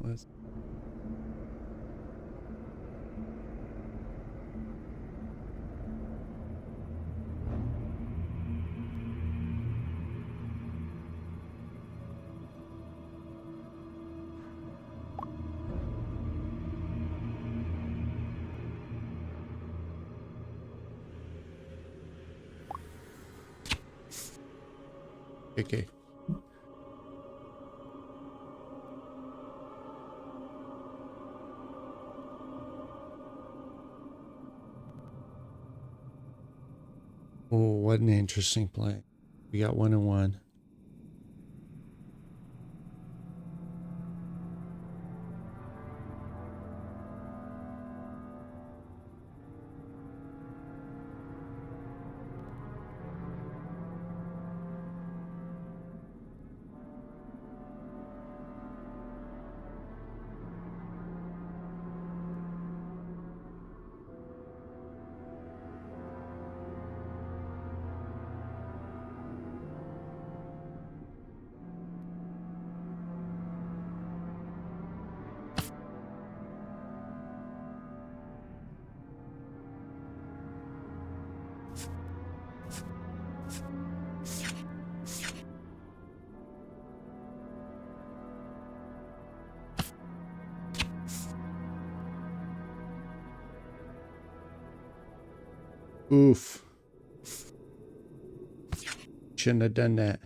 Let's okay. Oh, what an interesting play. We got 1 and 1. Oof. Shouldn't have done that.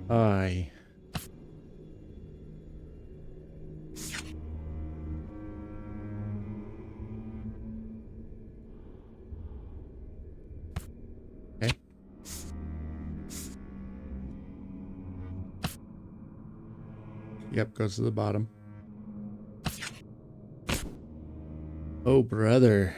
Aye. Okay. Yep, goes to the bottom. Oh, brother.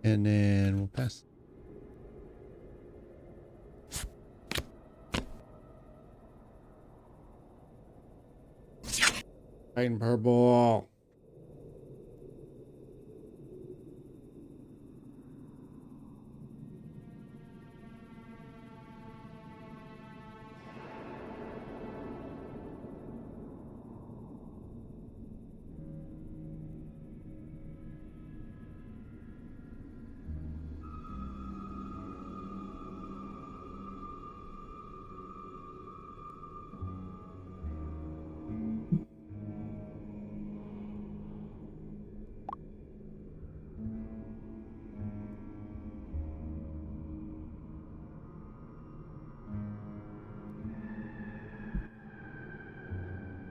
And then we'll pass. White and purple.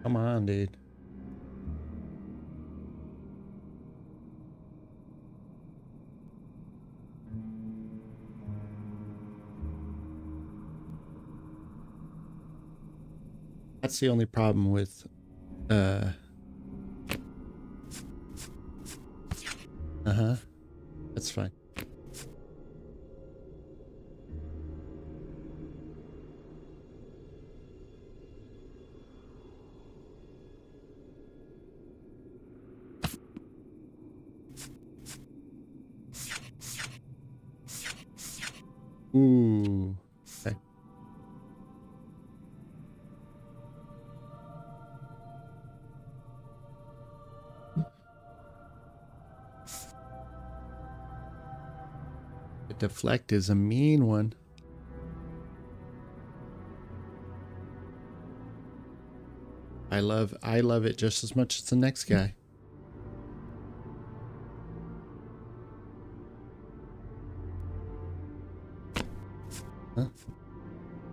Come on, dude. That's the only problem with that's fine. Ooh. Okay. The deflect is a mean one. I love it just as much as the next guy. Huh?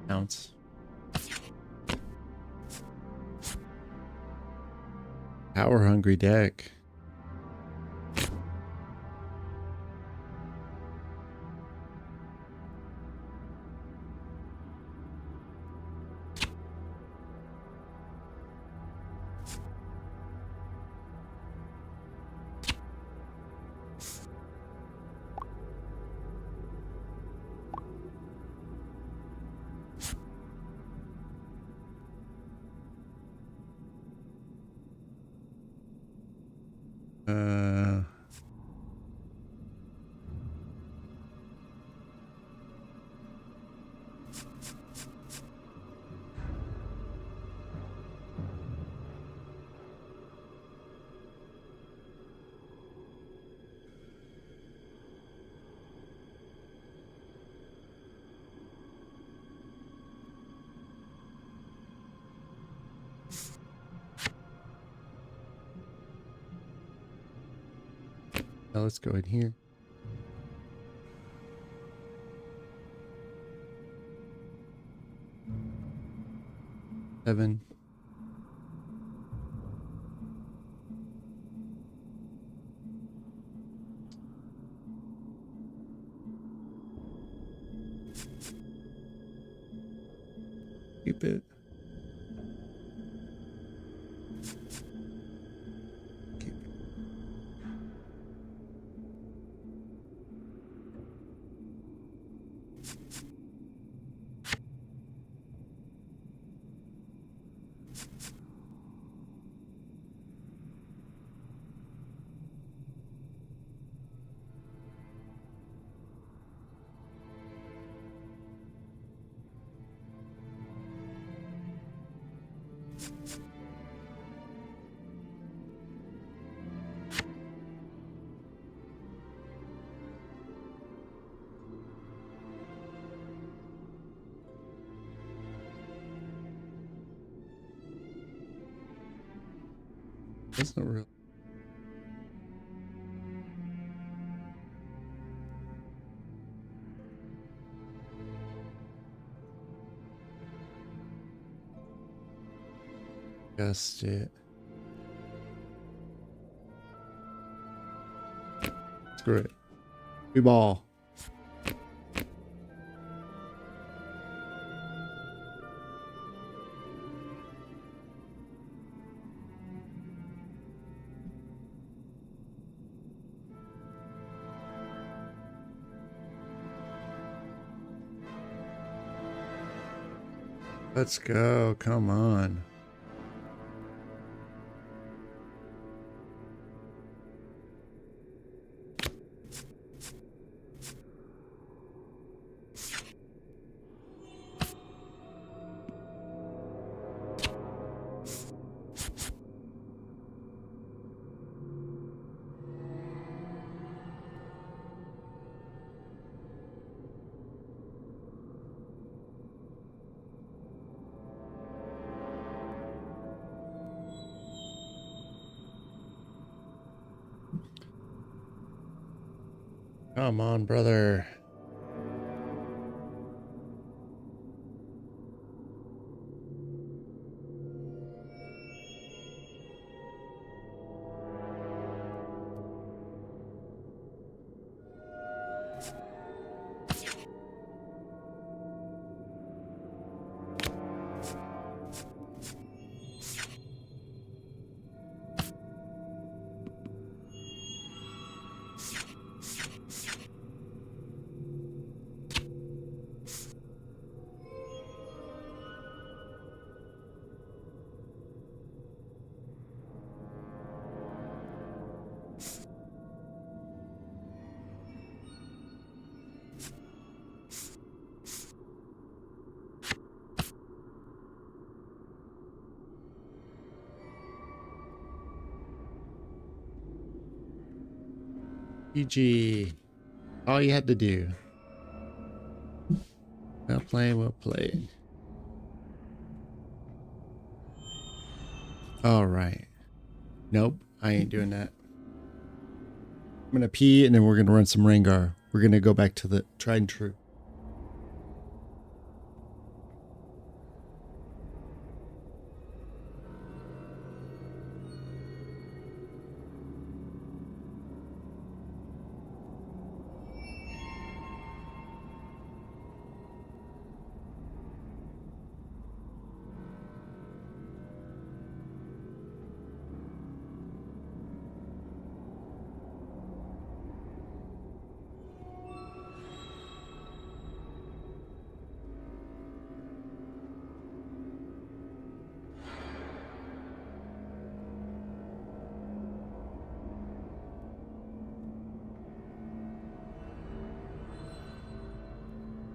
Bounce. Power hungry deck. Now let's go in here. Seven. Keep it. That's not real. Just it. Screw it. We ball. Let's go. Come on. Come on, brother. GG. All you had to do. Well played, well played. All right. Nope, I ain't doing that. I'm gonna pee and then we're gonna run some Rengar. We're gonna go back to the tried and true.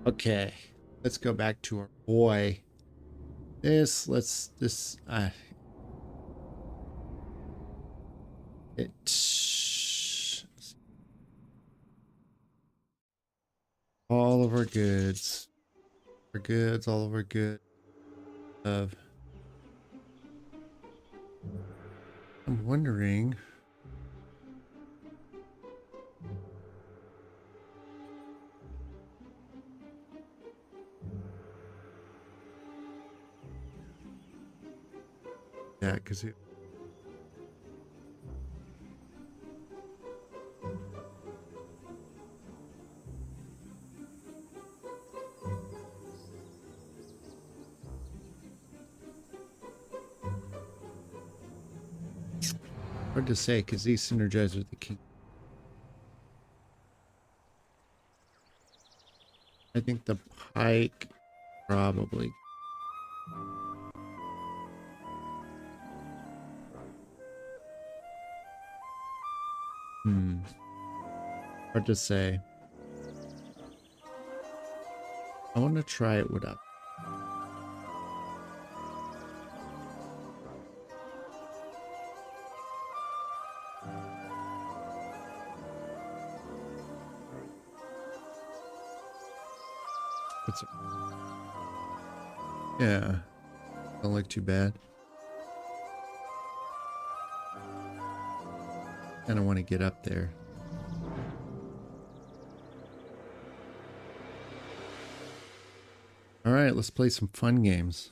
Okay, let's go back to our boy. All of our goods. All of our goods. I'm wondering. Yeah, because it. Hard to say because these synergize with the king. I think the pike probably. Hard to say. I want to try it without. Yeah, don't look too bad. Kind of want to get up there. All right, let's play some fun games.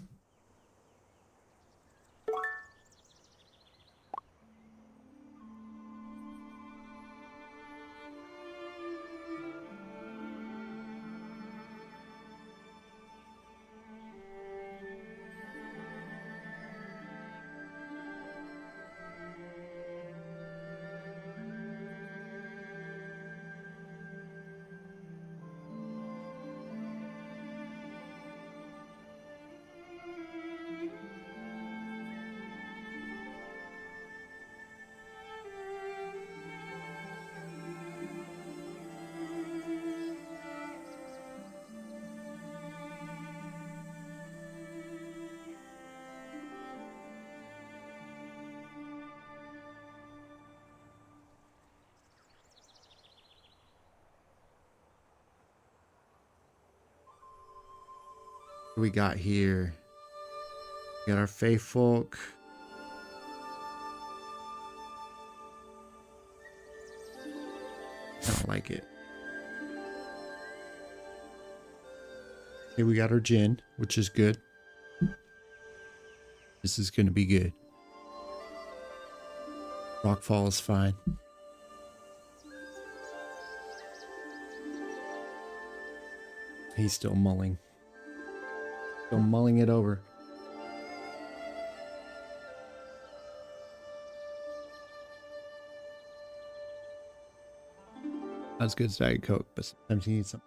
What do we got here? We got our Fey Folk. I don't like it. Okay, we got our Jin, which is good. This is going to be good. Rockfall is fine. He's still mulling. Still mulling it over. Not as good as Diet Coke, but sometimes you need some.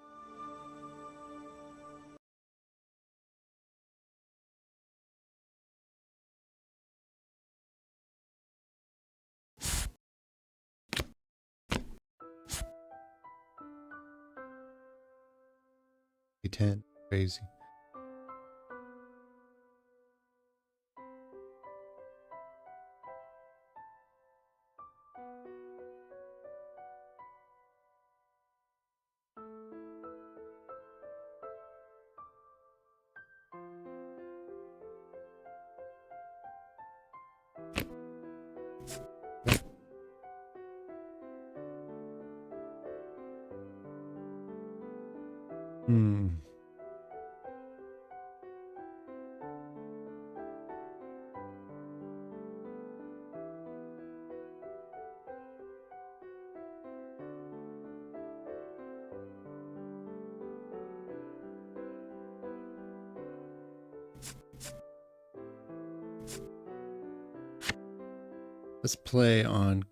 A10, crazy. Let's play on.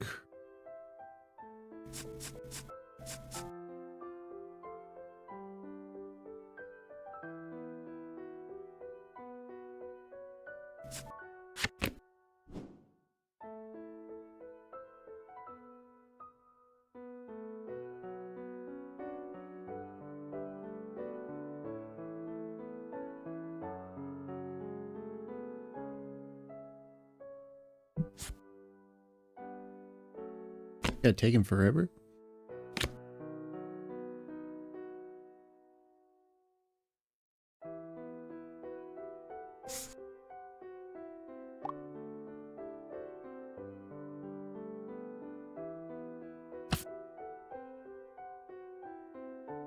Gotta take him forever.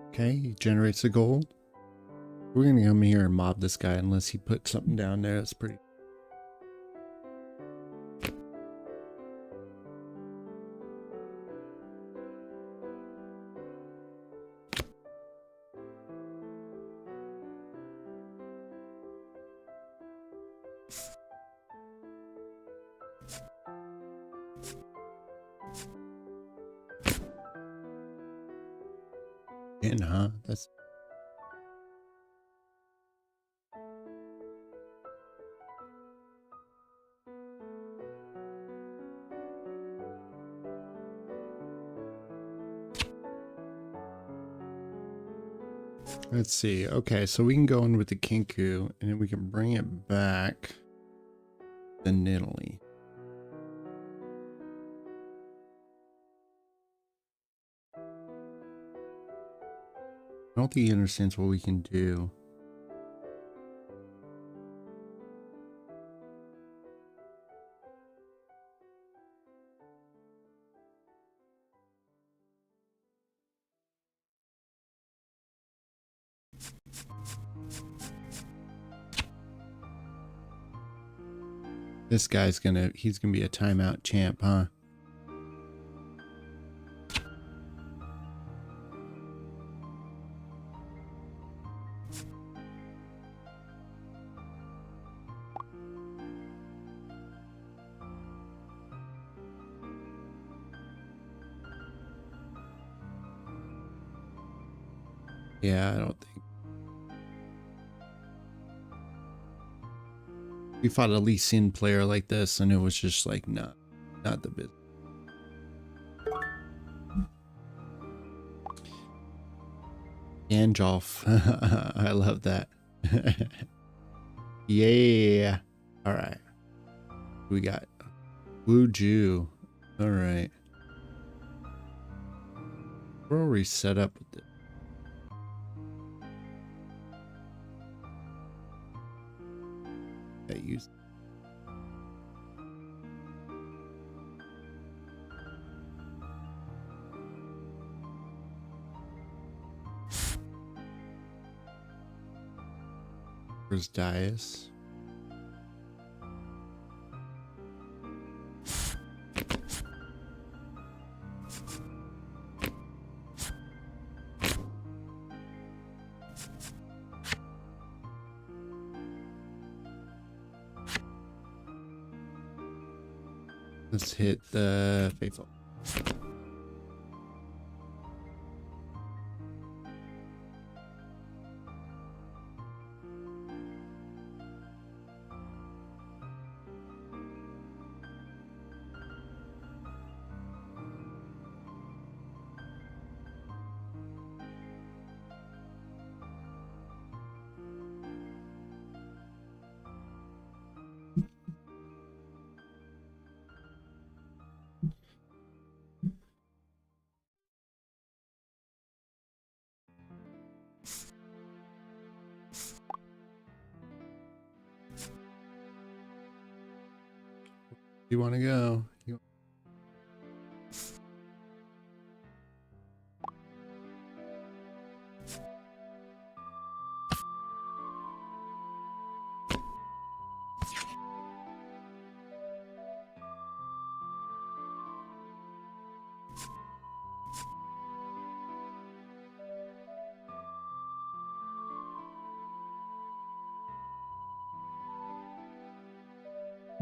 Okay, he generates the gold. We're gonna come here and mob this guy unless he put something down there that's pretty. Huh? That's let's see. Okay, so we can go in with the Kinku and then we can bring it back to Nidalee. I don't think he understands what we can do. This guy's he's gonna be a timeout champ, huh? Yeah, I don't think. We fought a Lee Sin player like this and it was just like, not the bit. Ganjolf. I love that. Yeah. All right. We got Wuju. All right. Where are we set up with it? use. Where's Dias? Let's hit the faithful. You want to go?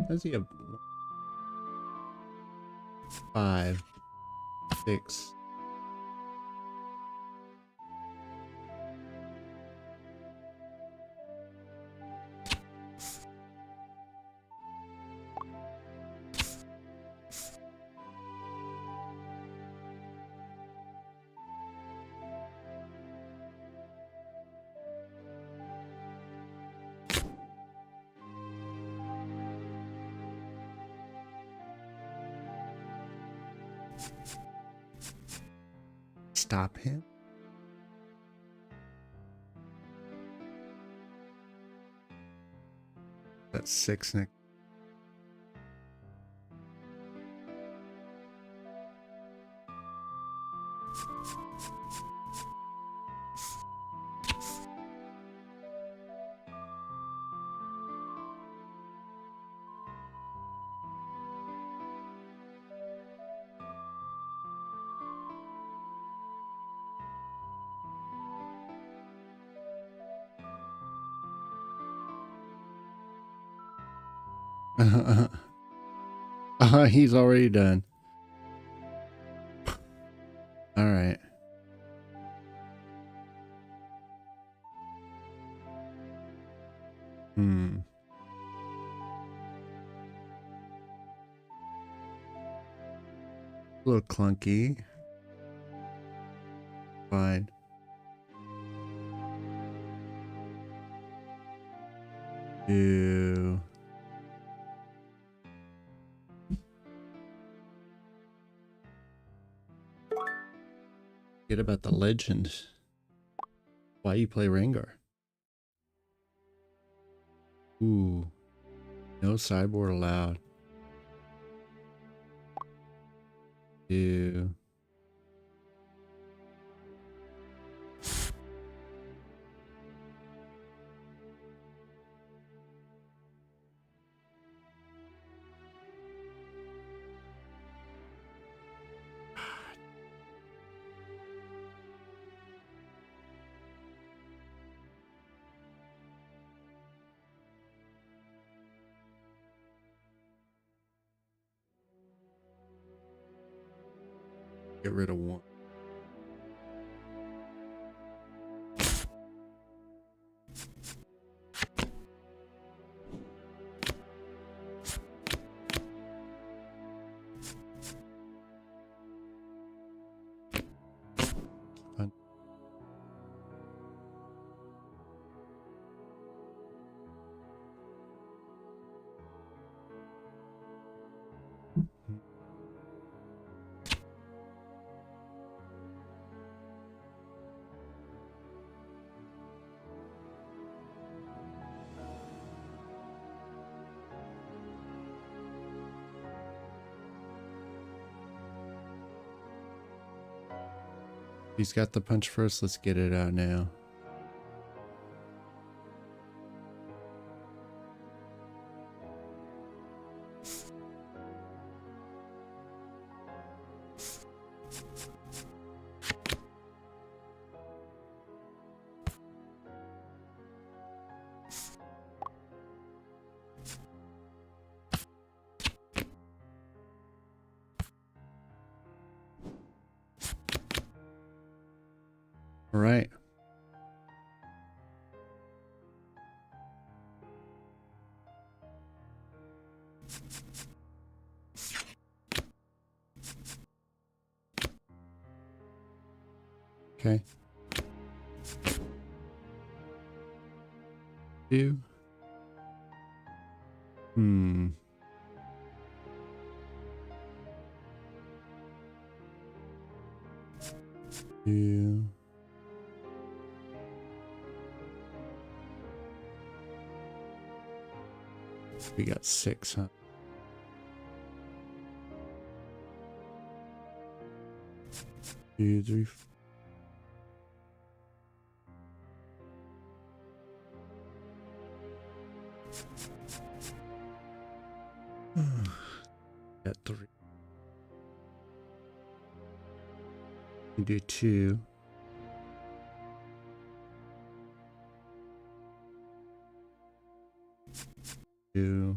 Does he have 5, 6? Stop him. That's 6 next. He's already done. All right. A little clunky. Fine. Ew. Forget about the legend. Why you play Rengar? Ooh. No sideboard allowed. Ew. Get rid of one. Fun. He's got the punch first. Let's get it out now. All right. Okay. 2. Hmm. Two. We got 6, huh? Two, three. Got 3. We do 2. 2.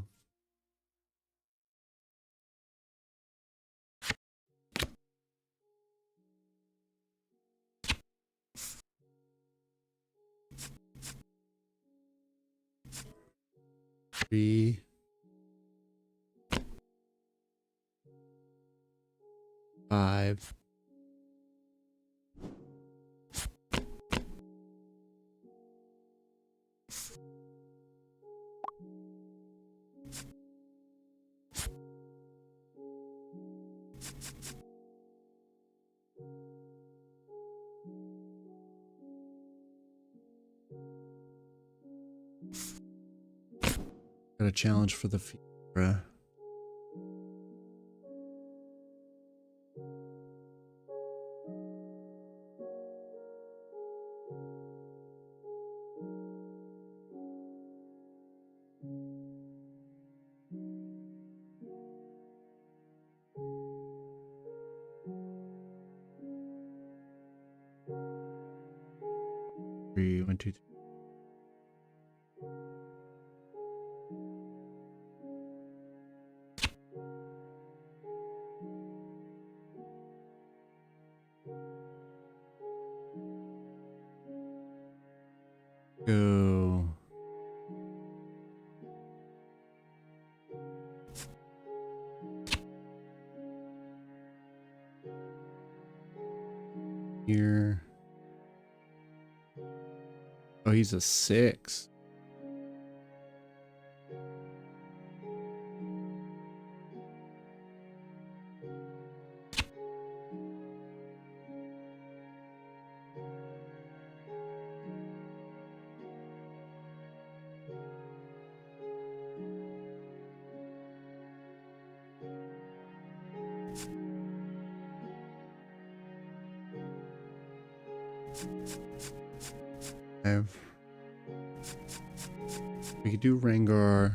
Three. 5. Got a challenge for the Fiora. Three, 1, 2, 3. Go. Here. Oh, he's a 6. We could do Rengar,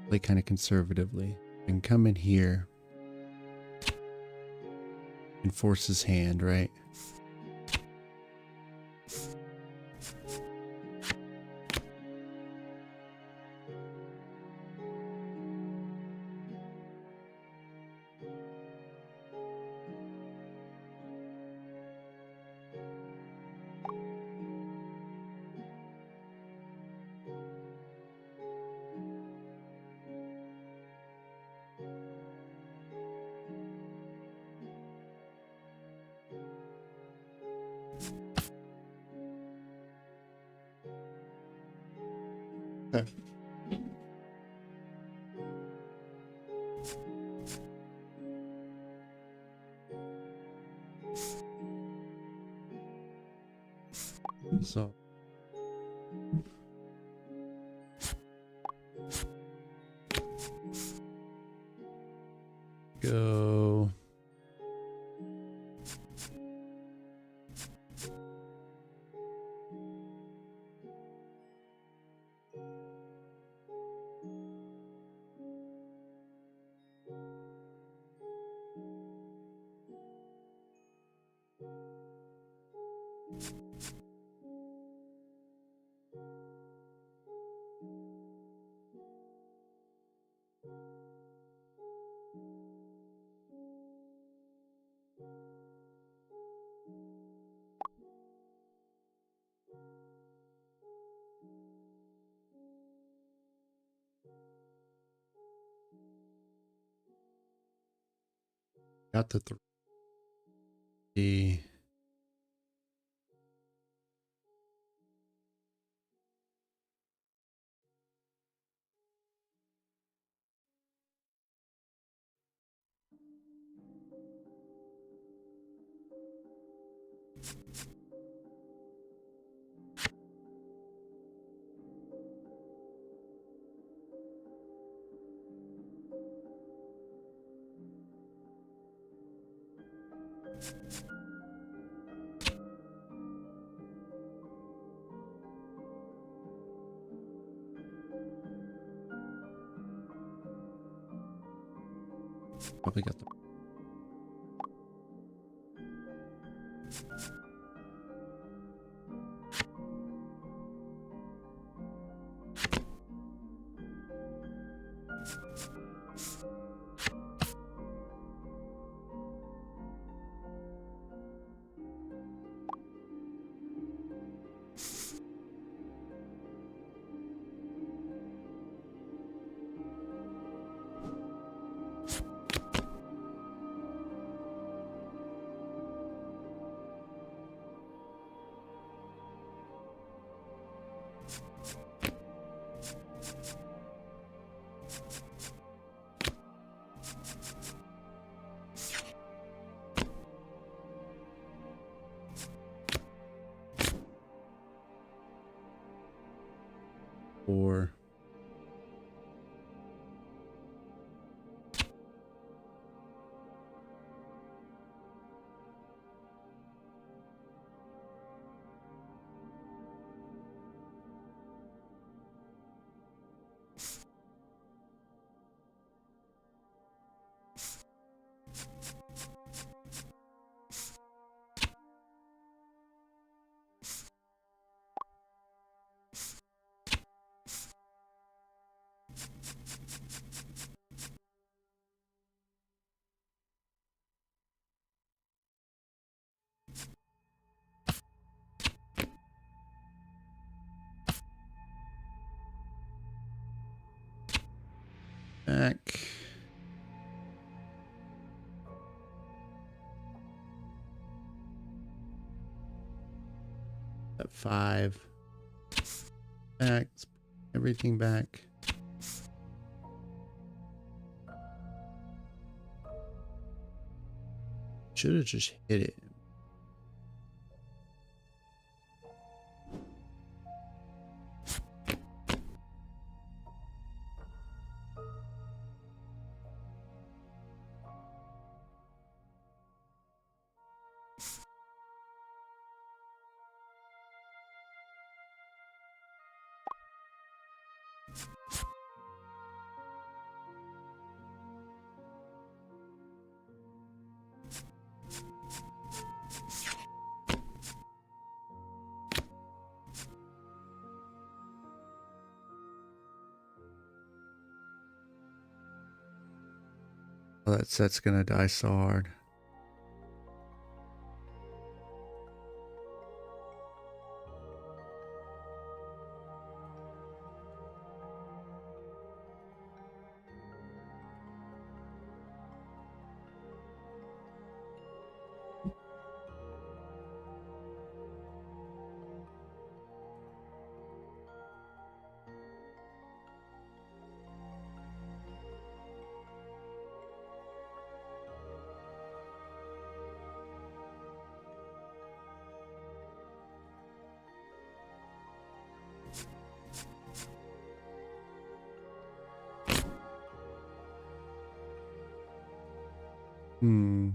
play kind of conservatively, and come in here and force his hand, right? So go Got the three. Probably got the four. Back. At 5. Back. Everything back. Should have just hit it. Oh, that set's gonna die so hard. Hmm.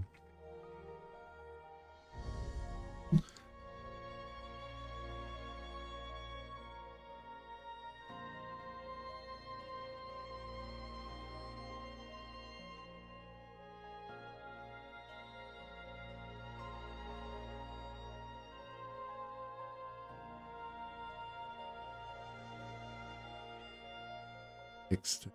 Fixed.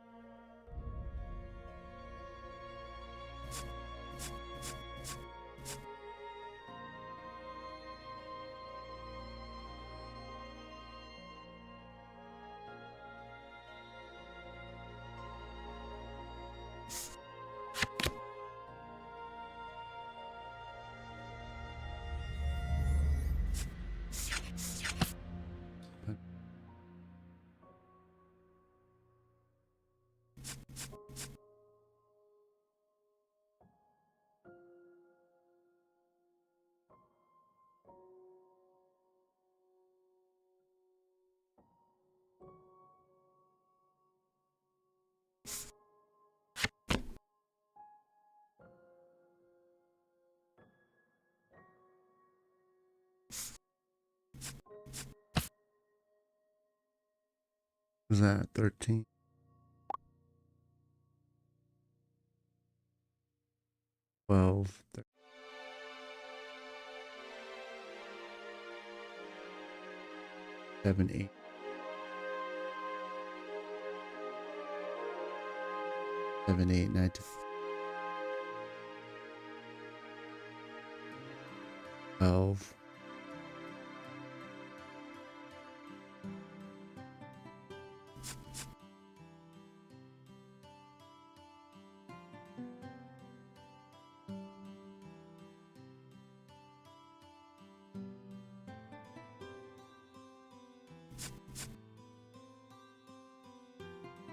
Was that 13? 12. 7, 8. 7, 8, 9, 10. 12.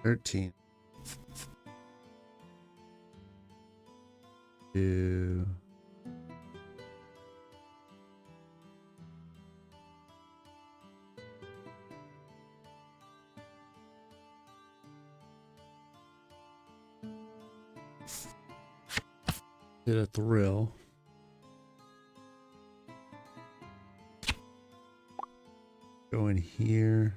13. 2. 'Did a thrill. Go in here.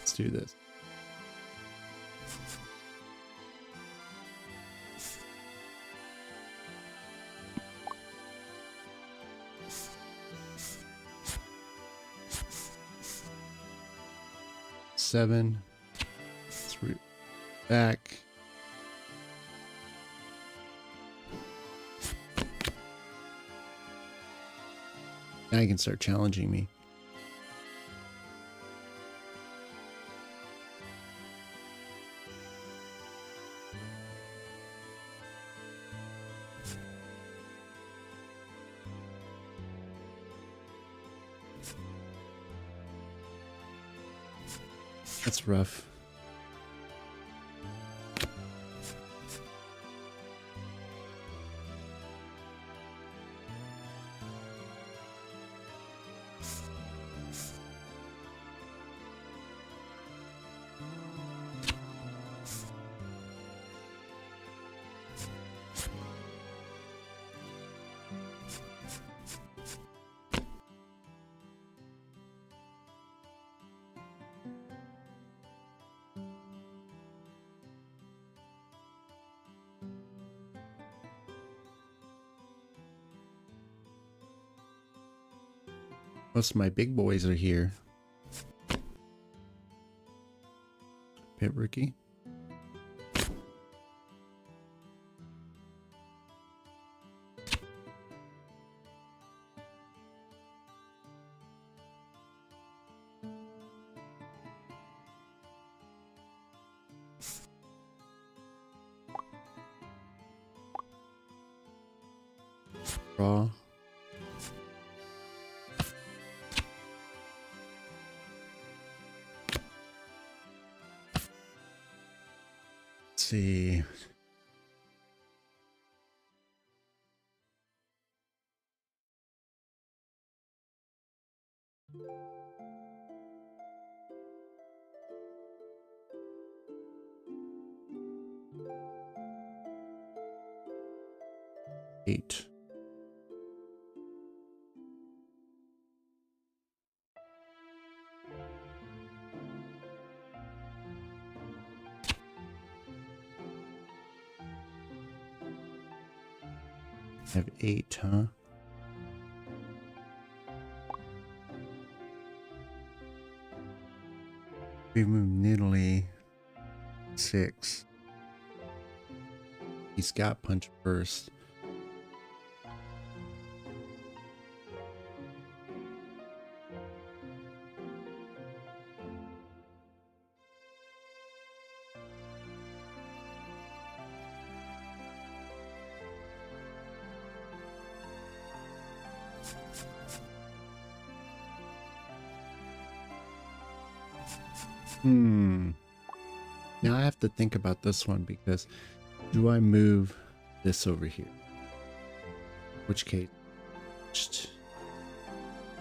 Let's do this. Seven. Three. Back. Now you can start challenging me. That's rough. Most of my big boys are here. Pit rookie. Draw. See. Eight. have 8, huh? We move Nidalee 6. He's got punch first. Now I have to think about this one because do I move this over here? Which case?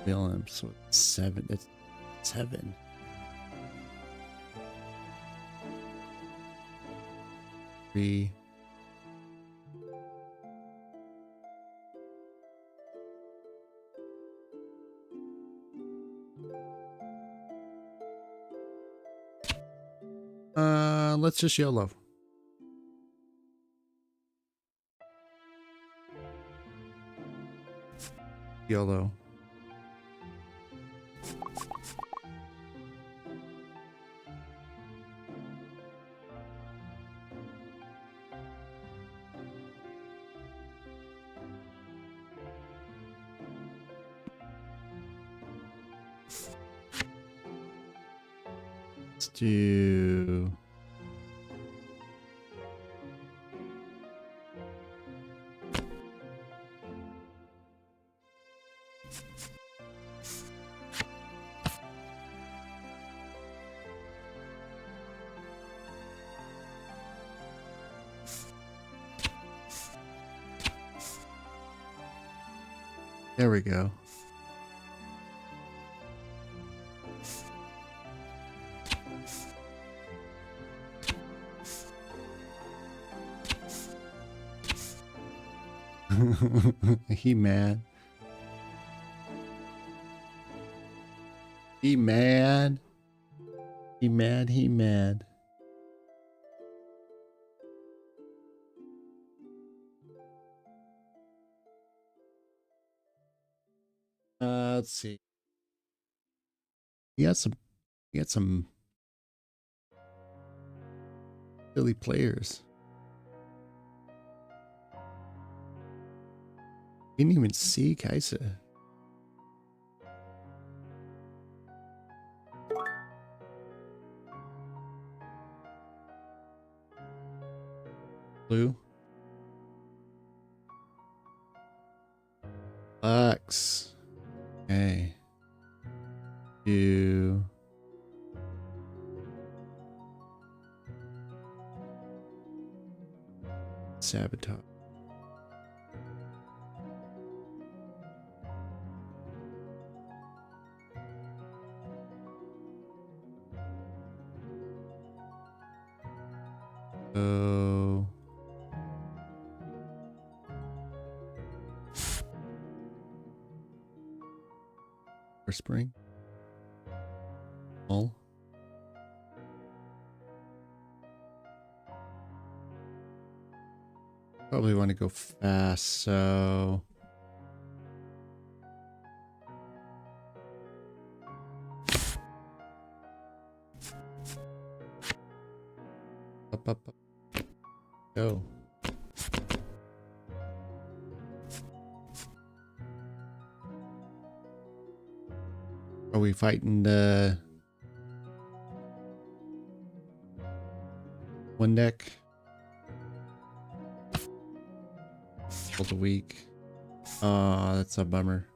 Bill him, so it's 7. It's 7. Three. Let's just YOLO. YOLO. Let's do... There we go. He mad. He mad. He mad. He mad. Let's see. He got some silly players. Didn't even see Kaisa. Blue. Lux. Okay. You. Sabotage. So for spring. All. Probably want to go fast, so up. Go. Are we fighting the one deck? Hold a week. Oh, that's a bummer.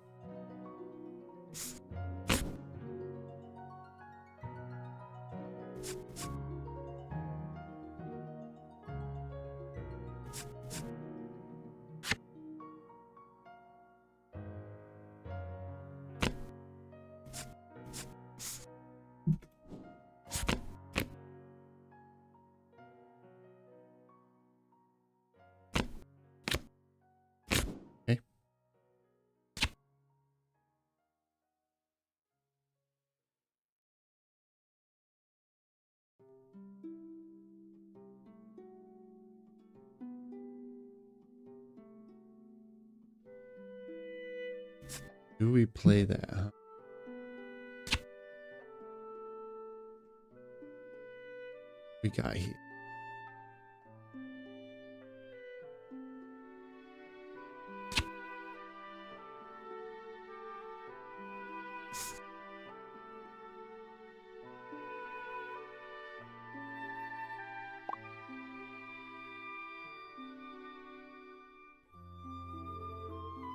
Do we play that? Huh? We got here.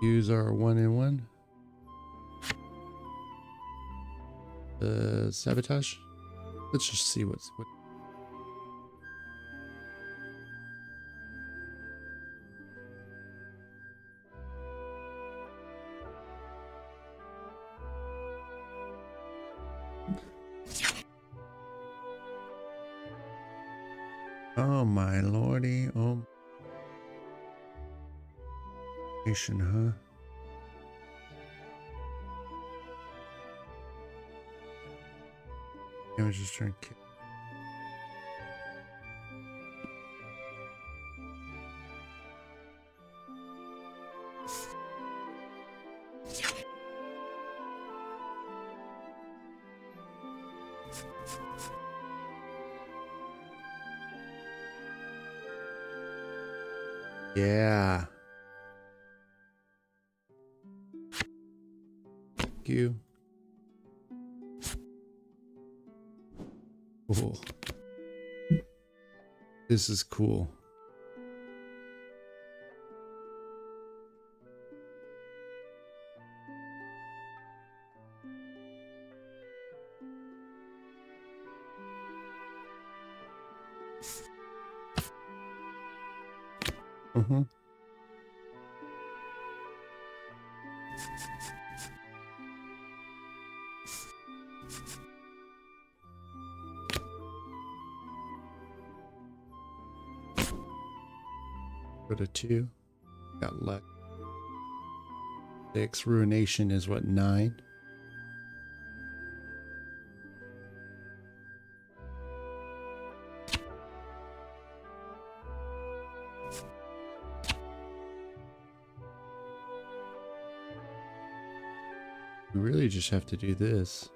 Use our 1-in-1. Sabotage. Let's just see what. Oh my lordy! Oh, nation, huh? I was just trying to. Yeah. Thank you. Cool. This is cool. Mm-hmm. Go to 2. Got luck. 6. Ruination is what, 9? We really just have to do this.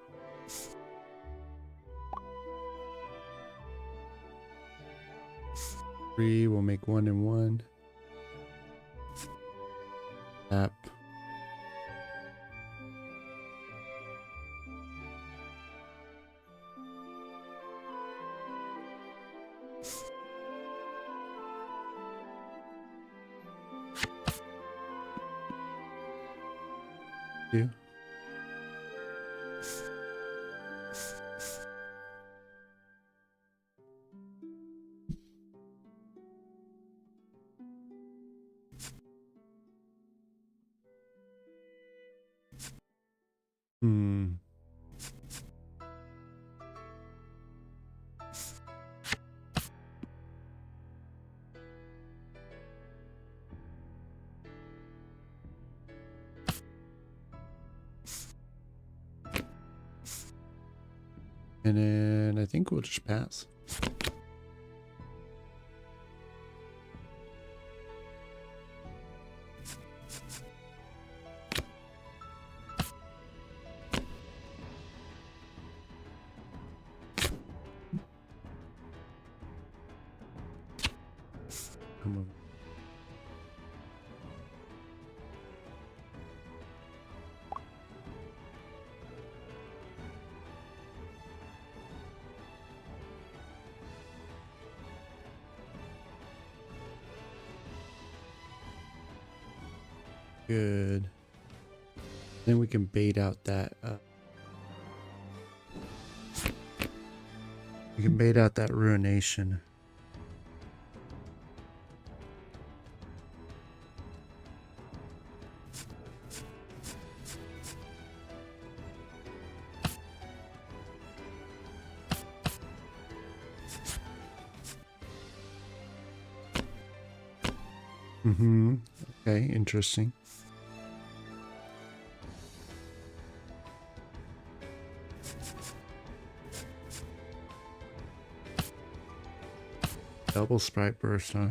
Three, we'll make 1-in-1. Tap. Two. Hmm. And then I think we'll just pass. Come on. Good. Then we can bait out that. We can bait out that ruination. Mm-hmm. Okay, interesting. Double sprite burst, huh?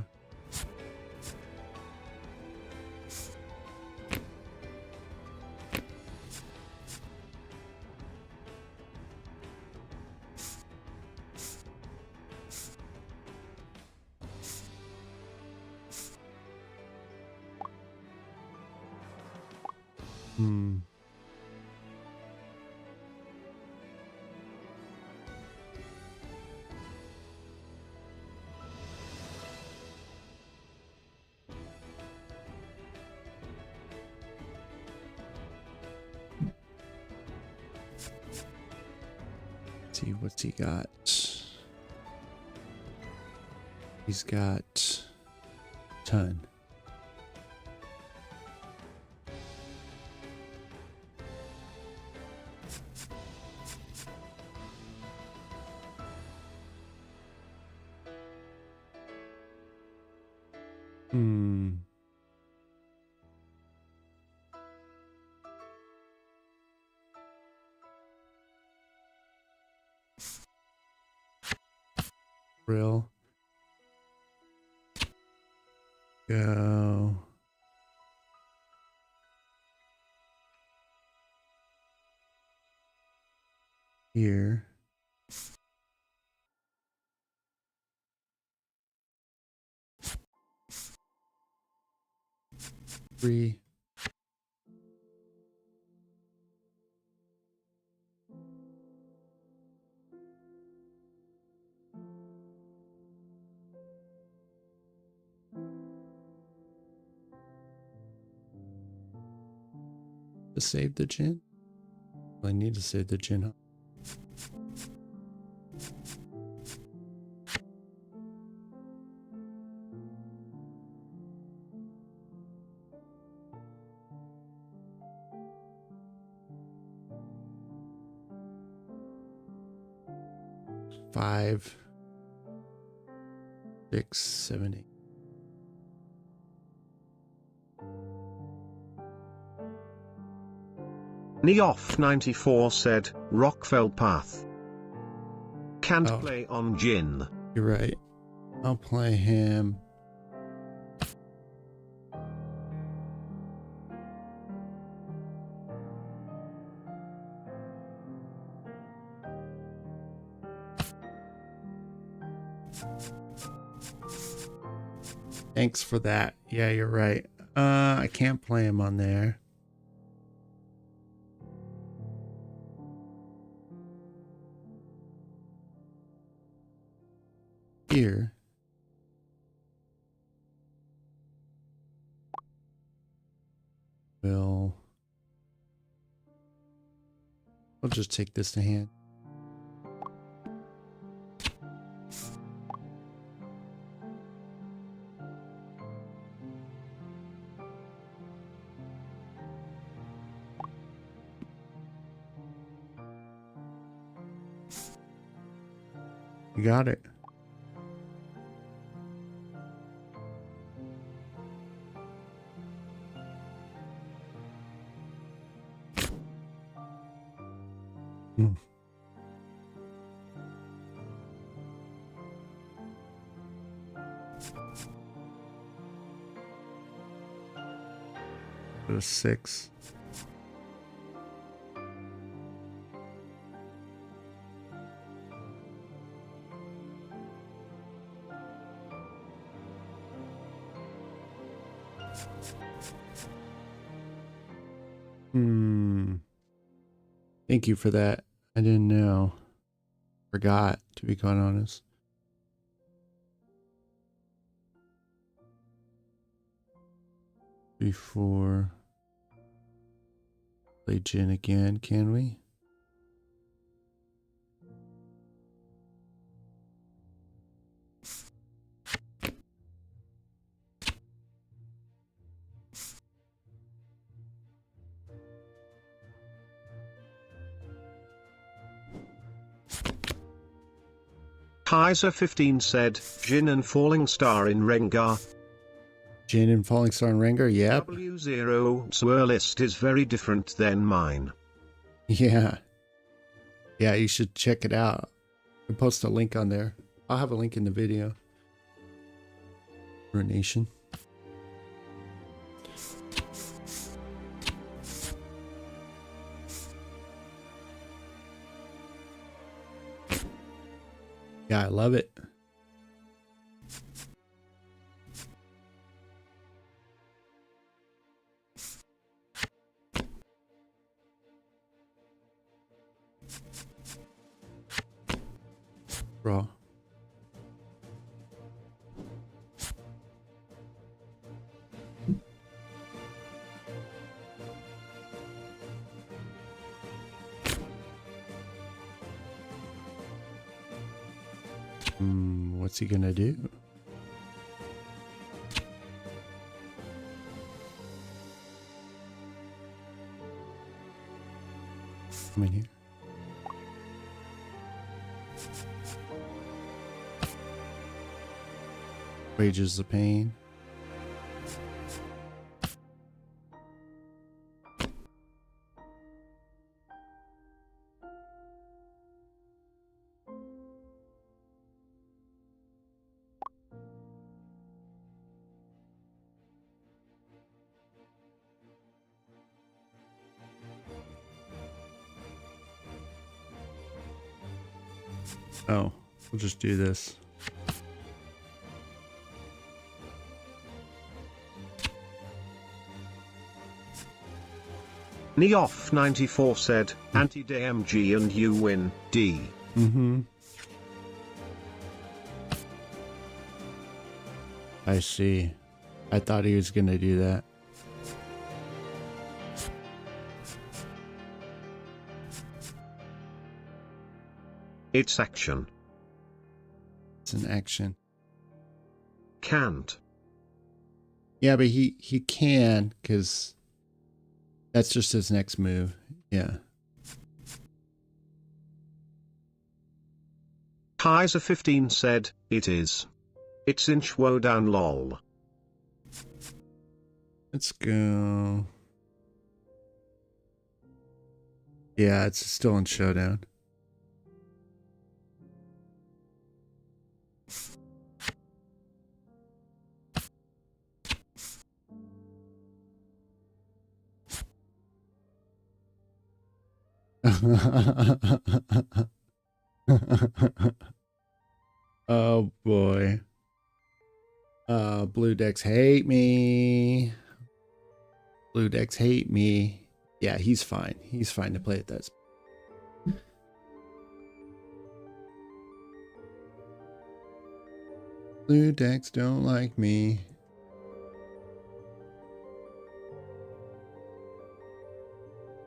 Hmm. See what's he got. He's got a ton. Hmm. Real. Go. Here. Three. To save the gin? I need to save the gin. Huh? Five, 6, 7, 8. Neoff94 said, Rockfell Path. Can't Oh. play on Jin. You're right. I'll play him. Thanks for that. Yeah, you're right. I can't play him on there. Here. I'll just take this to hand. You got it. Hmm. Put a 6. Thank you for that. I didn't know. Forgot, to be quite honest. Before play Jin again, can we? Kaiser15 said, Jin and Falling Star in Rengar. Jin and Falling Star and Rengar, yep. W0's list is very different than mine. Yeah. Yeah, you should check it out. I'll post a link on there. I'll have a link in the video. Nation. Yeah, I love it. Draw. What's he gonna do? Come in here. Wages the pain. Oh, we'll just do this. Neoff94 said, anti-DMG and you win, D. Mm-hmm. I see. I thought he was gonna do that. It's action. It's an action. Can't. Yeah, but he can, because that's just his next move. Yeah. Kaiser15 said, it is. It's in Showdown lol. Let's go. Yeah, it's still in Showdown. Oh boy. Blue decks hate me. Blue decks hate me. Yeah, he's fine. He's fine to play at that. Blue decks don't like me.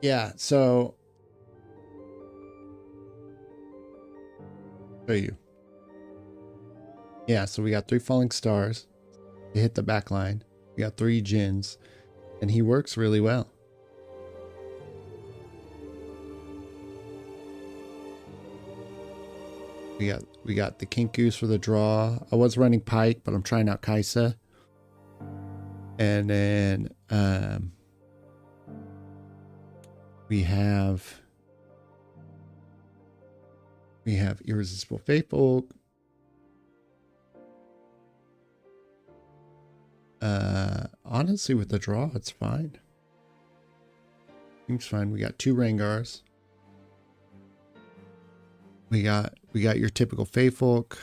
Yeah, so show you. Yeah, so we got 3 falling stars to hit the back line. We got 3 Jins, and he works really well. We got the Kinkus for the draw. I was running Pike, but I'm trying out Kaisa. And then we have Irresistible Faithful. Honestly, with the draw, it's fine. Seems fine. We got 2 Rengars. We got your typical Faithfolk,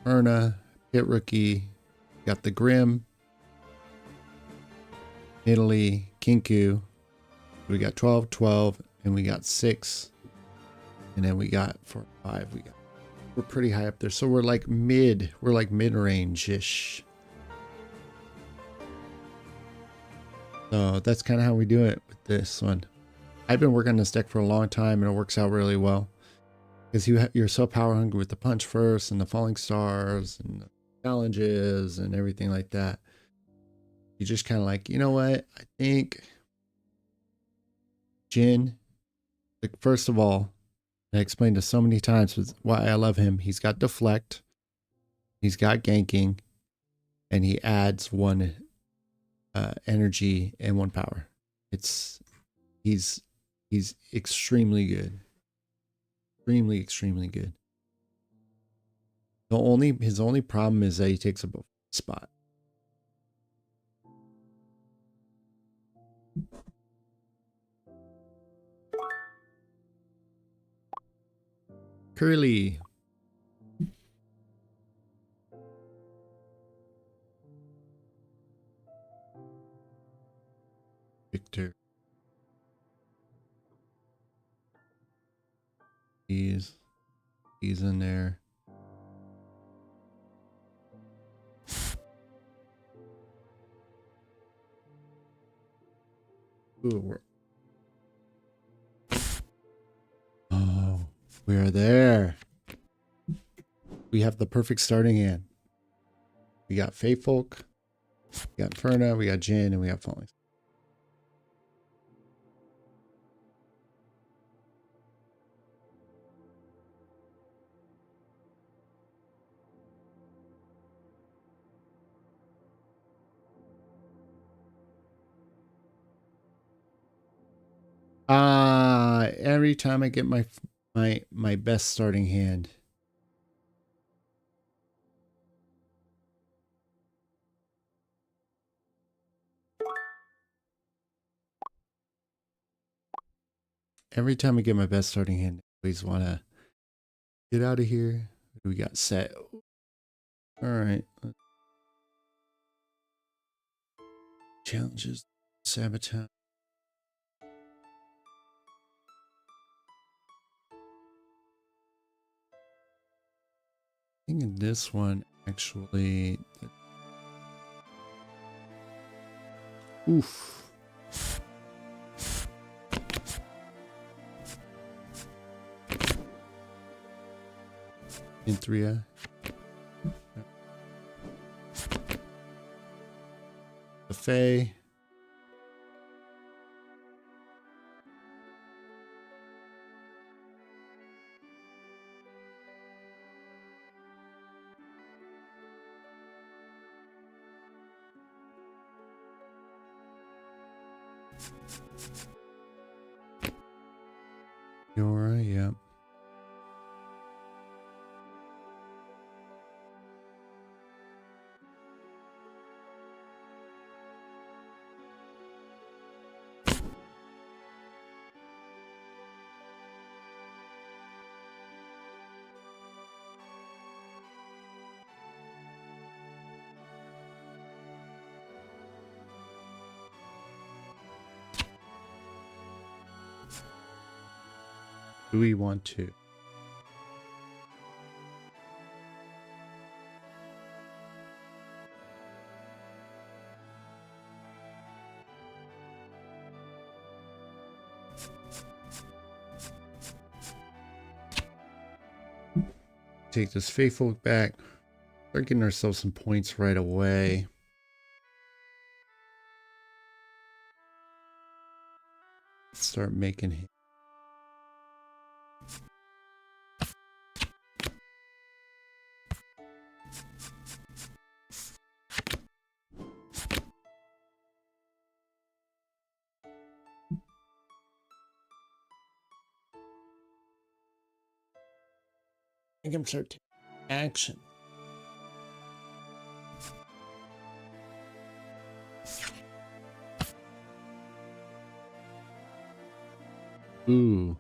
Myrna, Pit Rookie. We got the Grim, Italy, Kinku. We got 12, 12, and we got 6. And then we got 4, 5. We're pretty high up there. So we're like mid-range-ish. So that's kind of how we do it with this one. I've been working on this deck for a long time, and it works out really well. Because you're so power hungry with the punch first, and the falling stars, and the challenges, and everything like that. You just kind of like, you know what? I think Jin, like, first of all, I explained this so many times why I love him. He's got deflect, he's got ganking, and he adds 1 energy and 1 power. He's extremely good. Extremely good. His only problem is that he takes up a spot. Curly. Victor. These in there. Ooh, oh, we are there. We have the perfect starting hand. We got Fatefolk, we got Inferno, we got Jin, and we got Falling. Every time I get my best starting hand. Every time I get my best starting hand, I always want to get out of here. What do we got set? All right. Challenges, sabotage. I think in this one, actually. Oof. In 3. The Fae. Yora, yeah. Do we want to? Take this Faithful back. Start getting ourselves some points right away. Start making him. Make him start taking action. Ooh.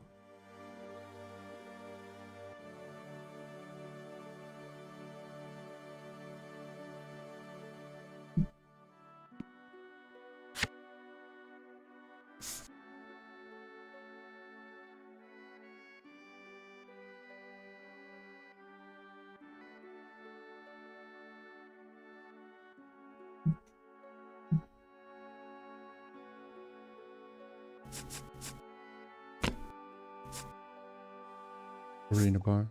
Arena bar.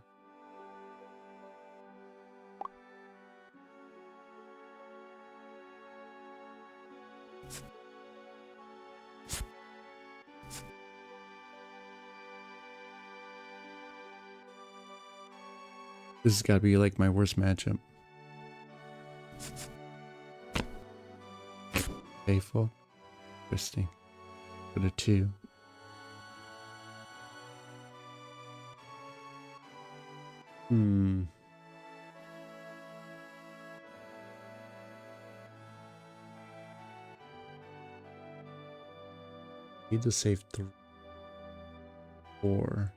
This has got to be like my worst matchup. Faithful. Interesting. Put a 2. Need to save 4.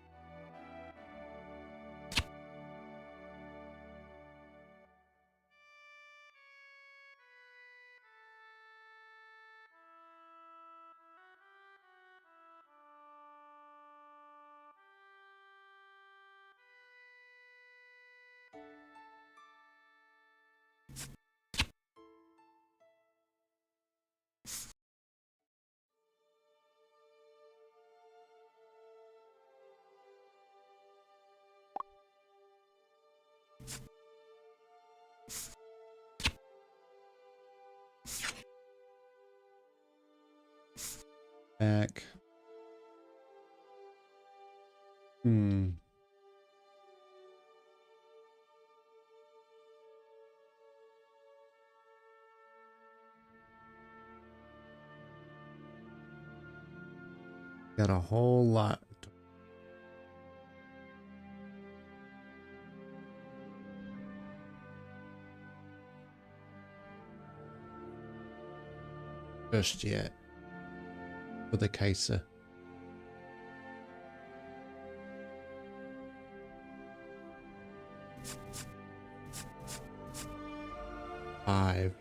Back. Got a whole lot. Just yet. For the Kaiser. Five.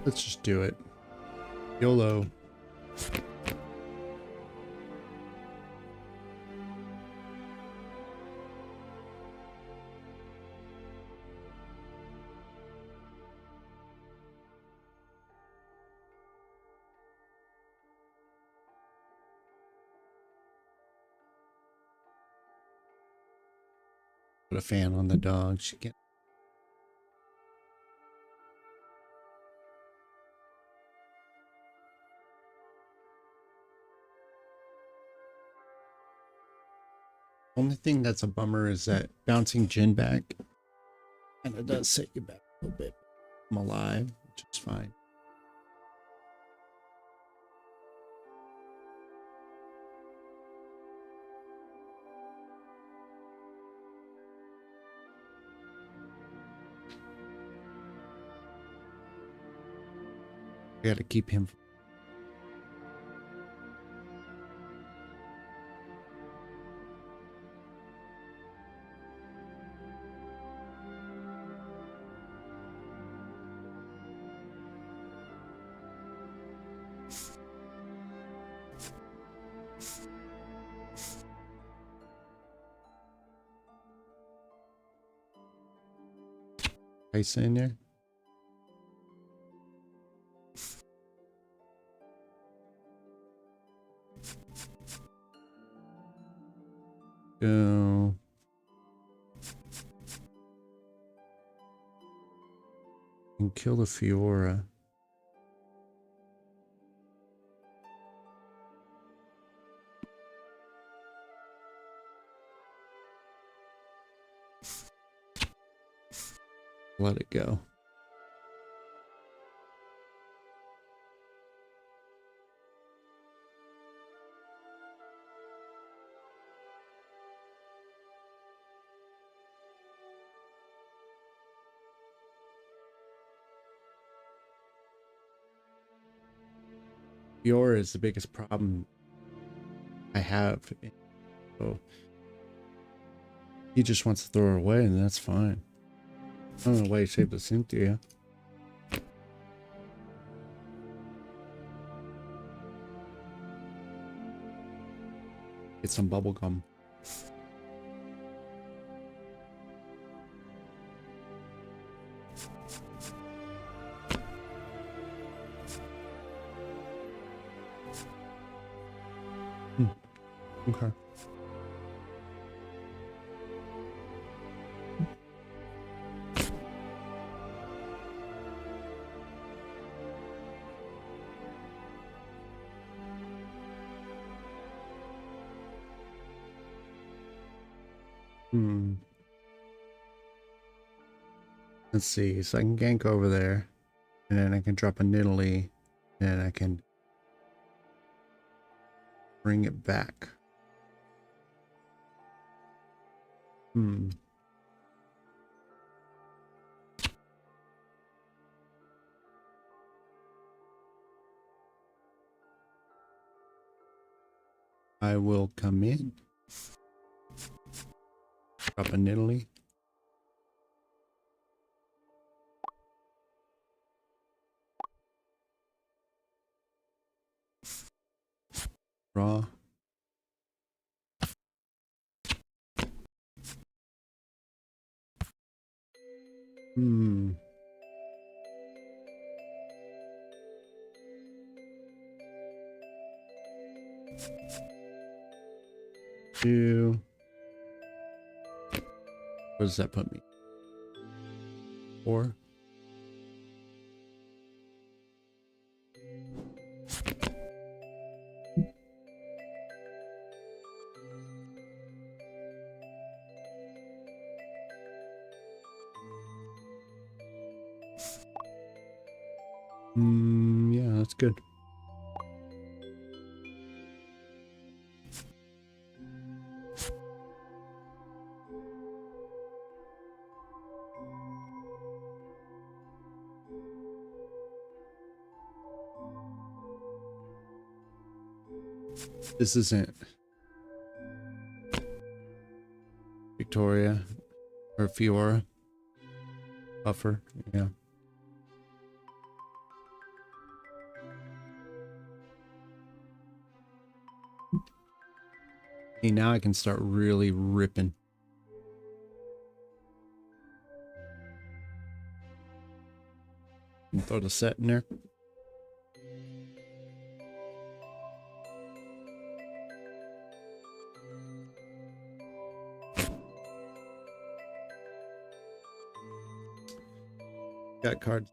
Let's just do it. YOLO. Put a fan on the dog. She can. Only thing that's a bummer is that bouncing Jin back, and it does set you back a little bit. I'm alive, which is fine. I gotta keep him. Ice in there. Go. And kill the Fiora. Let it go. Fiora is the biggest problem I have. So he just wants to throw her away, and that's fine. I don't know why he saved the Cynthia. Get some bubble gum. Okay. Let's see. So I can gank over there, and then I can drop a Nidalee, and I can bring it back. I will come in. Drop a Nidalee. Draw. Two. What does that put me? 4. Yeah, that's good. This isn't Victoria or Fiora. Buffer, yeah. Okay, now I can start really ripping. And throw the set in there. Got cards.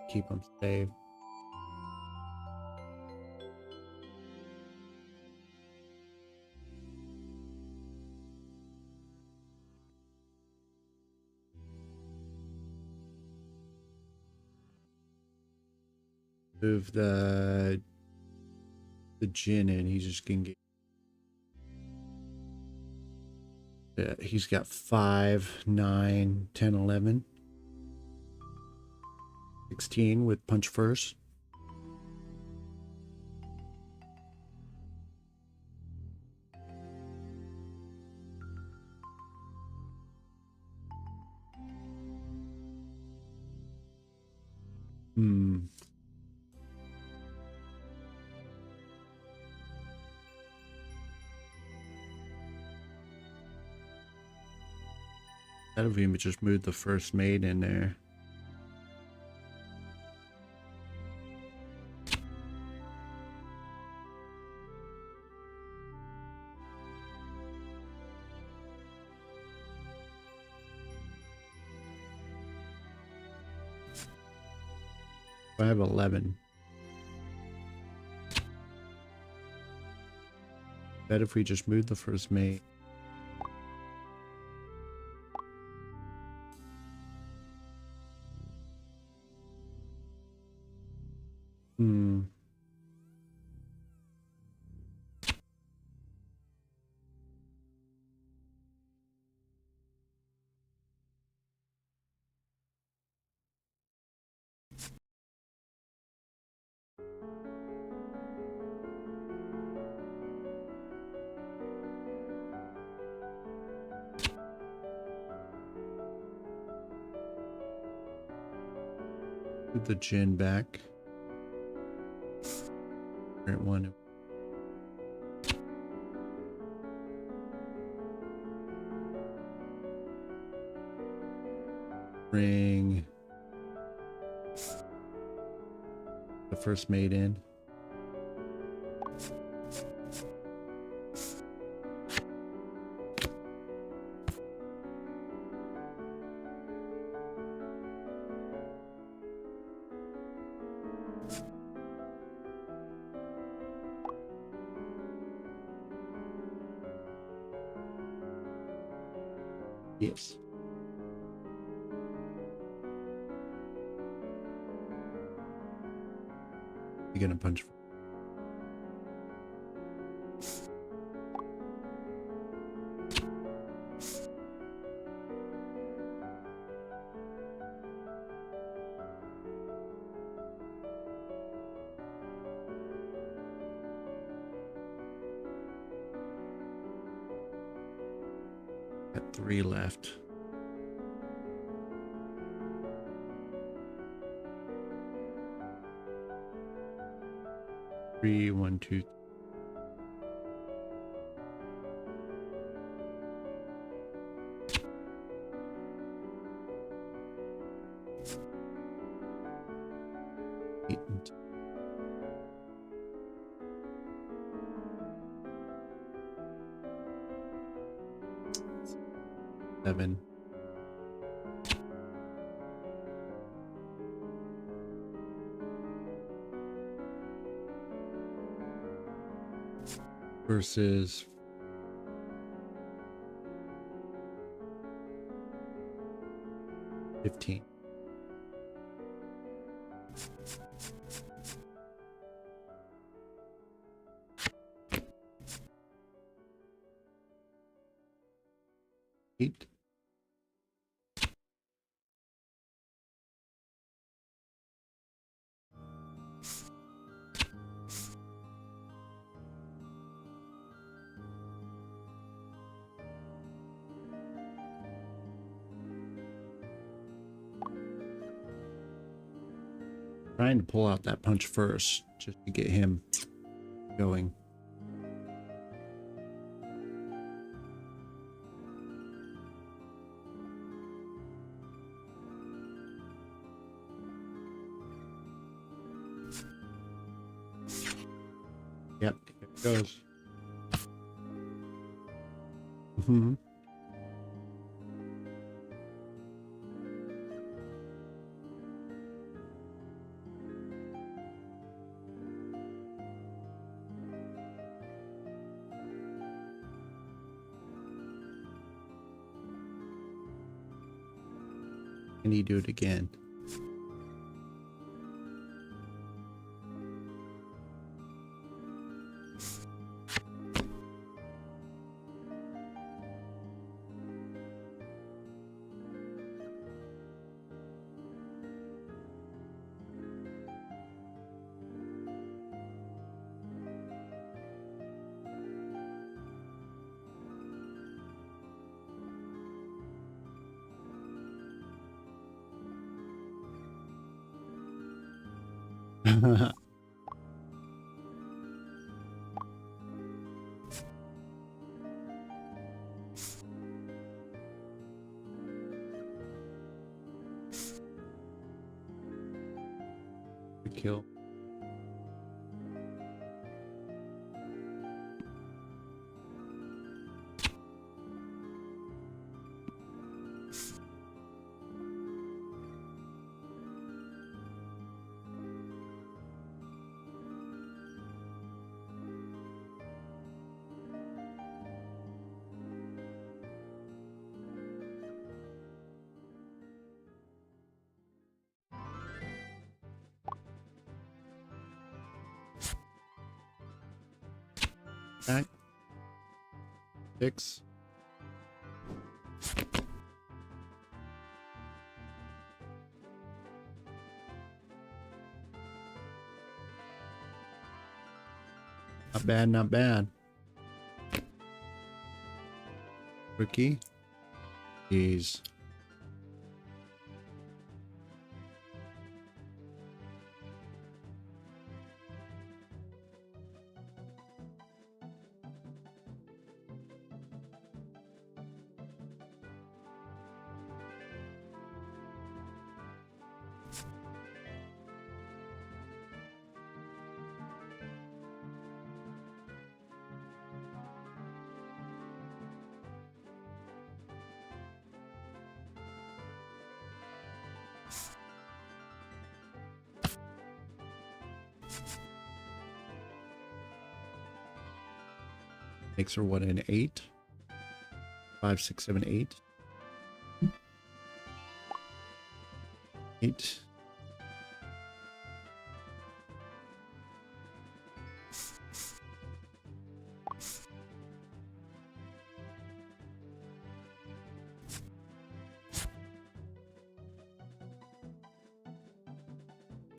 Keep them saved. Move the Jin in. He's just gonna get. Yeah, he's got 5, 9, 10, 11. 16 with punch first. That would even just move the first mate in there. I have 11. Bet if we just move the first mate. Put the Jin back. Current one. Bring the first mate in. Yes. You're gonna punch. Got 3 left. Three, 1, 2. 7. Versus 15. Eight. Trying to pull out that punch first, just to get him going. Yep, here it goes. Mm-hmm. And you do it again. Good kill. Back. 6. Not bad, not bad. Rookie. Jeez. Makes her what, an 8? 5, 6, 7, 8. 8.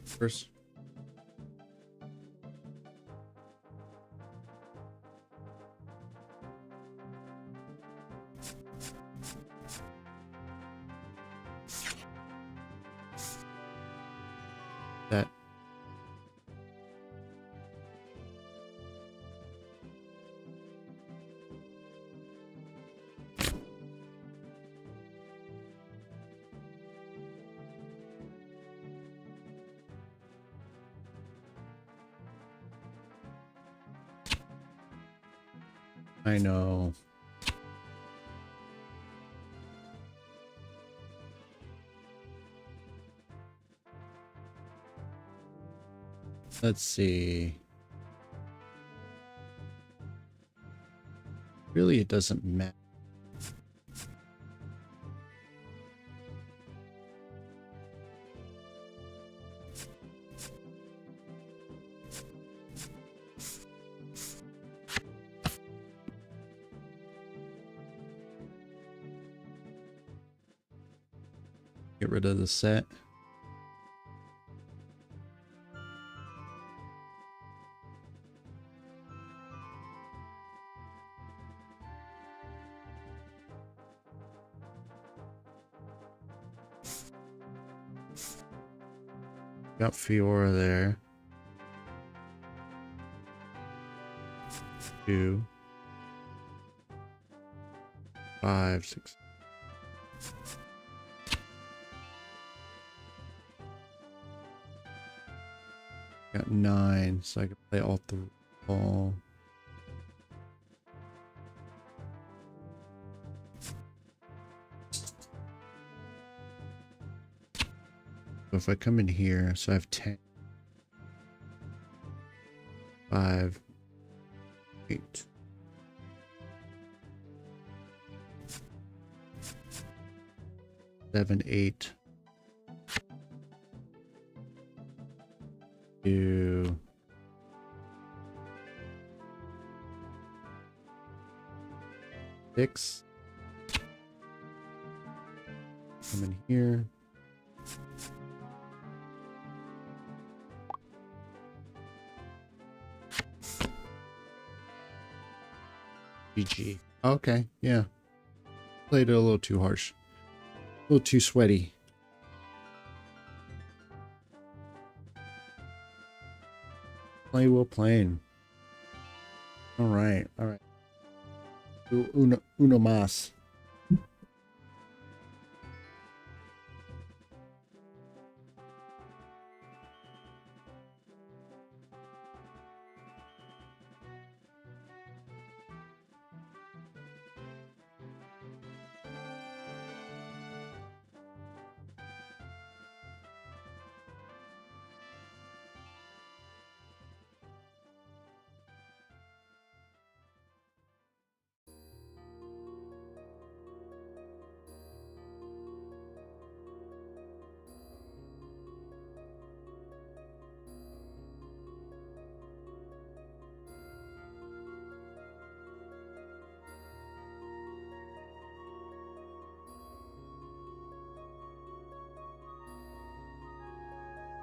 First. That. I know. Let's see. Really, it doesn't matter. Get rid of the set. Got Fiora there. 2, 5, 6. Got 9, so I can play all 3. All. So if I come in here, so I have 10, 5, 8. Seven, 8. 2. 6. Come in here. GG. Okay, yeah. Played it a little too harsh. A little too sweaty. Play well playing. Alright, alright. Uno más.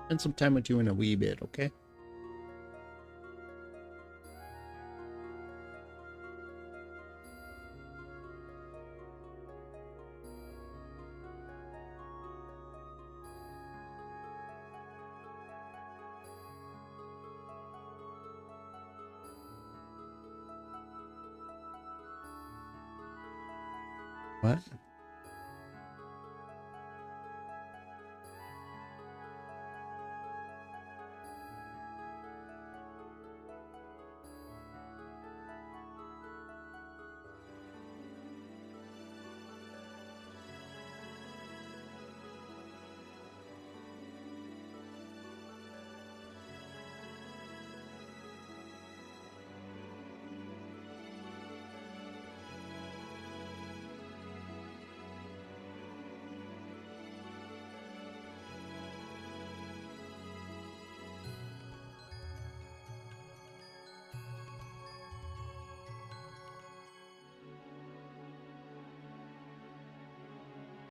Spend some time with you in a wee bit, okay? What?